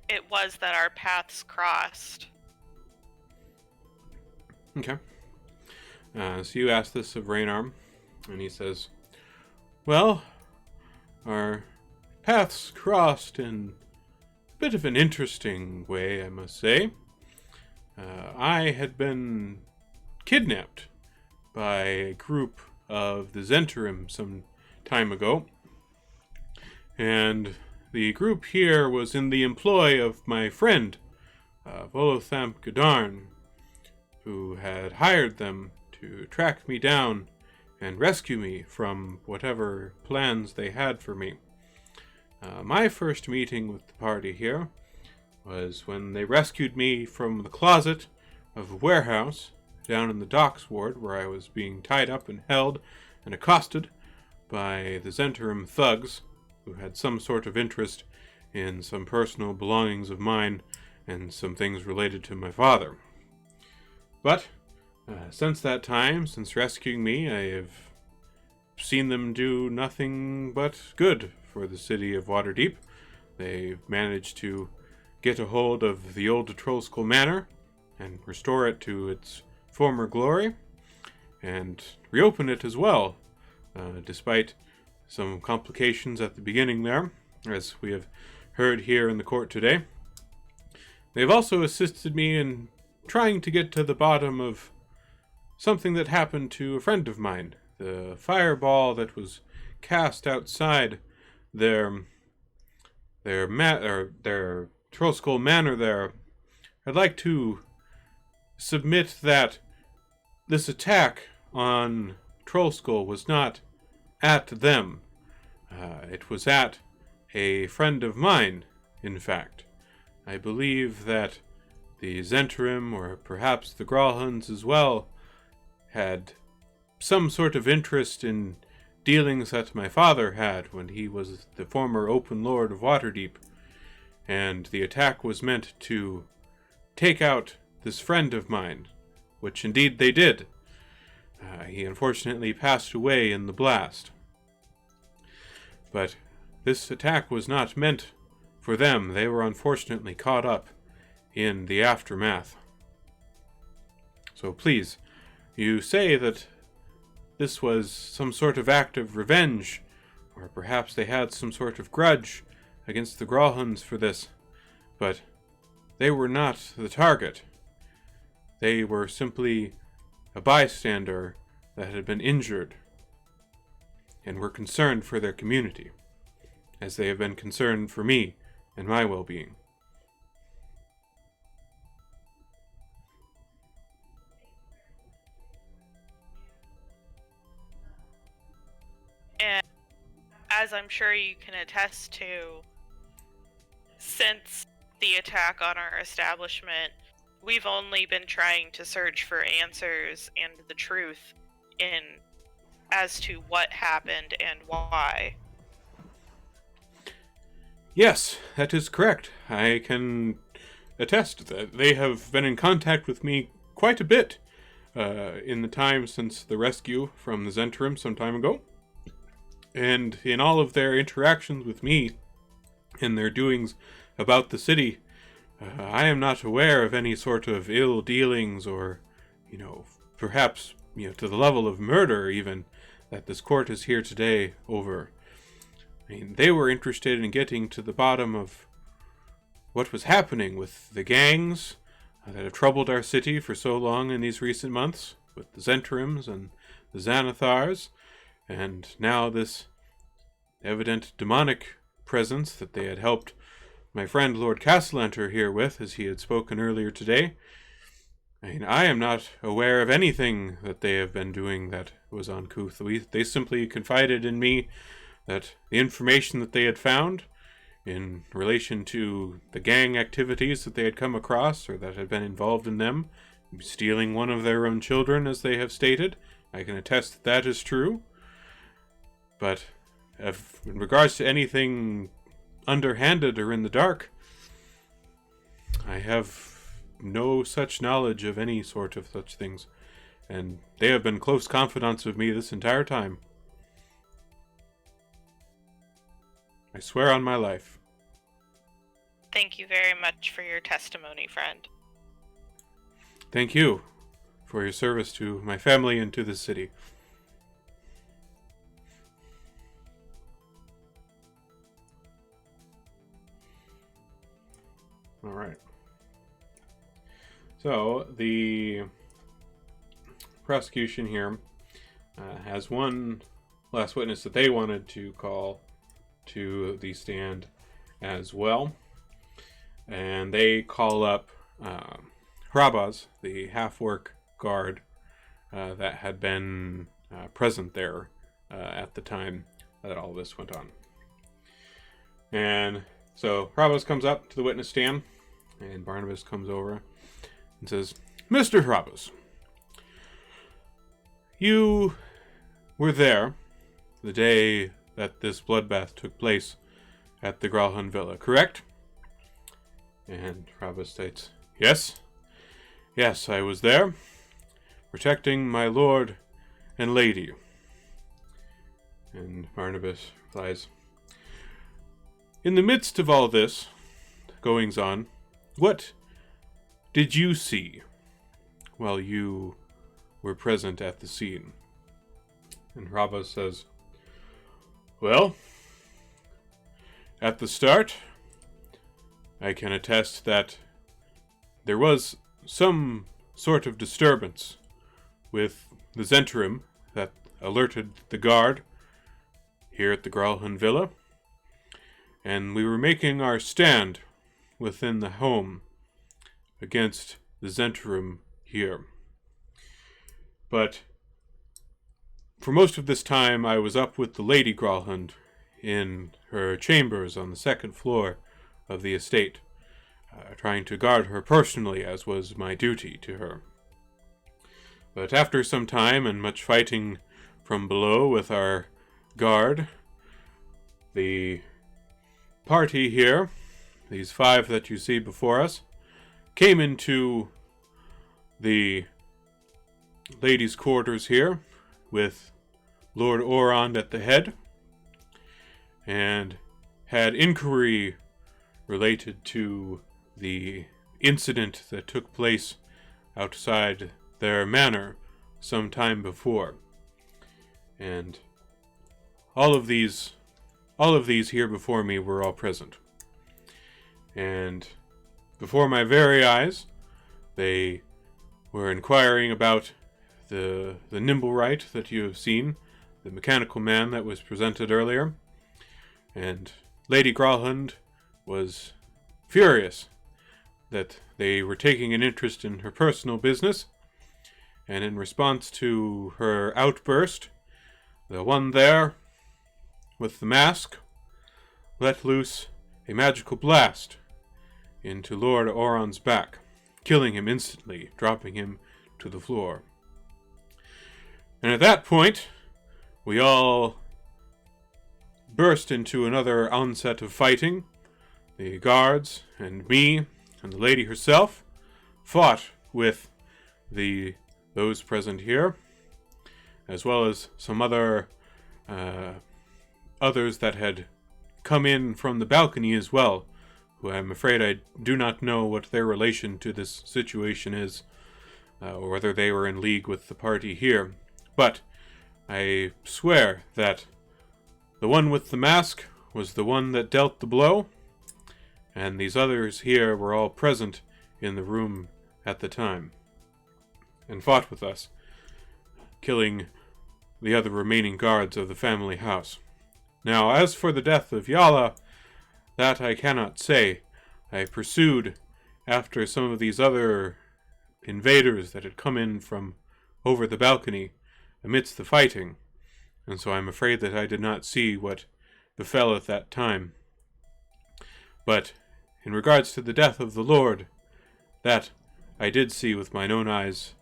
it was that our paths crossed. Okay. So you ask this of Raynar, and he says, well, our paths crossed in a bit of an interesting way, I must say. I had been kidnapped by a group of the Zentrum some time ago, and the group here was in the employ of my friend, Volothamp Gadarn, who had hired them to track me down and rescue me from whatever plans they had for me. My first meeting with the party here was when they rescued me from the closet of a warehouse down in the docks ward, where I was being tied up and held and accosted by the Zentrum thugs, who had some sort of interest in some personal belongings of mine and some things related to my father. But Since that time, since rescuing me, I have seen them do nothing but good for the city of Waterdeep. They managed to get a hold of the old Trollskull Manor and restore it to its former glory, and reopen it as well, despite some complications at the beginning there, as we have heard here in the court today. They've also assisted me in trying to get to the bottom of something that happened to a friend of mine. The fireball that was cast outside their Trollskull Manor there. I'd like to submit that this attack on Trollskull was not at them. It was at a friend of mine, in fact. I believe that the Zentrim, or perhaps the Gralhunds as well, had some sort of interest in dealings that my father had when he was the former Open Lord of Waterdeep, and the attack was meant to take out this friend of mine, which indeed they did. He unfortunately passed away in the blast. But this attack was not meant for them. They were unfortunately caught up in the aftermath. So please, you say that this was some sort of act of revenge, or perhaps they had some sort of grudge against the Gralhunds for this, but they were not the target. They were simply a bystander that had been injured, and were concerned for their community, as they have been concerned for me and my well-being. And as I'm sure you can attest to, since the attack on our establishment, we've only been trying to search for answers and the truth as to what happened and why. Yes, that is correct. I can attest that they have been in contact with me quite a bit in the time since the rescue from the Zentrim some time ago. And in all of their interactions with me and their doings about the city, I am not aware of any sort of ill dealings or, perhaps, to the level of murder even, that this court is here today over. I mean, they were interested in getting to the bottom of what was happening with the gangs that have troubled our city for so long in these recent months, with the Zentrims and the Xanathars, and now this evident demonic presence that they had helped my friend Lord Castellanter here with, as he had spoken earlier today. I mean, I am not aware of anything that they have been doing that was uncouth. They simply confided in me that the information that they had found in relation to the gang activities that they had come across or that had been involved in them, stealing one of their own children, as they have stated, I can attest that that is true. But in regards to anything underhanded or in the dark, I have no such knowledge of any sort of such things, and they have been close confidants of me this entire time. I swear on my life. Thank you very much for your testimony, friend. Thank you for your service to my family and to the city. All right. So the prosecution here has one last witness that they wanted to call to the stand as well, and they call up Hrabaz, the half-orc guard that had been present there at the time that all this went on. And so Hrabaz comes up to the witness stand, and Barnabas comes over and says, "Mr. Hrabaz, you were there the day that this bloodbath took place at the Gralhund Villa, correct?" And Hrabaz states, "Yes. Yes, I was there. protecting my lord and lady. And Barnabas replies, in the midst of all this goings on, what did you see while you were present at the scene? And Rabba says, well, at the start, I can attest that there was some sort of disturbance with the Zentrum that alerted the guard here at the Gralhund Villa, and we were making our stand within the home against the Zentrum here. But for most of this time, I was up with the Lady Gralhund in her chambers on the second floor of the estate, trying to guard her personally, as was my duty to her. But after some time and much fighting from below with our guard, the party here, these 5 that you see before us, came into the ladies' quarters here with Lord Orond at the head, and had inquiry related to the incident that took place outside their manor some time before. And all of these here before me were all present. And before my very eyes, they were inquiring about the Nimblewright that you have seen, the mechanical man that was presented earlier. And Lady Gralhund was furious that they were taking an interest in her personal business, and in response to her outburst, the one there with the mask let loose a magical blast into Lord Orond's back, killing him instantly, dropping him to the floor. And at that point, we all burst into another onset of fighting. The guards and me and the lady herself fought with those present here, as well as some others that had come in from the balcony as well, who I'm afraid I do not know what their relation to this situation is, or whether they were in league with the party here. But I swear that the one with the mask was the one that dealt the blow, and these others here were all present in the room at the time, and fought with us, killing the other remaining guards of the family house. Now, as for the death of Yala, that I cannot say. I pursued after some of these other invaders that had come in from over the balcony amidst the fighting, and so I'm afraid that I did not see what befell at that time. But in regards to the death of the Lord, that I did see with mine own eyes,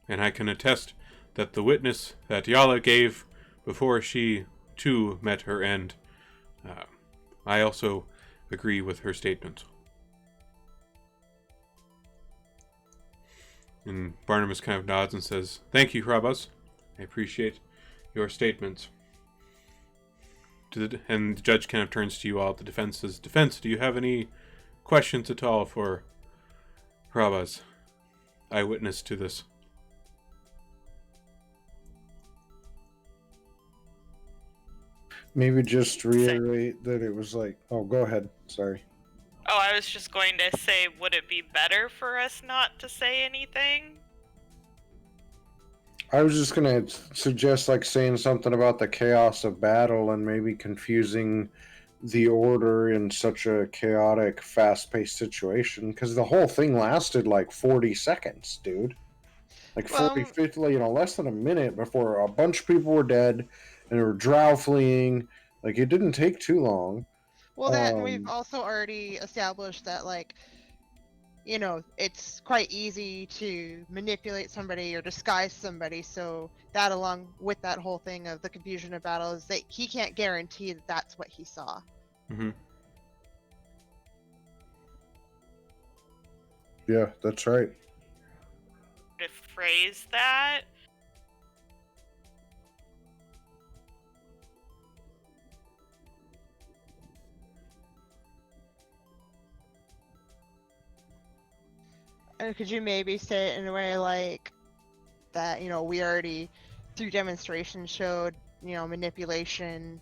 and I can attest that the witness that Yala gave before she too met her end, I also agree with her statement. And Barnabas kind of nods and says, "Thank you, Hrabas. I appreciate your statements." And the judge kind of turns to you all. The defense says, "Defense, do you have any questions at all for Hrabas, eyewitness to this?" Maybe just reiterate that it was like, oh, go ahead. Sorry. Oh, I was just going to say, would it be better for us not to say anything? I was just going to suggest like saying something about the chaos of battle and maybe confusing the order in such a chaotic, fast-paced situation, because the whole thing lasted like 40 seconds, dude. Like 40, 50, less than a minute before a bunch of people were dead and they were drow fleeing. Like, it didn't take too long. Well, that and we've also already established that, like, it's quite easy to manipulate somebody or disguise somebody. So that, along with that whole thing of the confusion of battle, is that he can't guarantee that that's what he saw. Mm-hmm. Yeah, that's right. To phrase is that? And could you maybe say it in a way like that, we already, through demonstration, showed, manipulation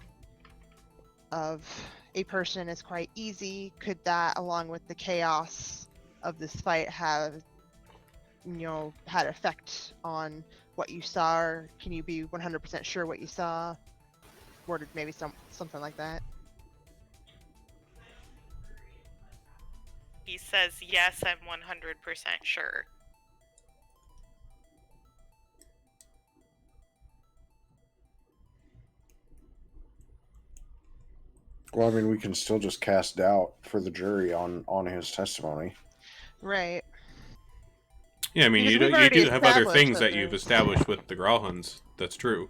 of a person is quite easy. Could that, along with the chaos of this fight, have, had effect on what you saw? Or can you be 100% sure what you saw? Worded maybe something like that. He says, yes, I'm 100% sure. Well, I mean, we can still just cast doubt for the jury on his testimony. Right. Yeah, I mean, Because you we've do already have other established things that that you've there's- established with the Growlhuns. That's true.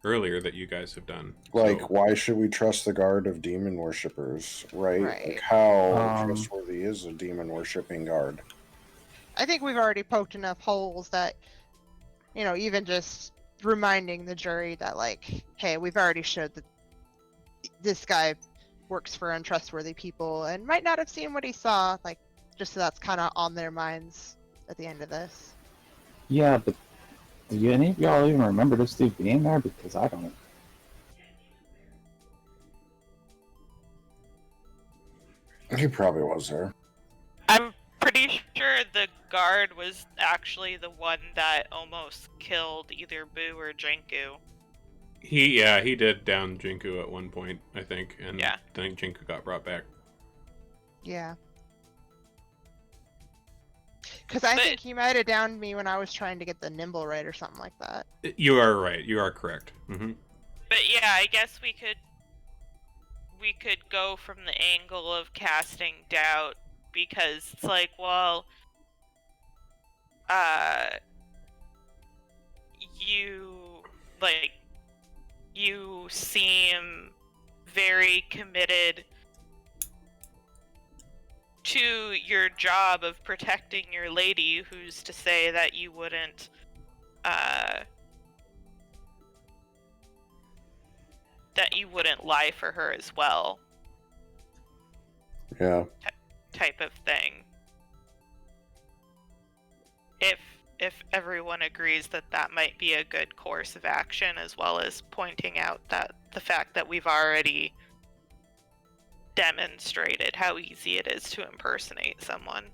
Earlier that you guys have done. Like, So, why should we trust the guard of demon worshippers, right? Right. Like, how Um, trustworthy is a demon worshipping guard? I think we've already poked enough holes that, even just reminding the jury that, like, hey, we've already showed that this guy works for untrustworthy people and might not have seen what he saw, like, just so that's kind of on their minds at the end of this. Yeah, but do any of y'all even remember this dude being there? Because I don't. He probably was there. I'm pretty sure the guard was actually the one that almost killed either Boo or Jinku. he did down Jinku at one point, I think, and Yeah. I think Jinku got brought back. Yeah. Because I think he might have downed me when I was trying to get the nimble right or something like that. You are right. You are correct. Mm-hmm. But yeah, I guess we could go from the angle of casting doubt, because it's like, well, you seem very committed to your job of protecting your lady. Who's to say that you wouldn't lie for her as well, Yeah. type of thing. If everyone agrees that that might be a good course of action, as well as pointing out that the fact that we've already demonstrated how easy it is to impersonate someone.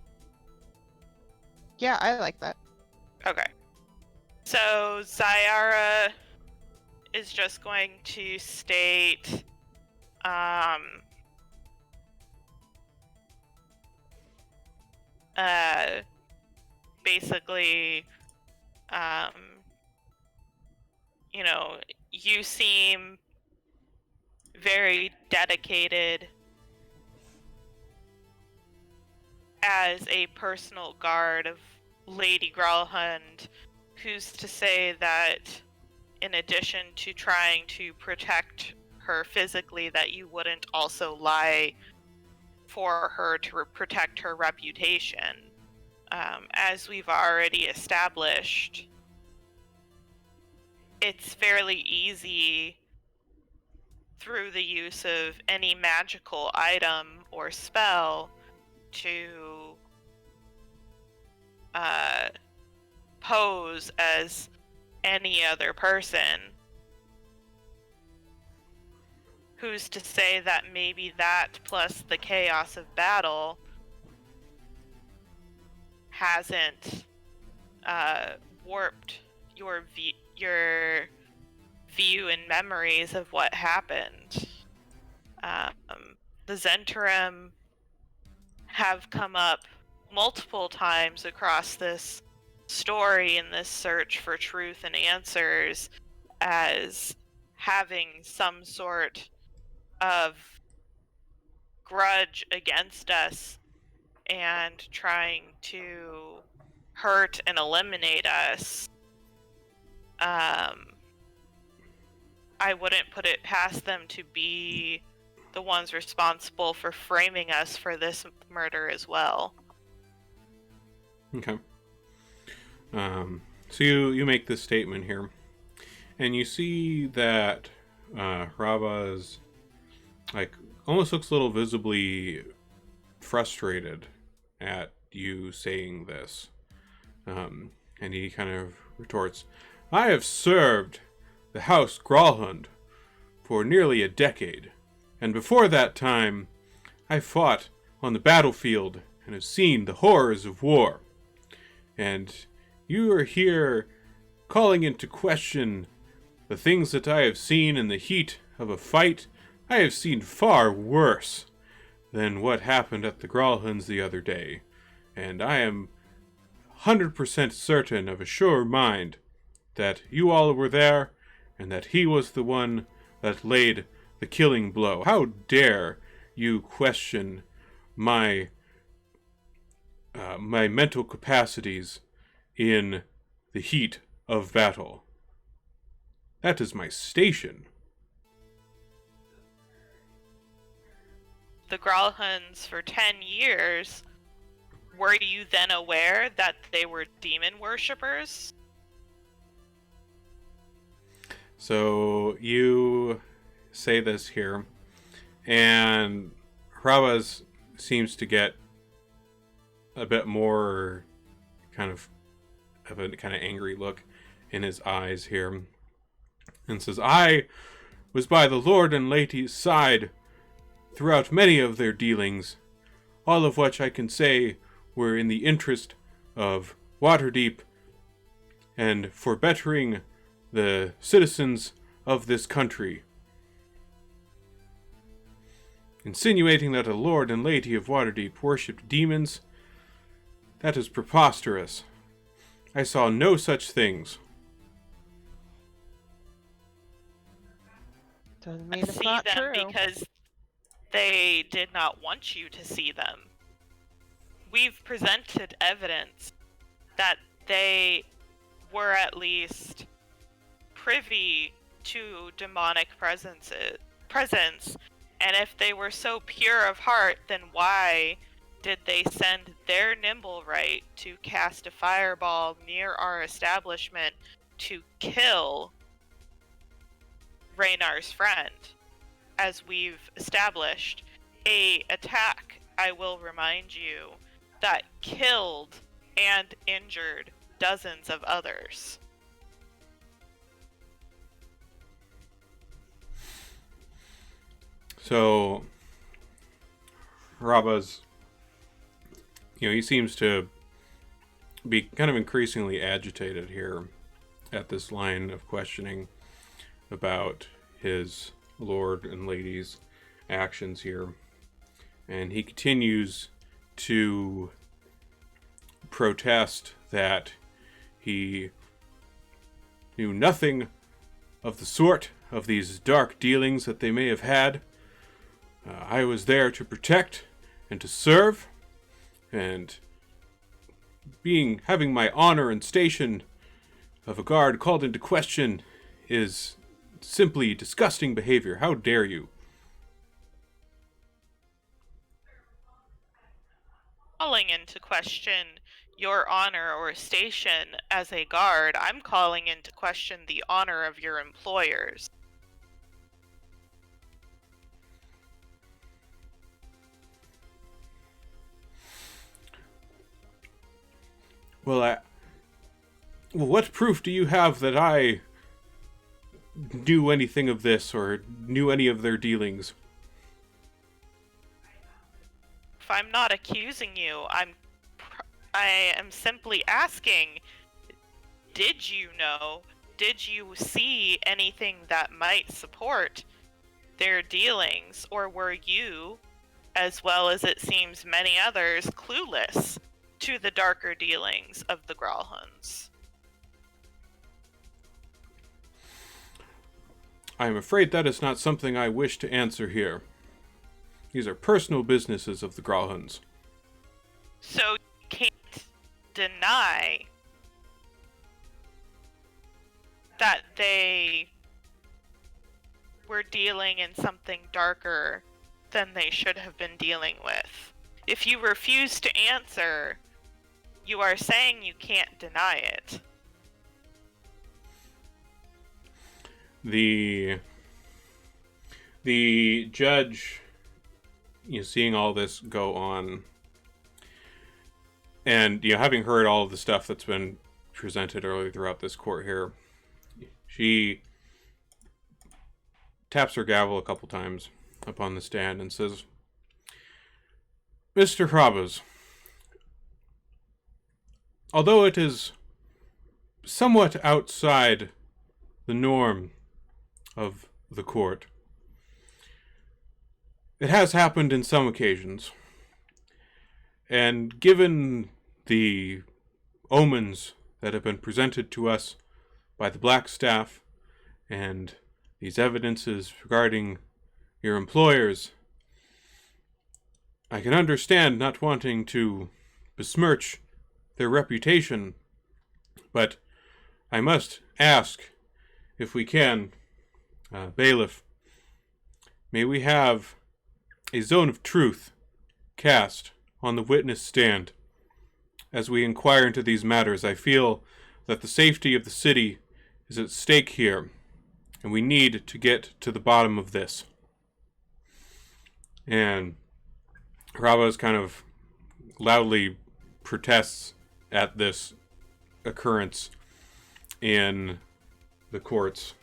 Yeah, I like that. Okay. So Zyara is just going to state basically, you seem very dedicated as a personal guard of Lady Growlhund. Who's to say that in addition to trying to protect her physically, that you wouldn't also lie for her to protect her reputation? As we've already established, it's fairly easy through the use of any magical item or spell to pose as any other person. Who's to say that maybe that plus the chaos of battle hasn't warped your view and memories of what happened? The Zentarum have come up multiple times across this story in this search for truth and answers as having some sort of grudge against us and trying to hurt and eliminate us. I wouldn't put it past them to be the ones responsible for framing us for this murder as well. Okay. So you make this statement here, and you see that Raba's like almost looks a little visibly frustrated at you saying this, and he kind of retorts, "I have served the House Gralhund for nearly a decade, and before that time, I fought on the battlefield and have seen the horrors of war. And you are here calling into question the things that I have seen in the heat of a fight. I have seen far worse than what happened at the Gralhunds the other day, and I am 100% certain of a sure mind that you all were there, and that he was the one that laid the killing blow. How dare you question my my mental capacities in the heat of battle? That is my station." The Gralhunds for 10 years, were you then aware that they were demon worshippers? So you say this here, and Ravas seems to get a bit more kind of a kind of angry look in his eyes here, and says, "I was by the Lord and Lady's side throughout many of their dealings, all of which I can say were in the interest of Waterdeep and for bettering the citizens of this country. Insinuating that a Lord and Lady of Waterdeep worshipped demons, that is preposterous. I saw no such things." Doesn't mean I it's see not them true. because they did not want you to see them. We've presented evidence that they were at least privy to demonic presence, and if they were so pure of heart, then why did they send their nimble right to cast a fireball near our establishment to kill Raynar's friend? As we've established, a attack, I will remind you, that killed and injured dozens of others. So Raba's, he seems to be kind of increasingly agitated here at this line of questioning about his lord and lady's actions here. And he continues to protest that he knew nothing of the sort of these dark dealings that they may have had. I was there to protect and to serve, and having my honor and station of a guard called into question is simply disgusting behavior. How dare you? Calling into question your honor or station as a guard, I'm calling into question the honor of your employers. Well, what proof do you have that I knew anything of this or knew any of their dealings? If I'm not accusing you, I am simply asking, did you know? Did you see anything that might support their dealings? Or were you, as well as it seems many others, clueless to the darker dealings of the Gralhunds? I am afraid that is not something I wish to answer here. These are personal businesses of the Gralhunds. So you can't deny that they were dealing in something darker than they should have been dealing with. If you refuse to answer, you are saying you can't deny it. the judge, seeing all this go on, and having heard all of the stuff that's been presented earlier throughout this court here, she taps her gavel a couple times upon the stand and says, "Mr. Hrabas, although it is somewhat outside the norm of the court, it has happened in some occasions, and given the omens that have been presented to us by the Black Staff and these evidences regarding your employers, I can understand not wanting to besmirch their reputation, but I must ask, if we can, bailiff, may we have a zone of truth cast on the witness stand as we inquire into these matters? I feel that the safety of the city is at stake here, and we need to get to the bottom of this." And Hrabas kind of loudly protests at this occurrence in the courts.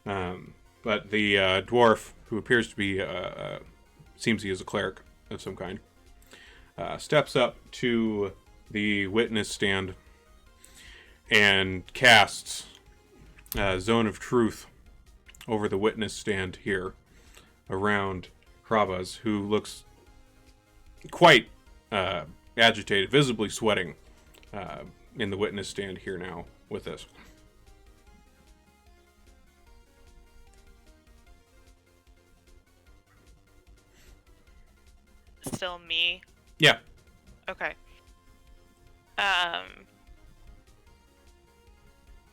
But the dwarf, who appears to be, seems he is a cleric of some kind, steps up to the witness stand and casts Zone of Truth over the witness stand here around Hrabas, who looks quite agitated, visibly sweating in the witness stand here now with us. Still me? Yeah. Okay.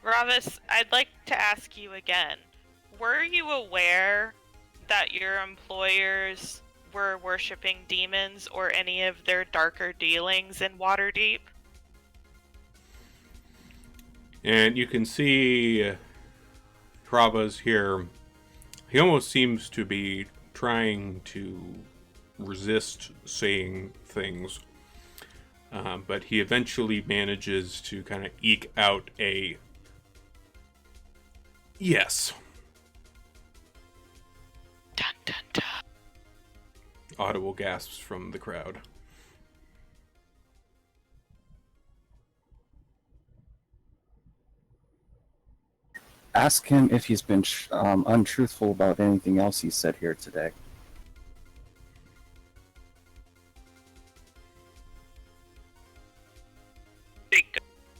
Ravis, I'd like to ask you again. Were you aware that your employers were worshipping demons or any of their darker dealings in Waterdeep? And you can see Hrabas here. He almost seems to be trying to resist saying things. But he eventually manages to kind of eke out a yes. Dun, dun, dun. Audible gasps from the crowd. Ask him if he's been untruthful about anything else he said here today.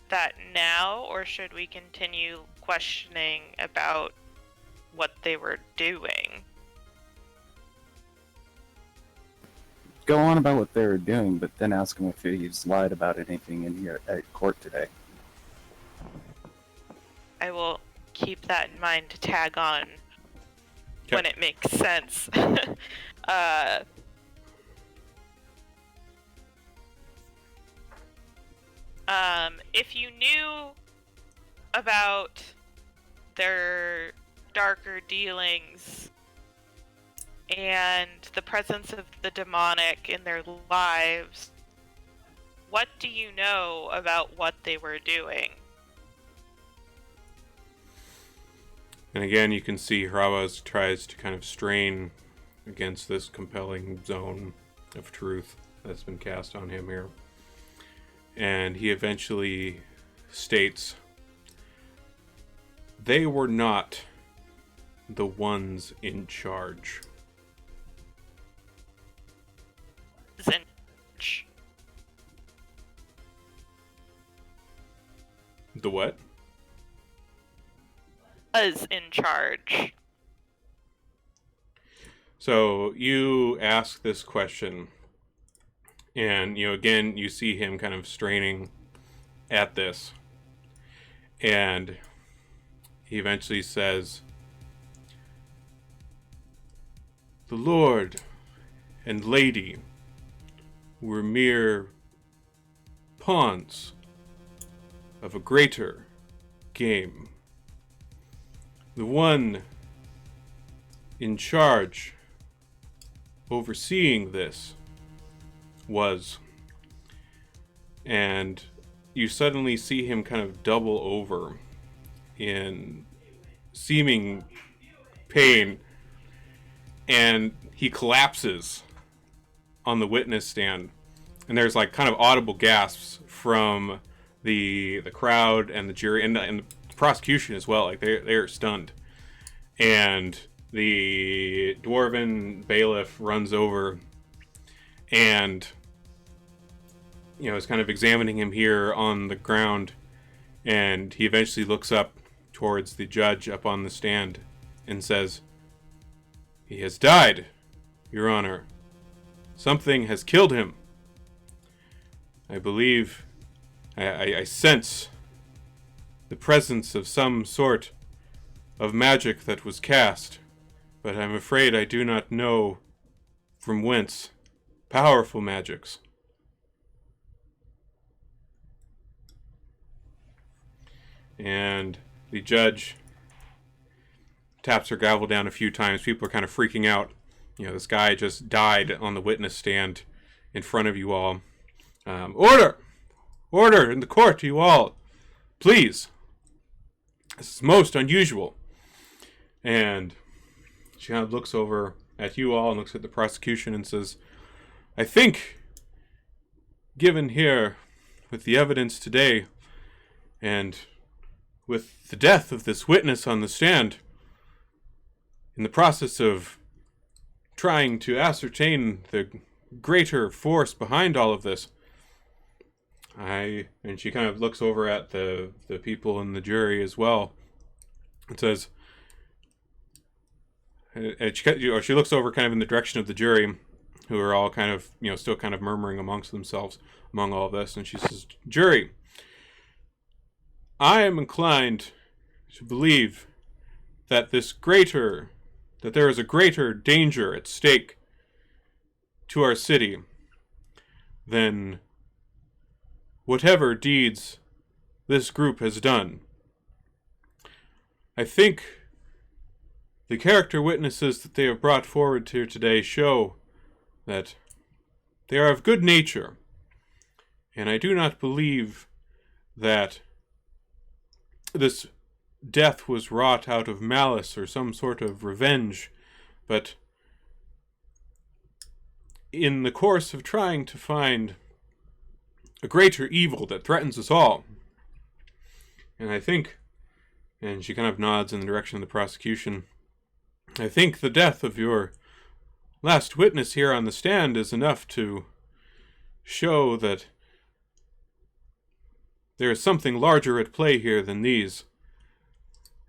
That now, or should we continue questioning about what they were doing? Go on about what they were doing, but then ask him if he's lied about anything in here at court today. I will keep that in mind to tag on Okay. when it makes sense. If you knew about their darker dealings and the presence of the demonic in their lives, what do you know about what they were doing? And again, you can see Hrabas tries to kind of strain against this compelling zone of truth that's been cast on him here. And he eventually states, they were not the ones in charge. The what? Was in charge. So you ask this question, and again you see him kind of straining at this, and he eventually says, the Lord and Lady were mere pawns of a greater game. the one in charge overseeing this was. And you suddenly see him kind of double over in seeming pain, and he collapses on the witness stand. And there's like kind of audible gasps from the crowd and the jury and the prosecution as well. Like they're stunned. And the dwarven bailiff runs over and, you know, is kind of examining him here on the ground. And he eventually looks up towards the judge up on the stand and says, "He has died, Your Honor. Something has killed him. I believe, I sense the presence of some sort of magic that was cast, but I'm afraid I do not know from whence. Powerful magics." And the judge taps her gavel down a few times. People are kind of freaking out. You know, this guy just died on the witness stand in front of you all. Order! Order in the court, you all! Please! This is most unusual. And she kind of looks over at you all and looks at the prosecution and says, "I think, given here with the evidence today and with the death of this witness on the stand, in the process of trying to ascertain the greater force behind all of this, and she kind of looks over at the people in the jury as well, and says, and she looks over kind of in the direction of the jury, who are all kind of, you know, still kind of murmuring amongst themselves among all of this, and she says, "Jury, I am inclined to believe that there is a greater danger at stake to our city than whatever deeds this group has done. I think the character witnesses that they have brought forward here today show that they are of good nature, and I do not believe that this death was wrought out of malice or some sort of revenge, but in the course of trying to find a greater evil that threatens us all. And I think," and she kind of nods in the direction of the prosecution, "I think the death of your last witness here on the stand is enough to show that there is something larger at play here than these.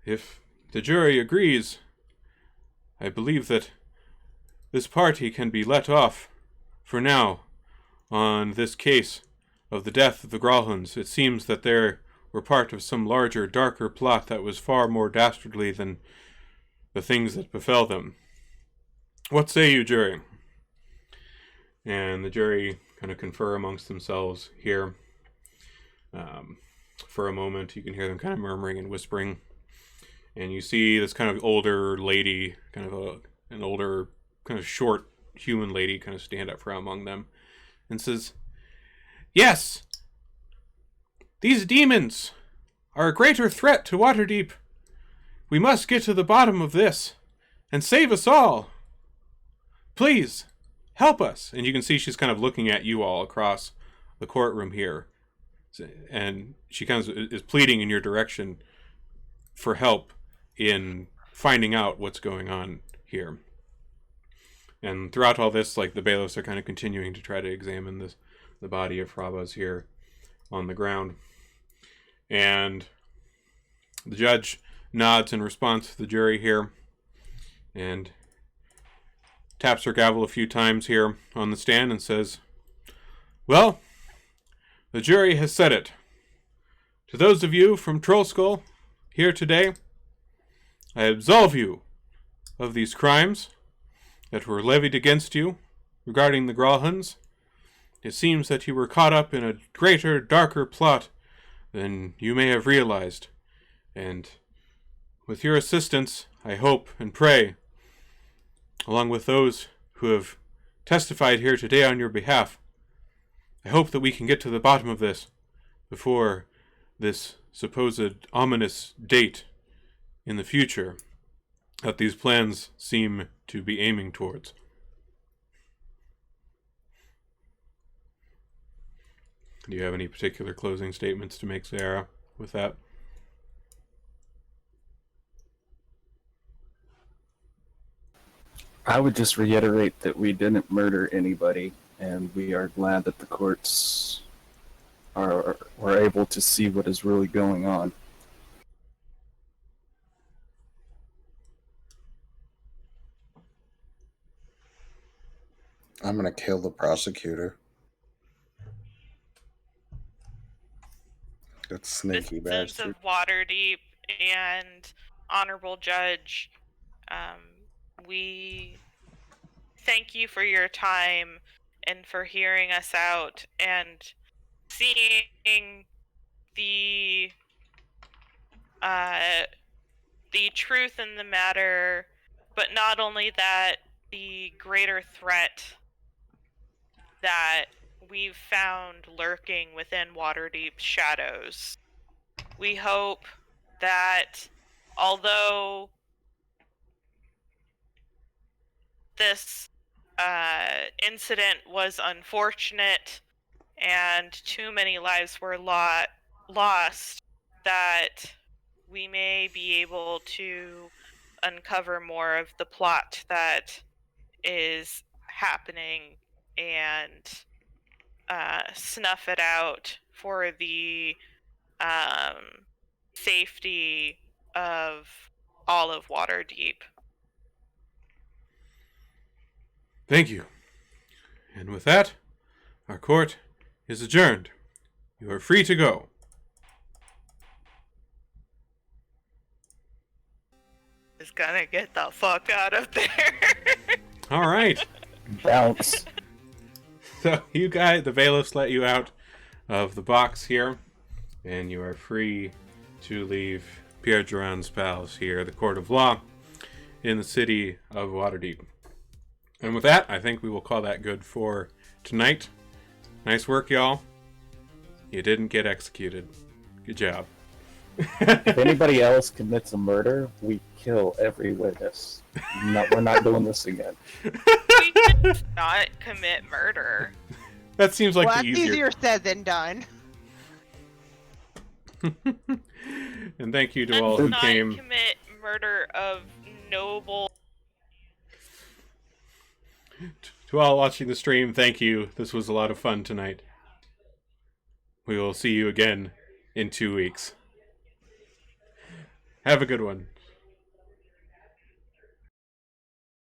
If the jury agrees, I believe that this party can be let off for now on this case of the death of the Growlhunds. It seems that they were part of some larger, darker plot that was far more dastardly than the things that befell them. What say you, jury?" And the jury kind of confer amongst themselves here. For a moment, you can hear them kind of murmuring and whispering. And you see this kind of older lady, kind of an older, kind of short human lady kind of stand up from among them and says, "Yes, these demons are a greater threat to Waterdeep. We must get to the bottom of this and save us all. Please, help us." And you can see she's kind of looking at you all across the courtroom here. And she kind of is pleading in your direction for help in finding out what's going on here. And throughout all this, like, the bailiffs are kind of continuing to try to examine the body of Frabaz here on the ground. And the judge nods in response to the jury here and taps her gavel a few times here on the stand and says, "Well, the jury has said it. To those of you from Trollskull here today, I absolve you of these crimes that were levied against you regarding the Growlhunds. It seems that you were caught up in a greater, darker plot than you may have realized. And with your assistance, I hope and pray, along with those who have testified here today on your behalf, I hope that we can get to the bottom of this before this supposed ominous date in the future that these plans seem to be aiming towards. Do you have any particular closing statements to make, Sarah, with that? I would just reiterate that we didn't murder anybody, and we are glad that the courts were able to see what is really going on. I'm gonna kill the prosecutor. That sneaky Citizens bastard. of Waterdeep and honorable judge, we thank you for your time and for hearing us out and seeing the truth in the matter, but not only that, the greater threat that we've found lurking within Waterdeep's shadows. We hope that although this incident was unfortunate and too many lives were lost, that we may be able to uncover more of the plot that is happening and snuff it out for the safety of all of Waterdeep. Thank you. And with that, our court is adjourned. You are free to go. Is gonna get the fuck out of there. All right. Bounce. So you guys, the bailiffs let you out of the box here, and you are free to leave Pierre Duran's palace here, the court of law, in the city of Waterdeep. And with that, I think we will call that good for tonight. Nice work, y'all. You didn't get executed. Good job. If anybody else commits a murder, we kill every witness. No, we're not doing this again. We did not commit murder. That seems like Well, the that's easier. easier said than done. And thank you to Let's all who not came. commit murder of noble. To all watching the stream, thank you. This was a lot of fun tonight. We will see you again in 2 weeks. Have a good one.